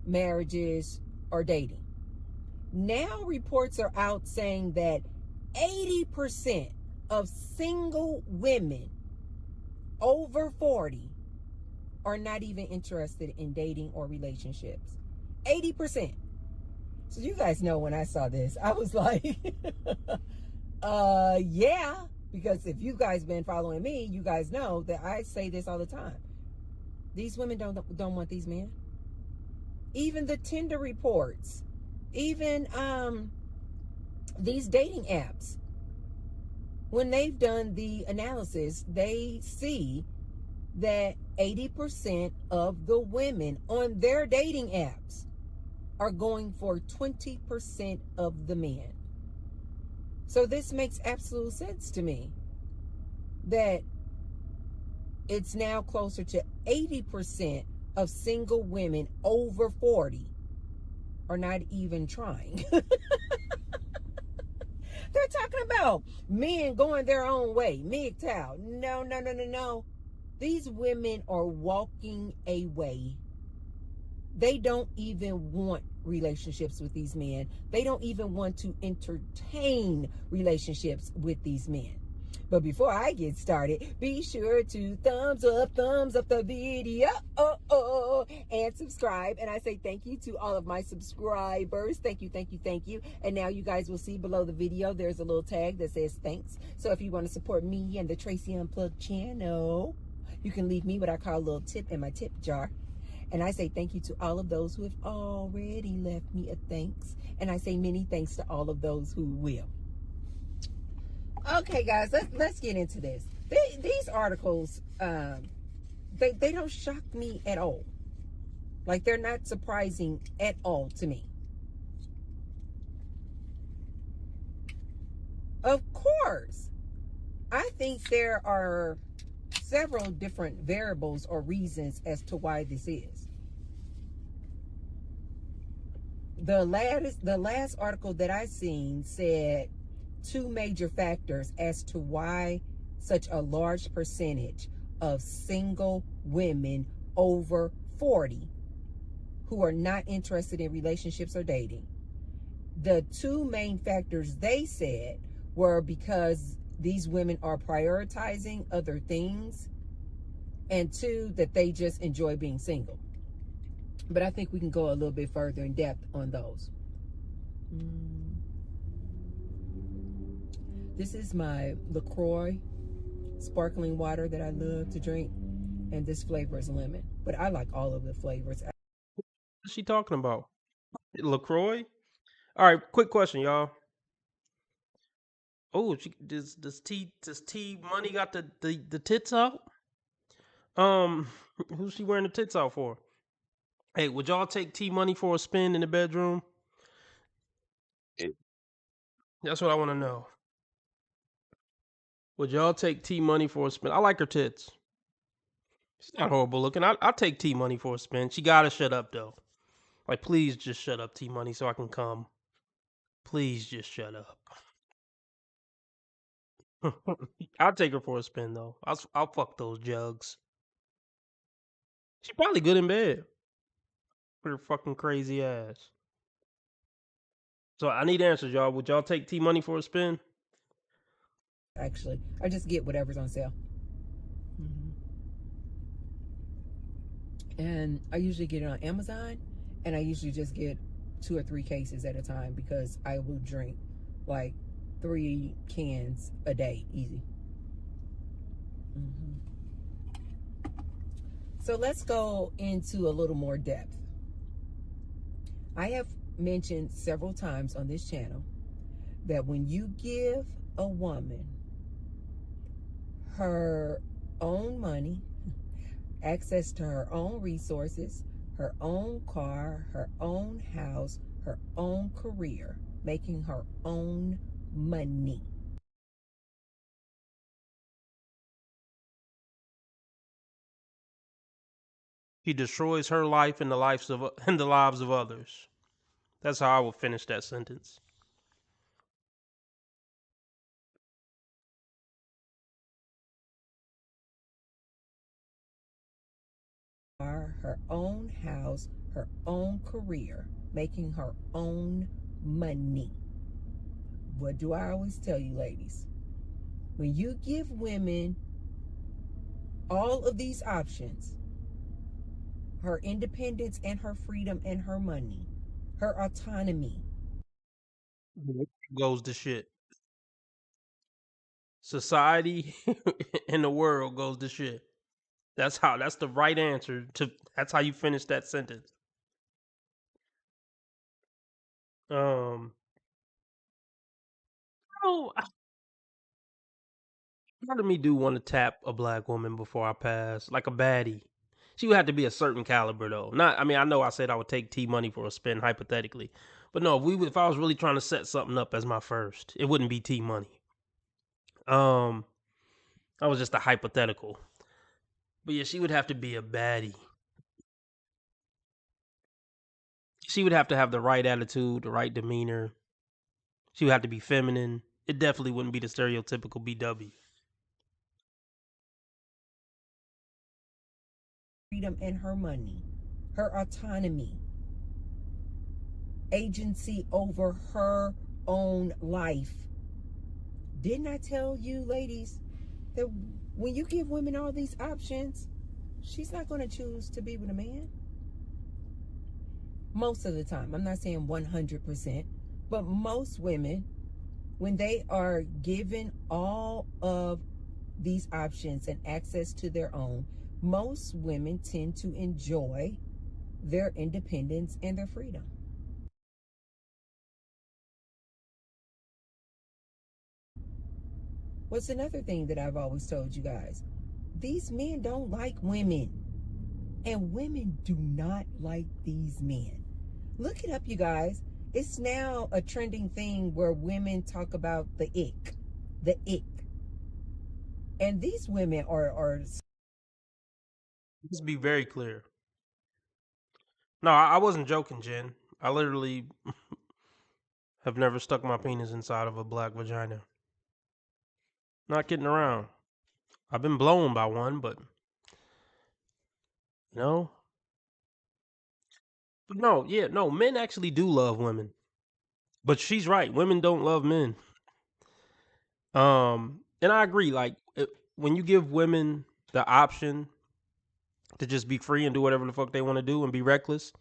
marriages, or dating. Now reports are out saying that 80% of single women over 40 are not even interested in dating or relationships. 80%. So you guys know, when I saw this, I was like, yeah, because if you guys been following me, you guys know that I say this all the time. These women don't want these men. Even the Tinder reports, even these dating apps, when they've done the analysis, they see that 80% of the women on their dating apps are going for 20% of the men. So this makes absolute sense to me, that it's now closer to 80% of single women over 40 are not even trying. They're talking about men going their own way. MGTOW. No. These women are walking away. They don't even want relationships with these men. They don't even want to entertain relationships with these men. But before I get started, be sure to thumbs up the video and subscribe. And I say thank you to all of my subscribers. Thank you. And now you guys will see below the video, there's a little tag that says thanks. So if you want to support me and the Tracy Unplugged channel, you can leave me what I call a little tip in my tip jar. And I say thank you to all of those who have already left me a thanks. And I say many thanks to all of those who will. Okay, guys, let's get into this. These articles, they don't shock me at all. Like, they're not surprising at all to me. Of course, I think there are several different variables or reasons as to why this is. The last article that I seen said 2 major factors as to why such a large percentage of single women over 40 who are not interested in relationships or dating. The two main factors they said were because these women are prioritizing other things, and two, that they just enjoy being single. But I think we can go a little bit further in depth on those. This is my LaCroix sparkling water that I love to drink, and this flavor is lemon. But I like all of the flavors. What's she talking about? LaCroix? All right, quick question, y'all. Oh, does T Money got the tits out? Who's she wearing the tits out for? Hey, would y'all take T Money for a spin in the bedroom? That's what I want to know. Would y'all take T Money for a spin? I like her tits. She's not horrible looking. I'll take T Money for a spin. She gotta shut up though. Like, please just shut up, T Money, so I can come. Please just shut up. I'll take her for a spin though. I'll fuck those jugs. She's probably good in bed. With her fucking crazy ass. So I need answers, y'all. Would y'all take T Money for a spin? Actually, I just get whatever's on sale. And I usually get it on Amazon, and I usually just get 2 or 3 cases at a time because I will drink like 3 cans a day, easy. So let's go into a little more depth. I have mentioned several times on this channel that when you give a woman her own money, access to her own resources, her own car, her own house, her own career, making her own money, He destroys her life and the lives of others. That's how I will finish that sentence. her own house, her own career, making her own money. What do I always tell you, ladies? When you give women all of these options, her independence and her freedom and her money, her autonomy, goes to shit. Society and the world goes to shit. That's the right answer to. That's how you finish that sentence. Oh, part of me do want to tap a black woman before I pass, like a baddie. She would have to be a certain caliber though. Not, I mean, I know I said I would take T Money for a spin hypothetically, but no, if I was really trying to set something up as my first, it wouldn't be T Money. That was just a hypothetical. But yeah, she would have to be a baddie. She would have to have the right attitude, the right demeanor. She would have to be feminine. It definitely wouldn't be the stereotypical BW. freedom and her money, her autonomy, agency over her own life. Didn't I tell you, ladies, that when you give women all these options, she's not going to choose to be with a man? Most of the time. I'm not saying 100%, but most women, when they are given all of these options and access to their own, most women tend to enjoy their independence and their freedom. What's another thing that I've always told you guys? These men don't like women, and women do not like these men. Look it up, you guys. It's now a trending thing where women talk about the ick. And these women are Let's be very clear. No, I wasn't joking, Jen. I literally have never stuck my penis inside of a black vagina. Not kidding around. I've been blown by one, but You know? But no, yeah, no, men actually do love women. But she's right. Women don't love men. And I agree. Like when you give women the option to just be free and do whatever the fuck they want to do and be reckless,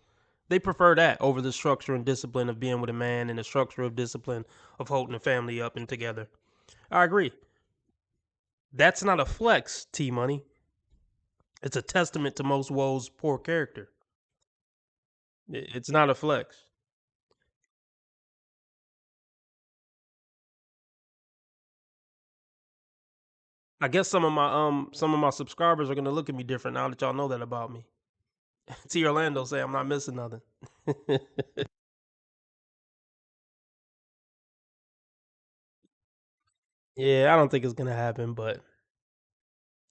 they prefer that over the structure and discipline of being with a man and the structure of discipline of holding a family up and together. I agree. That's not a flex, T Money. It's a testament to most woes' poor character. It's not a flex. I guess some of my subscribers are gonna look at me different now that y'all know that about me. T Orlando say I'm not missing nothing. Yeah, I don't think it's gonna happen, but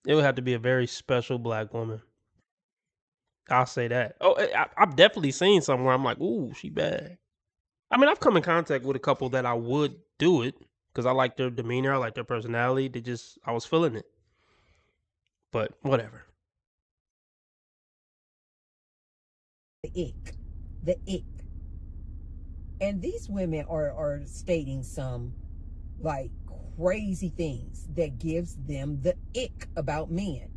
it would have to be a very special black woman. I'll say that. Oh, I've definitely seen somewhere I'm like, ooh, she bad. I mean, I've come in contact with a couple that I would do it because I like their demeanor, I like their personality. I was feeling it. But whatever. The ick. The ick. And these women are stating some like crazy things that gives them the ick about men.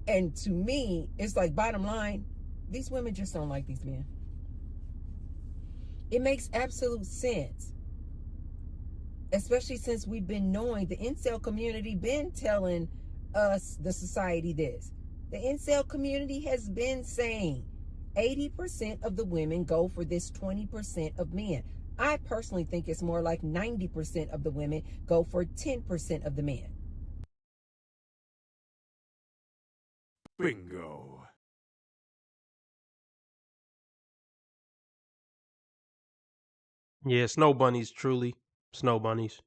And to me, it's like bottom line, these women just don't like these men. It makes absolute sense. Especially since we've been knowing the incel community been telling us, the society, this. The incel community has been saying 80% of the women go for this 20% of men. I personally think it's more like 90% of the women go for 10% of the men. Bingo. Yeah, snow bunnies, truly. Snow bunnies.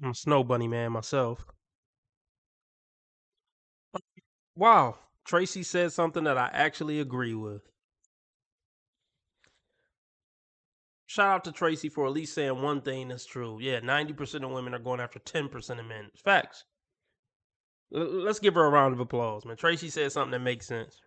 I'm a snow bunny man myself. Wow. Tracy said something that I actually agree with. Shout out to Tracy for at least saying one thing that's true. Yeah, 90% of women are going after 10% of men. Facts. Let's give her a round of applause, man. Tracy said something that makes sense.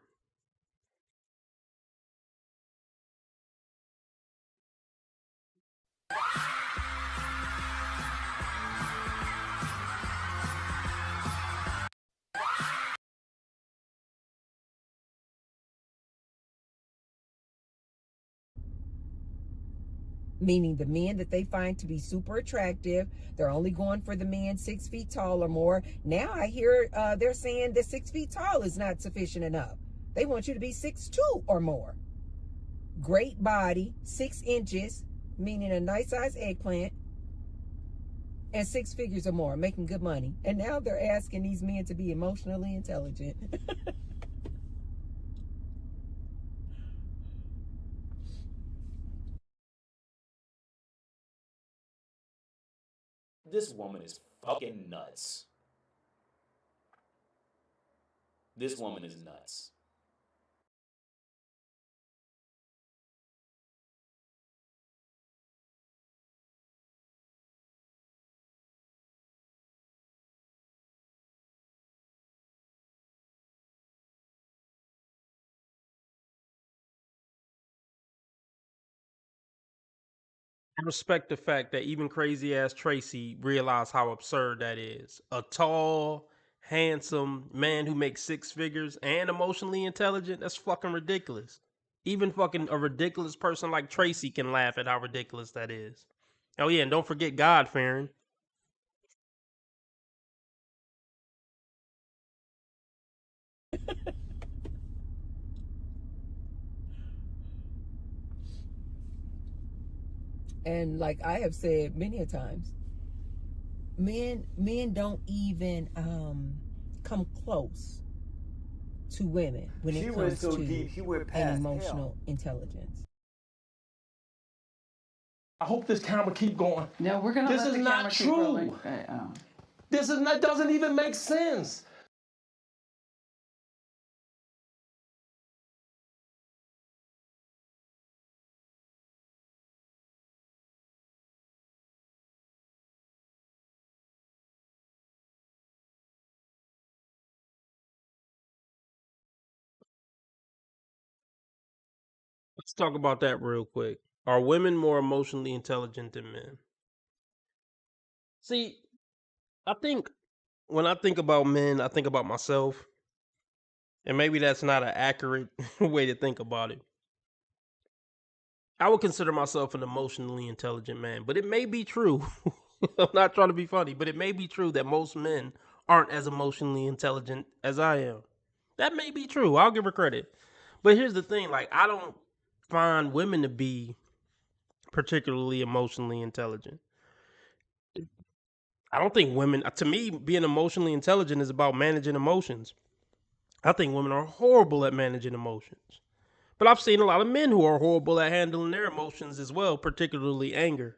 Meaning the men that they find to be super attractive, they're only going for the men 6 feet tall or more. Now I hear they're saying that 6 feet tall is not sufficient enough. They want you to be 6'2" or more. Great body, 6 inches, meaning a nice size eggplant, and 6 figures or more, making good money. And now they're asking these men to be emotionally intelligent. This woman is fucking nuts. This woman is nuts. I respect the fact that even crazy ass Tracy realized how absurd that is. A tall, handsome man who makes 6 figures and emotionally intelligent, that's fucking ridiculous. Even fucking a ridiculous person like Tracy can laugh at how ridiculous that is. Oh yeah, and don't forget God fearing. And like I have said many a times, men don't even come close to women when it comes to an emotional intelligence. I hope this camera keep going. No, we're gonna This let is the not camera keep true. rolling. This is not, doesn't even make sense. Let's talk about that real quick. Are women more emotionally intelligent than men? See, I think when I think about men, I think about myself, and maybe that's not an accurate way to think about it. I would consider myself an emotionally intelligent man, but it may be true. I'm not trying to be funny, but it may be true that most men aren't as emotionally intelligent as I am. That may be true. I'll give her credit. But here's the thing, like I don't find women to be particularly emotionally intelligent. I don't think women, to me, being emotionally intelligent is about managing emotions. I think women are horrible at managing emotions. But I've seen a lot of men who are horrible at handling their emotions as well, particularly anger.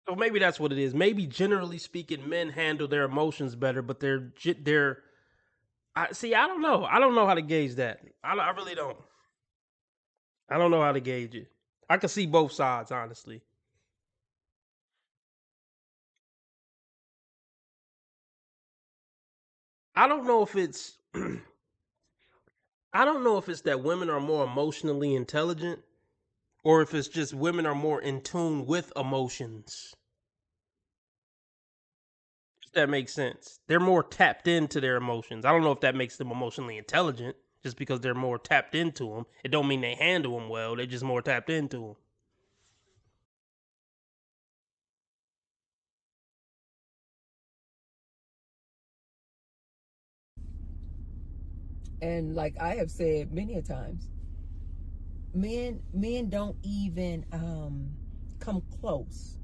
So maybe that's what it is. Maybe generally speaking, men handle their emotions better, but they're. I see. I don't know. I don't know how to gauge that. I really don't. I don't know how to gauge it. I can see both sides, honestly. I don't know if it's. I don't know if it's that women are more emotionally intelligent, or if it's just women are more in tune with emotions. If that makes sense. They're more tapped into their emotions. I don't know if that makes them emotionally intelligent just because they're more tapped into them. It don't mean they handle them well. They're just more tapped into them. And like I have said many a times, men don't even come close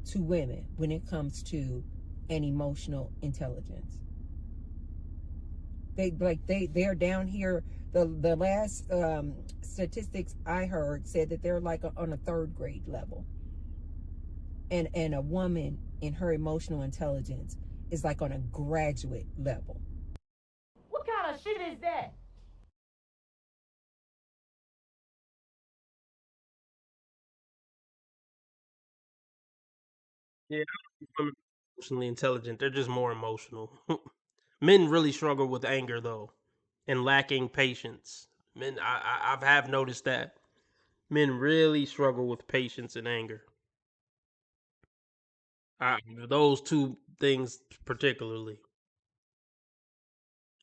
to women when it comes to an emotional intelligence. They're down here. The last statistics I heard said that they're like on a third grade level, and a woman in her emotional intelligence is like on a graduate level. What kind of shit is that? Yeah, I don't think women are emotionally intelligent. They're just more emotional. Men really struggle with anger though, and lacking patience. Men, I have noticed that men really struggle with patience and anger. I, those two things particularly.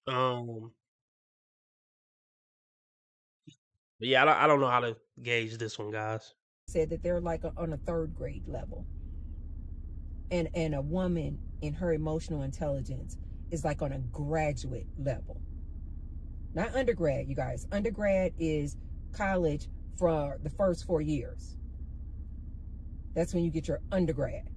Um, but yeah, I don't know how to gauge this one, guys. Said that they're like on a third grade level, and a woman in her emotional intelligence is like on a graduate level, not undergrad. You guys, undergrad is college for the first 4 years. That's when you get your undergrad.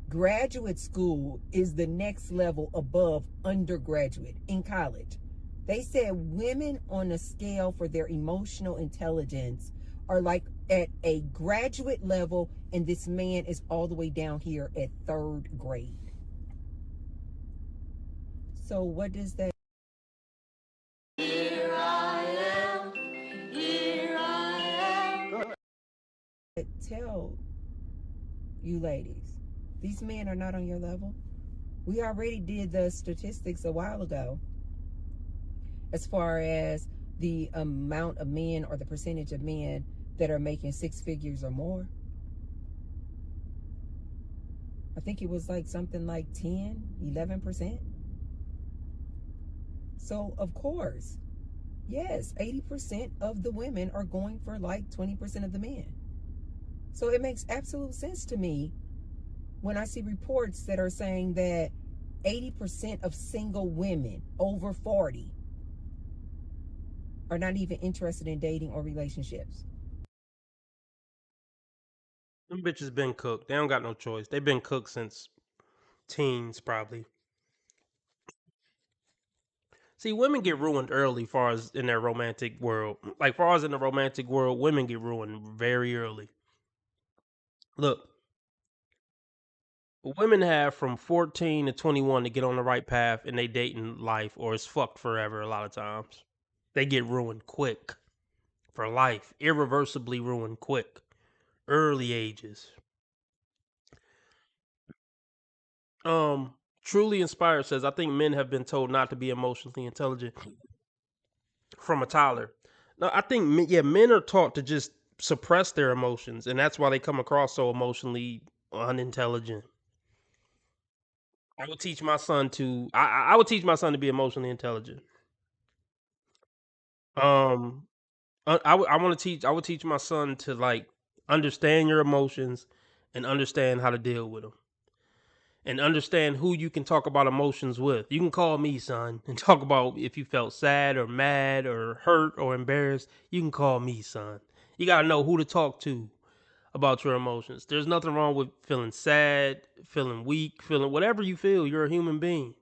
Graduate school is the next level above undergraduate in college. They said women on a scale for their emotional intelligence are like at a graduate level, and this man is all the way down here at third grade. So what does that? Here I am, here I am. Tell you ladies, these men are not on your level. We already did the statistics a while ago as far as the amount of men or the percentage of men that are making six figures or more. I think it was like something like 10, 11%. So of course, yes, 80% of the women are going for like 20% of the men. So it makes absolute sense to me when I see reports that are saying that 80% of single women over 40 are not even interested in dating or relationships. Them bitches been cooked. They don't got no choice. They've been cooked since teens, probably. See, women get ruined early, far as in their romantic world. Like, far as in the romantic world, women get ruined very early. Look, women have from 14 to 21 to get on the right path in their dating life, or it's fucked forever a lot of times. They get ruined quick for life, irreversibly ruined quick, early ages. Truly Inspired says, I think men have been told not to be emotionally intelligent from a toddler. No, I think men are taught to just suppress their emotions, and that's why they come across so emotionally unintelligent. I would teach my son to. I would teach my son to be emotionally intelligent. Um, I want to teach. I would teach my son to like understand your emotions and understand how to deal with them. And understand who you can talk about emotions with. You can call me, son, and talk about if you felt sad or mad or hurt or embarrassed. You can call me, son. You got to know who to talk to about your emotions. There's nothing wrong with feeling sad, feeling weak, feeling whatever you feel. You're a human being.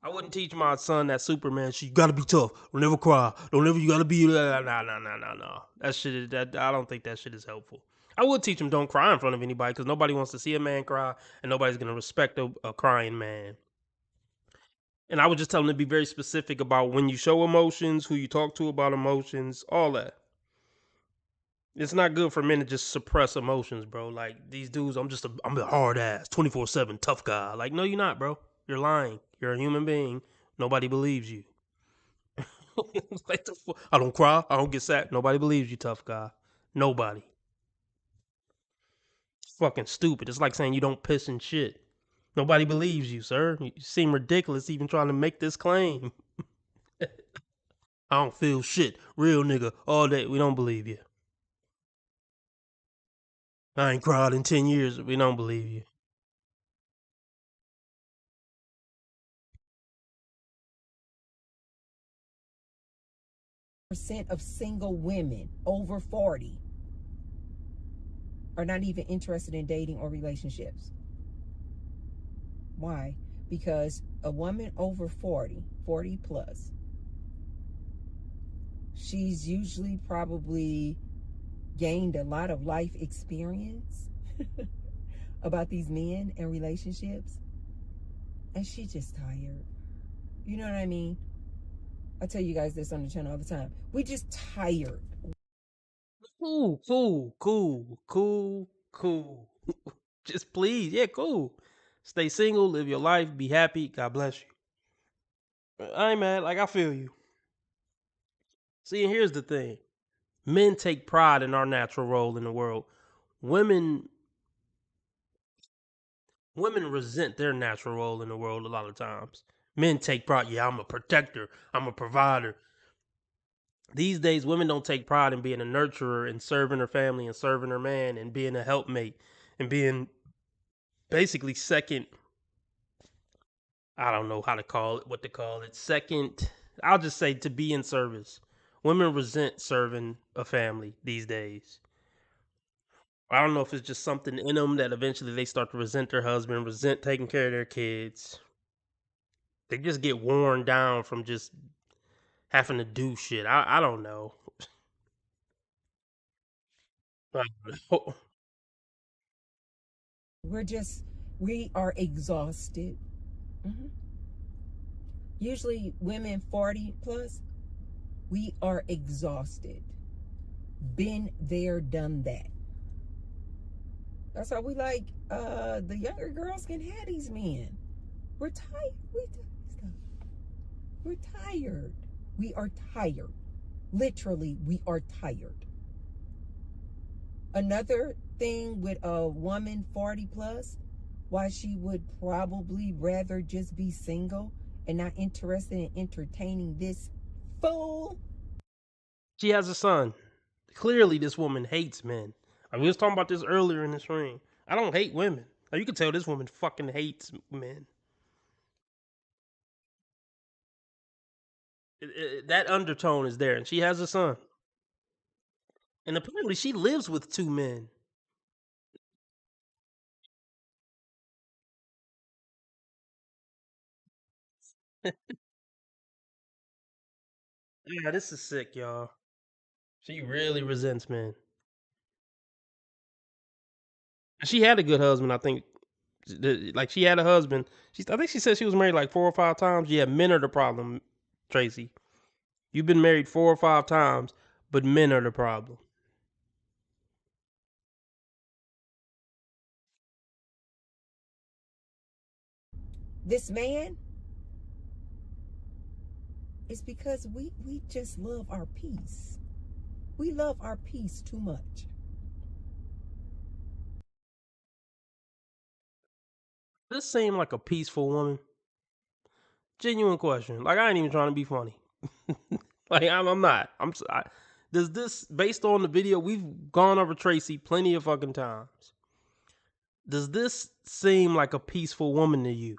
I wouldn't teach my son that Superman shit. You gotta be tough. Don't ever cry. Don't ever. You gotta be. Nah. That shit is that. I don't think that shit is helpful. I would teach him don't cry in front of anybody because nobody wants to see a man cry, and nobody's gonna respect a crying man. And I would just tell him to be very specific about when you show emotions, who you talk to about emotions, all that. It's not good for men to just suppress emotions, bro. Like these dudes, I'm a hard ass, 24/7 tough guy. Like, no, you're not, bro. You're lying. You're a human being. Nobody believes you. Like I don't cry. I don't get sad. Nobody believes you, tough guy. Nobody. It's fucking stupid. It's like saying you don't piss and shit. Nobody believes you, sir. You seem ridiculous even trying to make this claim. I don't feel shit. Real nigga. All day. We don't believe you. I ain't cried in 10 years. We don't believe you. Percent of single women over 40 are not even interested in dating or relationships. Why? Because a woman over 40 plus, she's usually probably gained a lot of life experience about these men and relationships, and she's just tired. You know what I mean? I tell you guys this on the channel all the time. We just tired. Cool. Just please, yeah, cool. Stay single, live your life, be happy. God bless you. I ain't mad. Like I feel you. See, and here's the thing: men take pride in our natural role in the world. Women, women resent their natural role in the world a lot of times. Men take pride. Yeah, I'm a protector. I'm a provider. These days, women don't take pride in being a nurturer and serving her family and serving her man and being a helpmate and being basically second. I don't know how to call it, what to call it. Second, I'll just say to be in service. Women resent serving a family these days. I don't know if it's just something in them that eventually they start to resent their husband, resent taking care of their kids. They just get worn down from just having to do shit. I don't know. I don't know. We are exhausted. Mm-hmm. Usually women 40 plus, we are exhausted. Been there, done that. That's why we like the younger girls can have these men. We're tired. We're tired. We are tired. Literally, we are tired. Another thing with a woman 40 plus, why she would probably rather just be single and not interested in entertaining this fool. She has a son. Clearly, this woman hates men. We was talking about this earlier in the stream. I don't hate women. You can tell this woman fucking hates men. That undertone is there, and she has a son. And apparently, she lives with two men. Yeah, this is sick, y'all. She really resents men. She had a good husband, I think. Like she had a husband. I think she said she was married like 4 or 5 times. Yeah, men are the problem, Tracy. You've been married 4 or 5 times, but men are the problem. This man is because we just love our peace. We love our peace too much. This seem like a peaceful woman. Genuine question. Like, I ain't even trying to be funny. Like, I'm not. Does this, based on the video, we've gone over Tracy plenty of fucking times. Does this seem like a peaceful woman to you?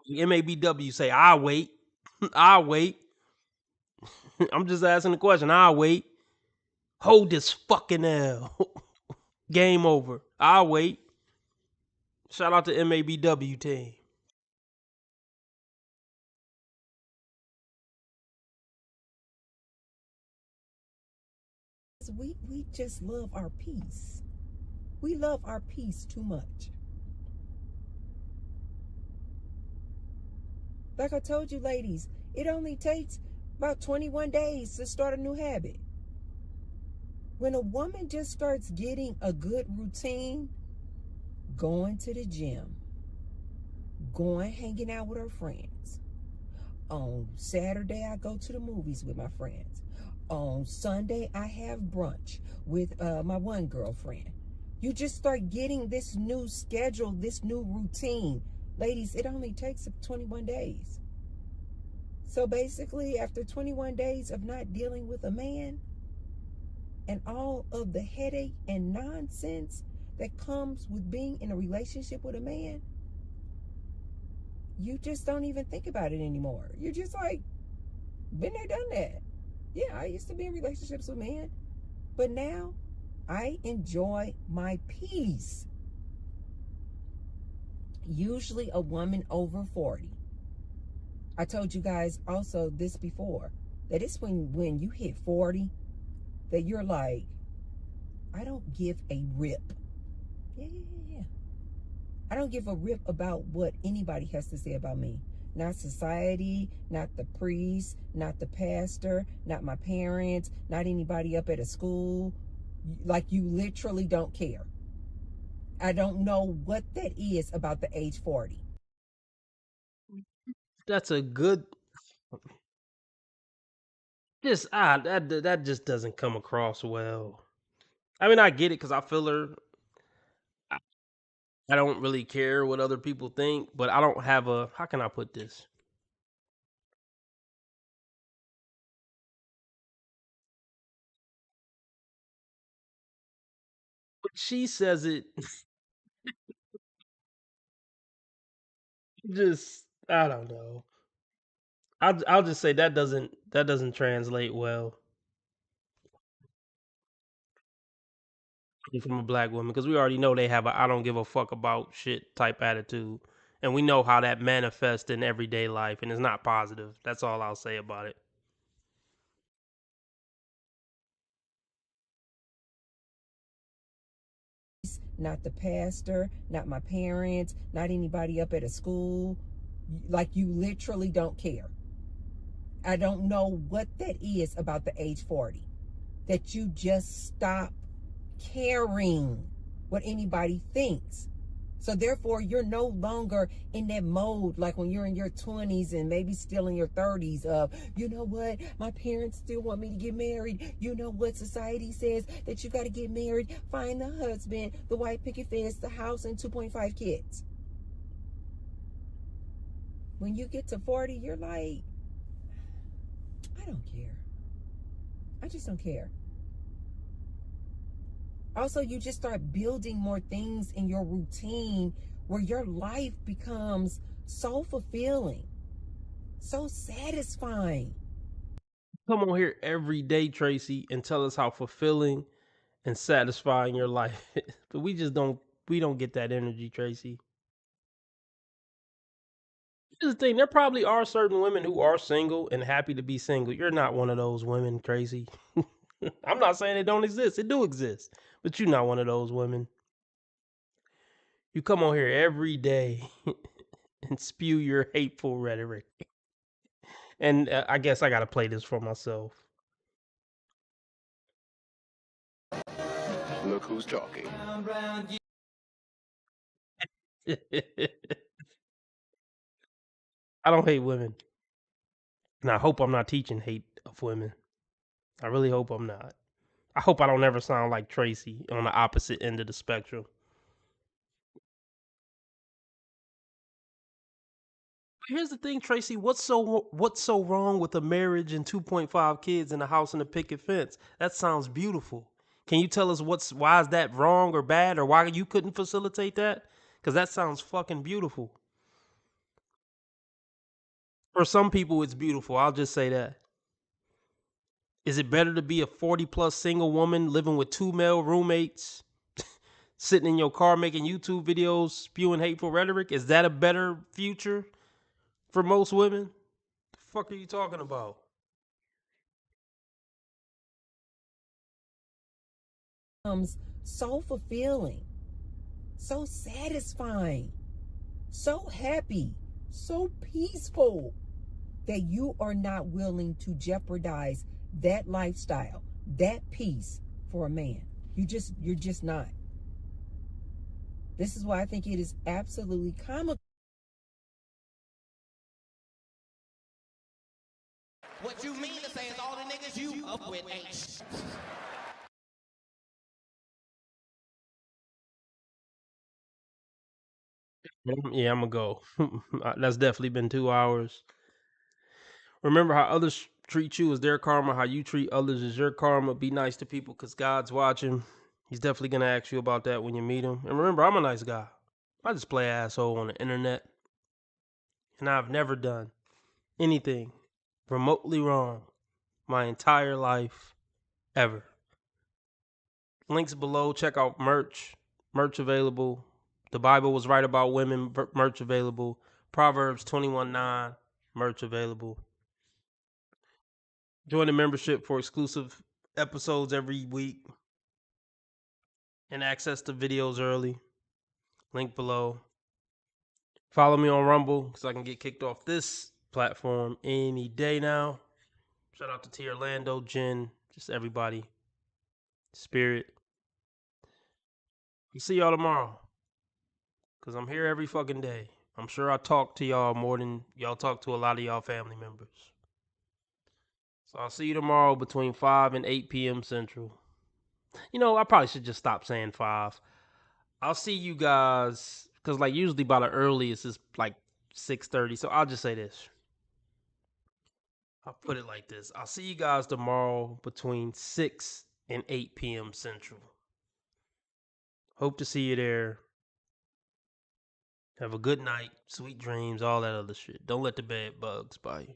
MABW say, I'll wait. I'll wait. I'm just asking the question. I'll wait. Hold this fucking L. Game over. I'll wait. Shout out to MABW team. We just love our peace. We love our peace too much. Like I told you, ladies, it only takes about 21 days to start a new habit. When a woman just starts getting a good routine, going to the gym, going hanging out with her friends. On Saturday, I go to the movies with my friends. On Sunday, I have brunch with my one girlfriend. You just start getting this new schedule, this new routine. Ladies, it only takes 21 days. So basically, after 21 days of not dealing with a man and all of the headache and nonsense that comes with being in a relationship with a man, you just don't even think about it anymore. You're just like, been there, done that. Yeah, I used to be in relationships with men, but now I enjoy my peace. Usually a woman over 40. I told you guys also this before, that it's when you hit 40 that you're like, I don't give a rip. Yeah. I don't give a rip about what anybody has to say about me. Not society, not the priest, not the pastor, not my parents, not anybody up at a school. Like, you literally don't care. I don't know what that is about the age 40. That's a good. That just doesn't come across well. I mean, I get it because I feel her. I don't really care what other people think, but I don't have a. How can I put this? But she says it. Just, I don't know. I'll just say that doesn't translate well from a black woman, because we already know they have a I don't give a fuck about shit type attitude, and we know how that manifests in everyday life, and it's not positive. That's all I'll say about it. Not the pastor, not my parents, not anybody up at a school. Like, you literally don't care. I don't know what that is about the age 40. That you just stop caring what anybody thinks. So therefore, you're no longer in that mode like when you're in your 20s and maybe still in your 30s of, you know what, my parents still want me to get married. You know what society says, that you got to get married, find the husband, the white picket fence, the house, and 2.5 kids. When you get to 40, you're like, I don't care. I just don't care. Also, you just start building more things in your routine where your life becomes so fulfilling, so satisfying. Come on here every day, Tracy, and tell us how fulfilling and satisfying your life is. But we don't get that energy, Tracy. Here's the thing, there probably are certain women who are single and happy to be single. You're not one of those women, Tracy. I'm not saying it don't exist. It do exist. But you're not one of those women. You come on here every day and spew your hateful rhetoric. And I guess I got to play this for myself. Look who's talking. I don't hate women. And I hope I'm not teaching hate of women. I really hope I'm not. I hope I don't ever sound like Tracy on the opposite end of the spectrum. Here's the thing, Tracy. What's so wrong with a marriage and 2.5 kids in a house and a picket fence? That sounds beautiful. Can you tell us why is that wrong or bad, or why you couldn't facilitate that? Because that sounds fucking beautiful. For some people, it's beautiful. I'll just say that. Is it better to be a 40 plus single woman living with 2 male roommates, sitting in your car making YouTube videos, spewing hateful rhetoric? Is that a better future for most women? The fuck are you talking about? So fulfilling, so satisfying, so happy, so peaceful that you are not willing to jeopardize that lifestyle, that peace for a man. You're just not. This is why I think it is absolutely comical. What you mean to say is all the niggas you up with ain't. Yeah, I'm gonna go. That's definitely been 2 hours. Remember, how others treat you is their karma. How you treat others is your karma. Be nice to people because God's watching. He's definitely gonna ask you about that when you meet him. And remember, I'm a nice guy. I just play asshole on the internet, and I've never done anything remotely wrong my entire life ever. Links below. Check out merch. Merch available. The Bible was right about women. Merch available. Proverbs 21:9. Merch available. Join the membership for exclusive episodes every week and access to videos early. Link below. Follow me on Rumble because I can get kicked off this platform any day now. Shout out to T. Orlando, Jen, just everybody. Spirit. I'll see y'all tomorrow because I'm here every fucking day. I'm sure I talk to y'all more than y'all talk to a lot of y'all family members. So I'll see you tomorrow between 5 and 8 p.m. Central. You know, I probably should just stop saying 5. I'll see you guys because like usually by the earliest is like 6:30. So I'll just say this. I'll put it like this. I'll see you guys tomorrow between 6 and 8 p.m. Central. Hope to see you there. Have a good night, sweet dreams, all that other shit. Don't let the bed bugs bite you.